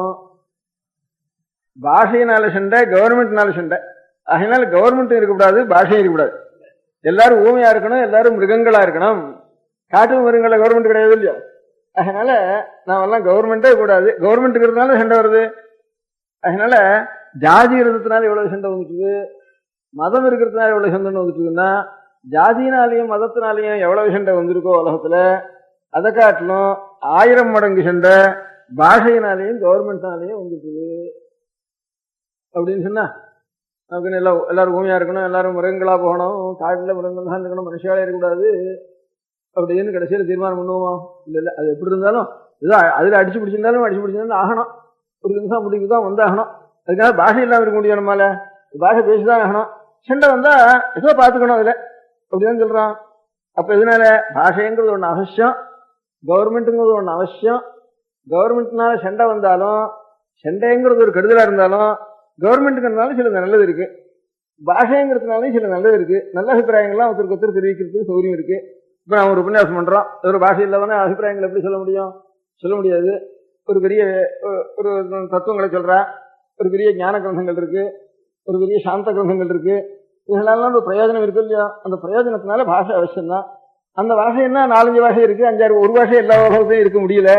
பாஷையினால சண்டை, கவர்மெண்ட்னால சண்டை. அதனால கவர்மெண்ட்டும் இருக்கக்கூடாது, பாஷையும் இருக்கக்கூடாது. எல்லாரும் ஊமையா இருக்கணும், எல்லாரும் மிருகங்களா இருக்கணும். காட்டு மிருகங்கள கவர்மெண்ட் கிடையாது இல்லையா? அதனால நாமெல்லாம் கவர்மெண்டே கூடாது. கவர்மெண்ட் இருக்கிறதுனால சண்டை வருது. அதனால ஜாதி இருந்ததுனால எவ்வளவு சண்டை வந்துச்சு. மதம் இருக்கிறதுனால எவ்வளவு சண்டைன்னு வந்துட்டுன்னா, ஜாதியினாலையும் மதத்தினாலையும் எவ்வளவு சண்டை வந்திருக்கோ உலகத்துல, அதை காட்டிலும் 1000 மடங்கு சண்டை பாஷையினாலையும் கவர்மெண்ட்னாலையும் வந்துருக்குது அப்படின்னு சொன்னா, நமக்கு எல்லாரும் பூமியா இருக்கணும், எல்லாரும் மிருகங்களா போகணும், காட்டுல மிருகங்கள் தான் இருக்கணும், மனுஷாலே இருக்கக்கூடாது அப்படின்னு கடைசியில தீர்மானம் பண்ணுவோமா? இல்ல, அது எப்படி இருந்தாலும் அதுல அடிச்சு பிடிச்சிருந்தாலும் ஆகணும். ஒரு நிமிஷம் முடிவுக்கு தான் வந்தாகணும். அதுக்காக பாஷை இல்லாம இருக்க முடியும். நம்மால பாஷை பேசிதான் ஆகணும். சண்டை வந்தா ஏதோ பாத்துக்கணும் அதுல அப்படிதான் சொல்றான். அப்ப இதனால பாஷைங்கிறது ஒண்ணு அவசியம், கவர்மெண்ட்டுங்கிறது ஒண்ணு அவசியம். கவர்மெண்ட்னால சண்டை வந்தாலும், சண்டைங்கிறது ஒரு கெடுதலா இருந்தாலும், கவர்மெண்ட்டுங்கிறதுனால சில நல்லது இருக்கு, பாஷைங்கிறதுனாலும் சில நல்லது இருக்கு. நல்ல அபிப்பிராயங்கள்லாம் ஒருத்தருக்கு ஒருத்தர் தெரிவிக்கிறதுக்கு சௌகரியம் இருக்கு. இப்ப நான் ஒரு உபன்யாசம் பண்றோம், ஒரு பாஷை இல்லாம அபிப்பிராயங்கள் எப்படி சொல்ல முடியும்? சொல்ல முடியாது. ஒரு பெரிய ஒரு தத்துவங்களை சொல்றா, ஒரு பெரிய ஞான கிரந்தங்கள் இருக்கு, ஒரு பெரிய சாந்த கிரந்தங்கள் இருக்கு, இதனால ஒரு பிரயோஜனம் இருக்கு இல்லையா? அந்த பிரயோஜனத்தினால பாஷை அவசியம்தான். அந்த பாஷை என்ன 4-5 பாஷை இருக்கு, 5-6, ஒரு பாஷை எல்லா உலகத்தையும் இருக்க முடியல.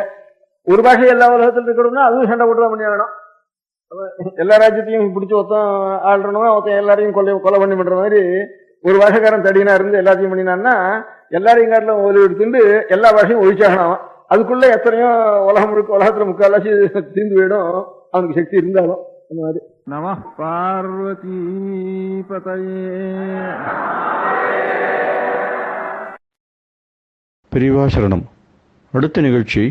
ஒரு பாஷை எல்லா உலகத்திலும் இருக்கணும்னா அதுவும் சண்டை போட்டு தான் பண்ணி ஆகணும். எல்லா ராஜ்யத்தையும் பிடிச்சி ஒருத்தன் ஆள்றணும்னா ஒருத்தன் எல்லாரையும் கொலை பண்ணி பண்ற மாதிரி ஒரு பாஷக்காரன் தடினா இருந்து எல்லாத்தையும் பண்ணினான்னா எல்லாரையும் காட்டிலும் ஒலி எடுத்துட்டு எல்லா பாஷையும் ஒழிச்சாகணும். அதுக்குள்ள எத்தனையோ உலகம் இருக்கு, உலகத்துல முக்கால்வாசி தீர்ந்து போயிடும் அவனுக்கு சக்தி இருந்தாலும். அந்த மாதிரி நம பார்வதி பதயே. பெரியவா சரணம். அடுத்த நிகழ்ச்சி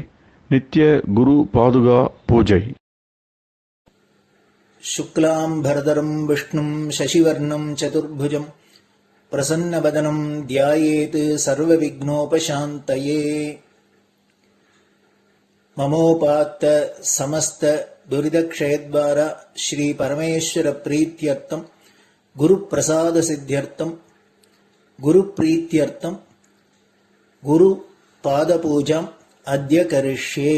நித்திய குரு பாதுகா பூஜை. शुक्लां भरदरं विष्णुं शशिवर्णं चतुर्भुजं प्रसन्नवदनं ध्यायेत् सर्वविघ्नोपशान्तये. ममोपात्त समस्त दुरितक्षयद्वारा श्री परमेश्वर प्रीत्यर्थं गुरुप्रसाद सिद्ध्यर्थं गुरुप्रीत्यर्थं गुरुपादपूजाम् अद्य करिष्ये.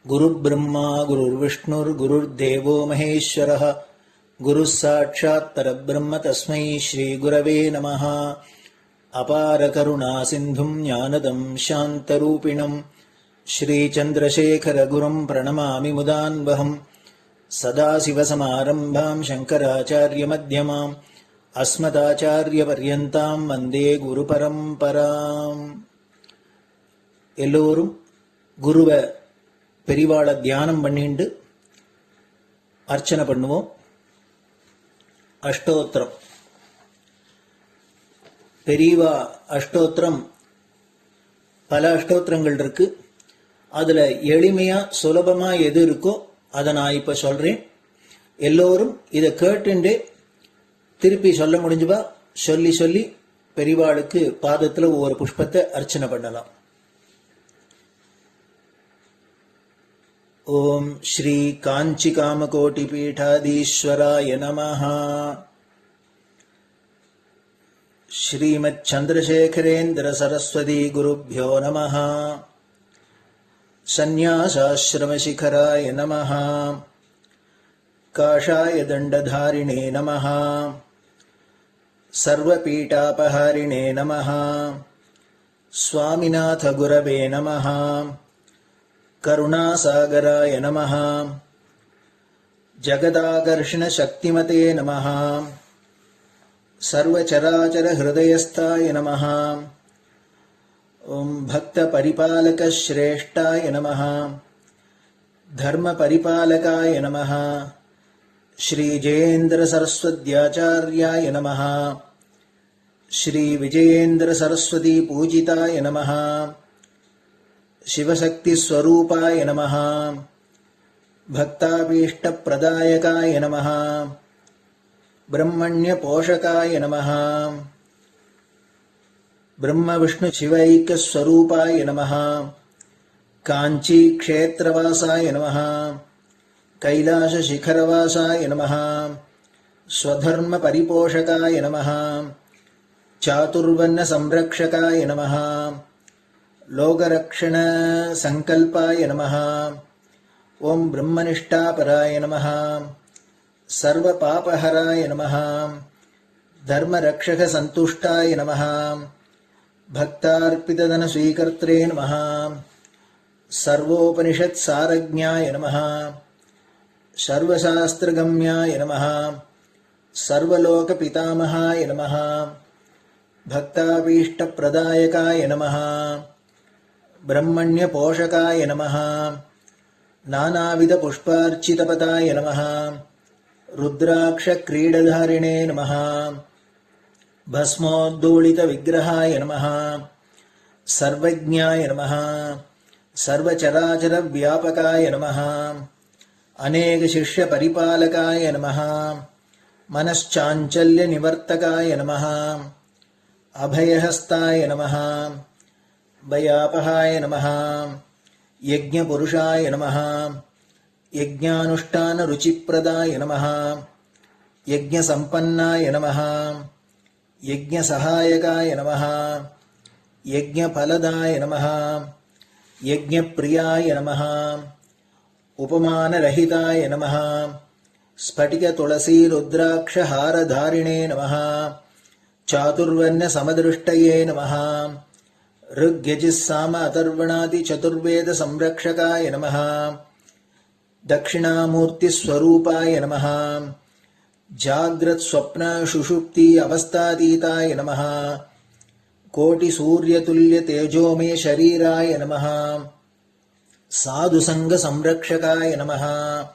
गुरुब्रह्मा गुरुर्विष्णुर्गुरुर्देवो महेश्वरः गुरुः साक्षात् परब्रह्म तस्मै श्रीगुरवे नमः. अपारकरुणा सिन्धुं ज्ञानदं शान्तरूपिणं श्रीचन्द्रशेखरगुरुं प्रणमामि मुदान्वहम्. सदाशिवसमारम्भां शङ्कराचार्यमध्यमाम् अस्मदाचार्यपर्यन्तां वन्दे गुरुपरम्पराम्. எல்லோரும் குருவை பெரிவாளை தியானம் பண்ணிண்டு அர்ச்சனை பண்ணுவோம். அஷ்டோத்திரம். பெரியவா அஷ்டோத்திரம் பல அஷ்டோத்திரங்கள் இருக்கு. அதுல எளிமையா சுலபமா எது இருக்கோ அதை நான் இப்ப சொல்றேன். எல்லோரும் இதை கேட்டுண்டே திருப்பி சொல்ல முடிஞ்சுபா சொல்லி சொல்லி பெரிவாளுக்கு பாதத்துல ஒவ்வொரு புஷ்பத்தை அர்ச்சனை பண்ணலாம். ओम श्री कांची कामकोटि पीठाधीश्वराय नमः. श्रीमत् चंद्रशेखरेन्द्र सरस्वती गुरुभ्यो नमः. संन्यासाश्रम शिखराय नमः. काषाय दंडधारिणे नमः. सर्वपीठापहारिणे नमः. स्वामिनाथ गुरवे नमः. करुणासागराय नमः. जगदाकर्षण शक्तिमते नमः. सर्वचराचर हृदयस्थाय नमः. ओम भक्त परिपालक श्रेष्ठाय नमः. धर्म परिपालकाय नमः. श्री जयेन्द्र सरस्वत्याचार्याय नमः. श्री विजयेन्द्र सरस्वती पूजिताय नमः. शिवशक्ति स्वरूपाय नमः. भक्ताभीष्ट प्रदायकाय नमः. ब्रह्मण्य पोषकाय नमः. ब्रह्म विष्णु शिवैक्य स्वरूपाय नमः. कांची क्षेत्रवासाय नमः. कैलाश शिखरवासाय नमः. स्वधर्म परिपोषकाय नमः. चातुर्वर्ण संरक्षकाय नमः. लोकरक्षण संकल्पाय नमः. ओम ब्रह्मनिष्ठापराय नमः. सर्वपापहराय नमः. धर्मरक्षक संतुष्टाय नमः. भक्तार्पितधन स्वीकर्त्रे नमः. सर्वोपनिषत् सारज्ञाय नमः. सर्वशास्त्रगम्याय नमः. सर्वलोकपितामहाय नमः। भक्ताभीष्टप्रदायकाय नमः। ब्रह्मण्यपोषकाय नमः। नानाविधपुष्पार्चितपदाय नमः। रुद्राक्षक्रीडधारिणे नमः। भस्मोद्धूलितविग्रहाय नमः। सर्वज्ञाय नमः। सर्वचराचरव्यापकाय नमः। अनेकशिष्यपरिपालकाय नमः। मनश्चाञ्चल्यनिवर्तकाय नमः। अभयहस्ताय नमः। भयापहाय नमः। यज्ञपुरुषाय नमः। यज्ञानुष्ठानरुचिप्रदाय नमः। यज्ञसम्पन्नाय नमः। यज्ञसहायकाय नमः। यज्ञफलदाय नमः। यज्ञप्रियाय नमः। उपमानरहिताय नमः। स्फटिकतुलसीरुद्राक्षहारधारिणे नमः। चातुर्वर्ण्यसमदृष्टये नमः। ऋग्यजुस्साम अथर्वणादिचतुर्वेदसंरक्षकाय नमः। दक्षिणामूर्तिस्वरूपाय नमः। जाग्रत्स्वप्नसुषुप्ति अवस्थातीताय नमः। कोटिसूर्यतुल्यतेजोमे शरीराय नमः। साधुसङ्गसंरक्षकाय नमः।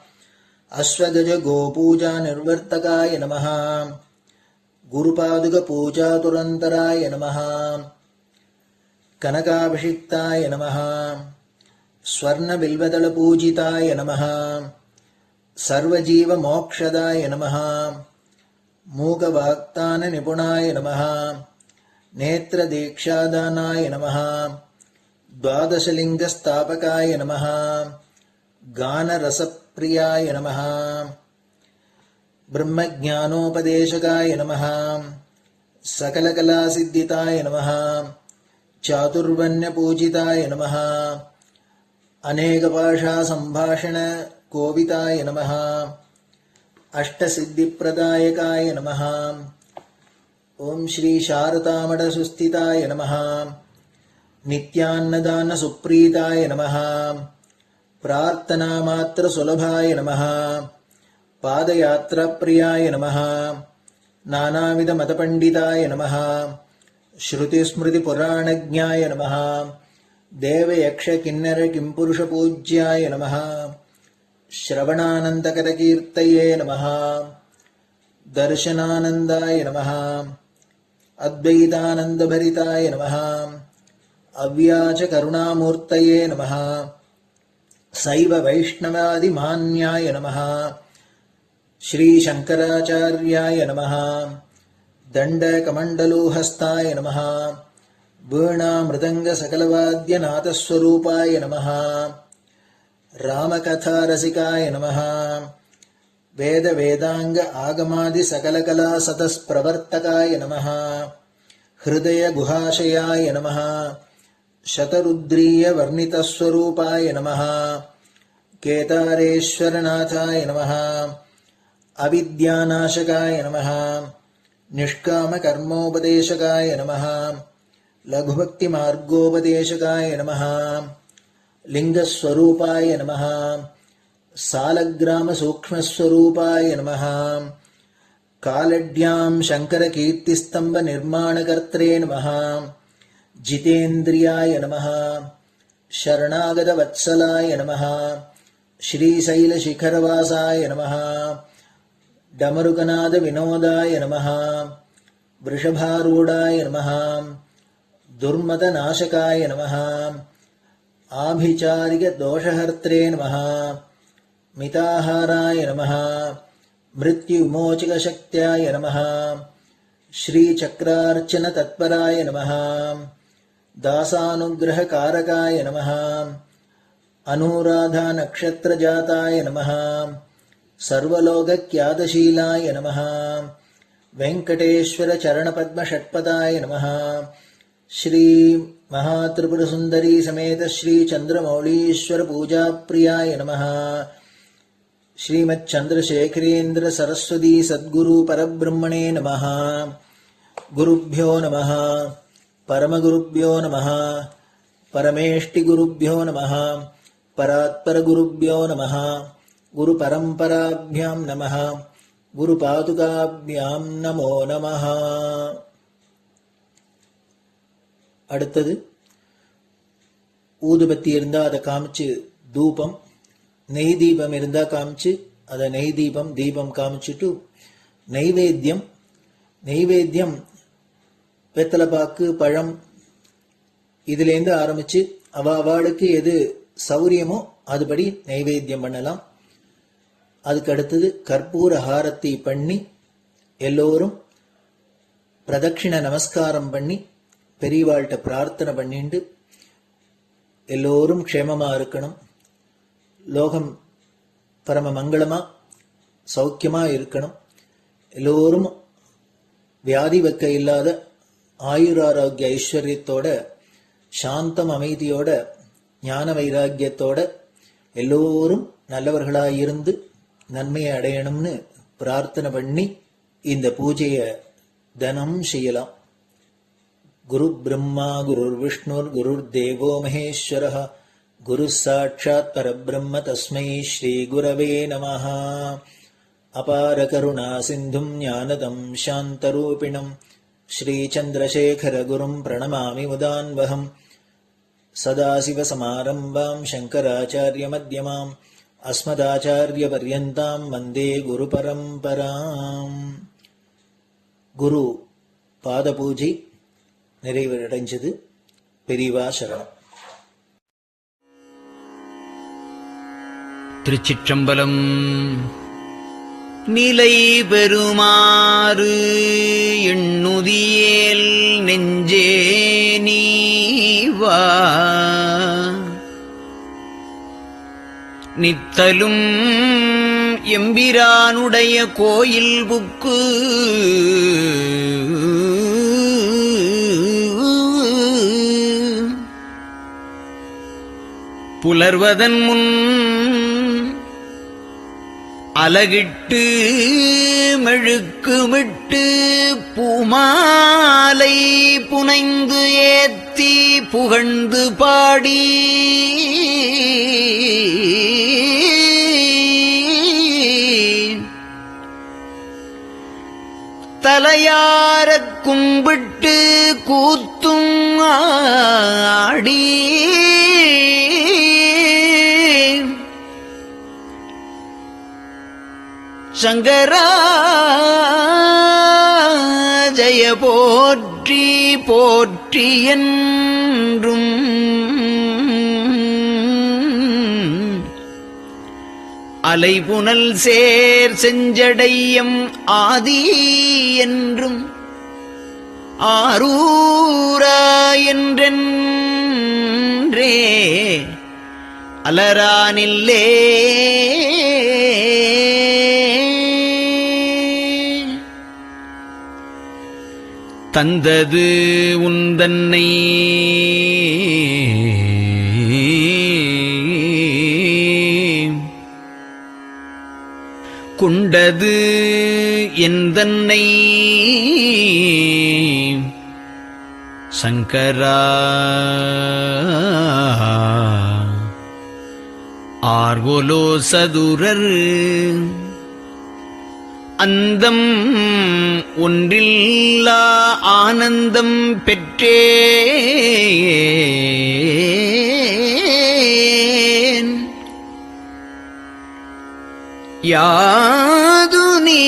अश्वगजगोपूजानिर्वर्तकाय नमः। गुरुपादुकपूजातुरन्तराय नमः। कनकाभिषिक्ताय नमः। स्वर्णबिल्वदलपूजिताय नमः। सर्वजीवमोक्षदाय नमः। मूकवाक्ताननिपुणाय नमः। नेत्रदीक्षादानाय नमः। द्वादशलिङ्गस्थापकाय नमः। गानरसप्रियाय नमः। ब्रह्मज्ञानोपदेशकाय नमः। सकलकलासिद्धिताय नमः। चातुर्वर्ण्यपूजिताय नमः। अनेकभाषासम्भाषणकोविताय नमः। अष्टसिद्धिप्रदायकाय नमः। ॐ श्री शारदामठसुस्थिताय नमः। नित्यान्नदानसुप्रीताय नमः। प्रार्थनामात्रसुलभाय नमः। पादयात्राप्रियाय नमः। नानाविधमतपण्डिताय नमः। श्रुतिस्मृतिपुराणज्ञाय नमः। देवयक्षकिन्नरकिंपुरुषपूज्याय नमः। श्रवणानन्दकरकीर्तये नमः। दर्शनानन्दाय नमः। अद्वैतानन्दभरिताय नमः। अव्याजकरुणामूर्तये नमः। शैव वैष्णवादिमान्याय नमः। श्रीशङ्कराचार्याय नमः। दण्डकमण्डलोहस्ताय नमः। वीणामृदङ्गसकलवाद्यनाथस्वरूपाय नमः। रामकथारसिकाय नमः। वेदवेदाङ्ग आगमादिसकलकलासतस्प्रवर्तकाय नमः। हृदयगुहाशयाय नमः। शतरुद्रीयवर्णितस्वरूपाय नमः। केदारेश्वरनाथाय नमः। अविद्यानाशकाय नमः। निष्कामकर्मोपदेशकाय नमः। लघुभक्तिमार्गोपदेशकाय नमः। लिङ्गस्वरूपाय नमः। सालग्रामसूक्ष्मस्वरूपाय नमः। कालड्यां शङ्करकीर्तिस्तम्भनिर्माणकर्त्रे नमः। जितेन्द्रियाय नमः। शरणागतवत्सलाय नमः। श्रीशैलशिखरवासाय नमः। डमरुकनादविनोदाय नमः। वृषभारूढाय नमः। दुर्मदनाशकाय नमः। आभिचारिकदोषहर्त्रे नमः। मिताहाराय नमः। मृत्युविमोचकशक्त्याय नमः। श्रीचक्रार्चनतत्पराय नमः। दासानुग्रहकारकाय नमः। अनुराधानक्षत्रजाताय नमः। सर्वलोकख्यातशीलाय नमः। वेङ्कटेश्वरचरणपद्मषट्पदाय नमः। श्री महात्रिपुरसुन्दरी समेत श्री चन्द्रमौलीश्वरपूजाप्रियाय नमः। श्रीमच्चन्द्रशेखरेन्द्र सरस्वती सद्गुरु परब्रह्मणे नमः। गुरुभ्यो नमः। परमगुरुभ्यो नमः। परमेष्टिगुरुभ्यो नमः। परात्परगुरुभ्यो नमः। गुरुपरम्पराभ्यां नमः। குரு பாதுகாபியாம் நமோ நமஹ. அடுத்தது ஊதுபத்தி இருந்தா அதை காமிச்சு தூபம், நெய் தீபம் இருந்தா காமிச்சு அதை நெய் தீபம் தீபம் காமிச்சுட்டு நைவேத்தியம். நைவேத்தியம் வெத்தலைப்பாக்கு, பழம் இதுலேருந்து ஆரம்பிச்சு அவளுக்கு எது சௌரியமோ அதுபடி நைவேத்தியம் பண்ணலாம். அதுக்கு அடுத்தது கற்பூர ஹாரத்தி பண்ணி எல்லோரும் பிரதட்சிண நமஸ்காரம் பண்ணி பெரியவாள்கிட்ட பிரார்த்தனை பண்ணிண்டு எல்லோரும் க்ஷேமமா இருக்கணும், லோகம் பரம மங்களமா சௌக்கியமா இருக்கணும், எல்லோரும் வியாதி வெக்க இல்லாத ஆயுராரோக்கிய ஐஸ்வர்யத்தோட சாந்தம் அமைதியோட ஞான வைராக்கியத்தோட எல்லோரும் நல்லவர்களாயிருந்து நன்மையை அடையணும்னு பிரார்த்தனை பண்ணி இந்த பூஜையை தினம் செய்யலாம். குரு பிரம்மா குருர் விஷ்ணுர் குருர் தேவோ மகேஸ்வரः குரு சாட்சாத் பரபிரம்ம தஸ்மை ஸ்ரீ குரவே நமः. அபார கருணா சிந்தும் ஞானதம் சாந்தரூபிணம் ஸ்ரீ சந்திரசேகர குரும் பிரணமாமி முதான்வகம். சதாசிவசமாரம்பாம் சங்கராச்சாரிய மத்யமாம் அஸ்மதாச்சாரிய பர்யந்தாம் வந்தே குரு பரம்பராம். குரு பாத பூஜை நிறைவடைஞ்சது. பெரியவா சரணம். திருச்சிற்றம்பலம். நிலை பெறுமாறு எண்ணுதியேல் நெஞ்சே நீவா, நித்தலும் எம்பிரானுடைய கோயில் புக்கு புலர்வதன் முன் அலகிட்டு மெழுக்குமிட்டு பூமாலை புனைந்து ஏத்தி புகழ்ந்து பாடி தலையாரக் கும்பிட்டு கூத்தும் ஆடி சங்கரா ஜய போற்றி போற்றி என்றும் அலைபுனல் சேர் செஞ்சடையம் ஆதி என்றும் ஆரூரா என்றென்றே அலரானில்லே தந்தது உந்தன்னை கொண்டது எந்தன்னை சங்கரா ஆர்வலோ சதுரர் அந்தம் ஒன்றில்லா ஆனந்தம் பெற்றேன். யாது நீ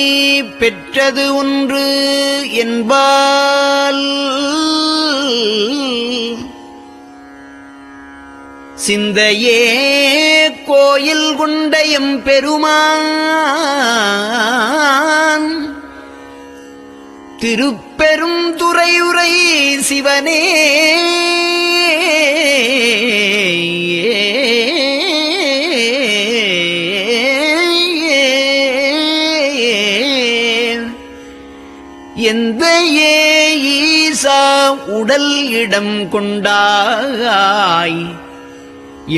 பெற்றது ஒன்று என்பால் சிந்தையே கோயில் கொண்டயம் பெருமான் திருப்பெரும் துறையுரை சிவனே எந்த ஈசா உடல் இடம் கொண்டாய்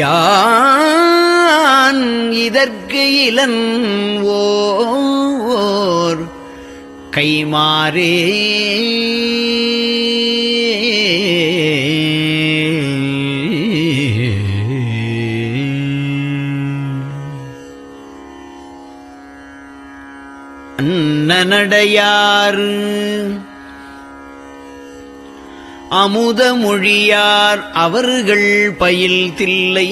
யான் இதற்கு இலன் ஓர் கைமாறே. அன்னநடையாறு அமுத மொழியார் அவர்கள் பயில் தில்லை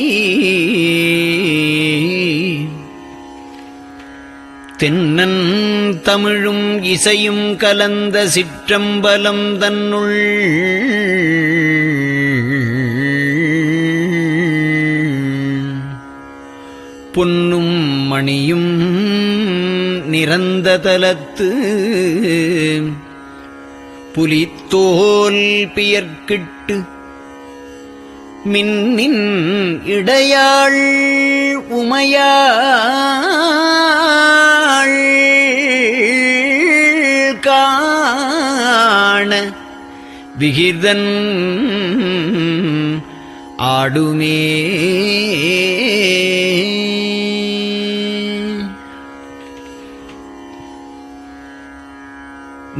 தென்னன் தமிழும் இசையும் கலந்த சிற்றம்பலம் தன்னுள் பொன்னும் மணியும் நிறந்த தலத்து புலித்தோல் பியர்க்கிட்டு மின்னின் இடையாள் உமையாள் காண விகிர்தன் ஆடுமே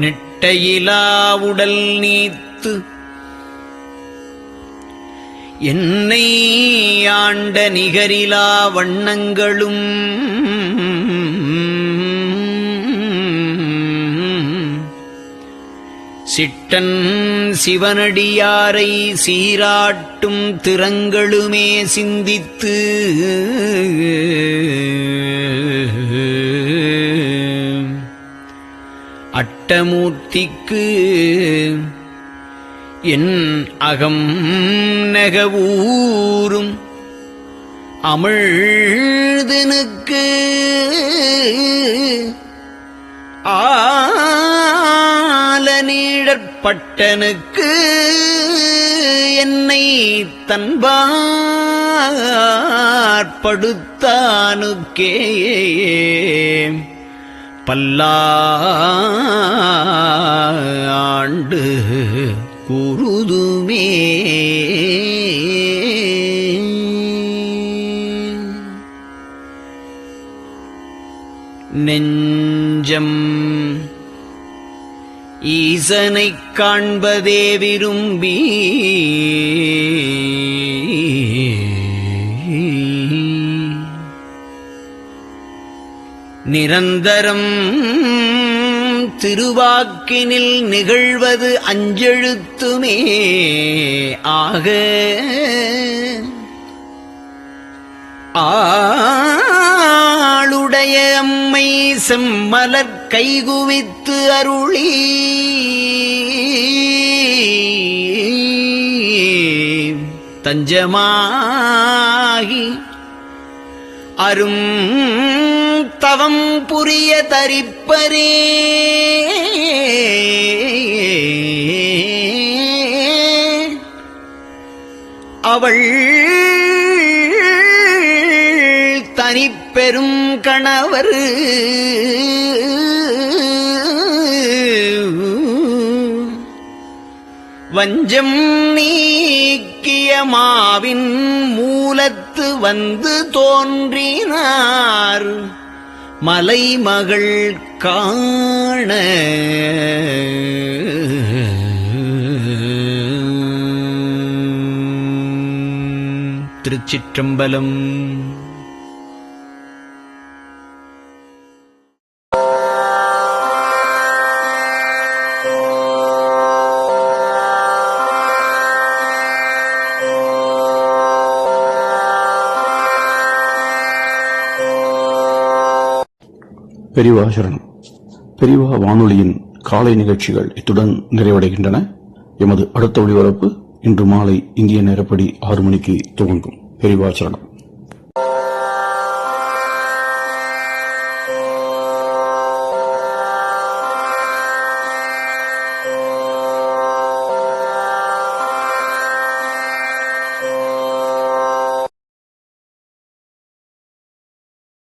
நெட்டையிலா உடல் நீத்து என்னை ஆண்ட நிகரிலா வண்ணங்களும் சிட்டன் சிவனடியாரை சீராட்டும் திறங்களுமே சிந்தித்து அட்டமூர்த்திக்கு என் அகம் நெகவூரும் அமிழ்தனுக்கு ஆலநீழற்பட்டனுக்கு என்னை தன்பாற்படுத்தானுக்கே பல்லாண்டு குருதுமே நெஞ்சம் ஈசனைக் காண்பதே விரும்பி நிரந்தரம் திருவாக்கினில் நிகழ்வது அஞ்செழுத்துமே ஆக ஆளுடைய அம்மை செம்மலர் கைகுவித்து அருளி தஞ்சமாகி அரும் தவம் புரிய தரிப்பரே அவள் தனிப்பெரும் கணவர் வஞ்சம் நீக்கிய மாவின் மூலத்து வந்து தோன்றினார் மலைமகள் காண திருச்சிற்றம்பலம். பெரியவா சரணம். பெரியவா வானொலியின் காலை நிகழ்ச்சிகள் இத்துடன் நிறைவடைகின்றன. எமது அடுத்த ஒளிபரப்பு இன்று மாலை இந்திய நேரப்படி 6 மணிக்கு துவங்கும். பெரியவா சரணம்.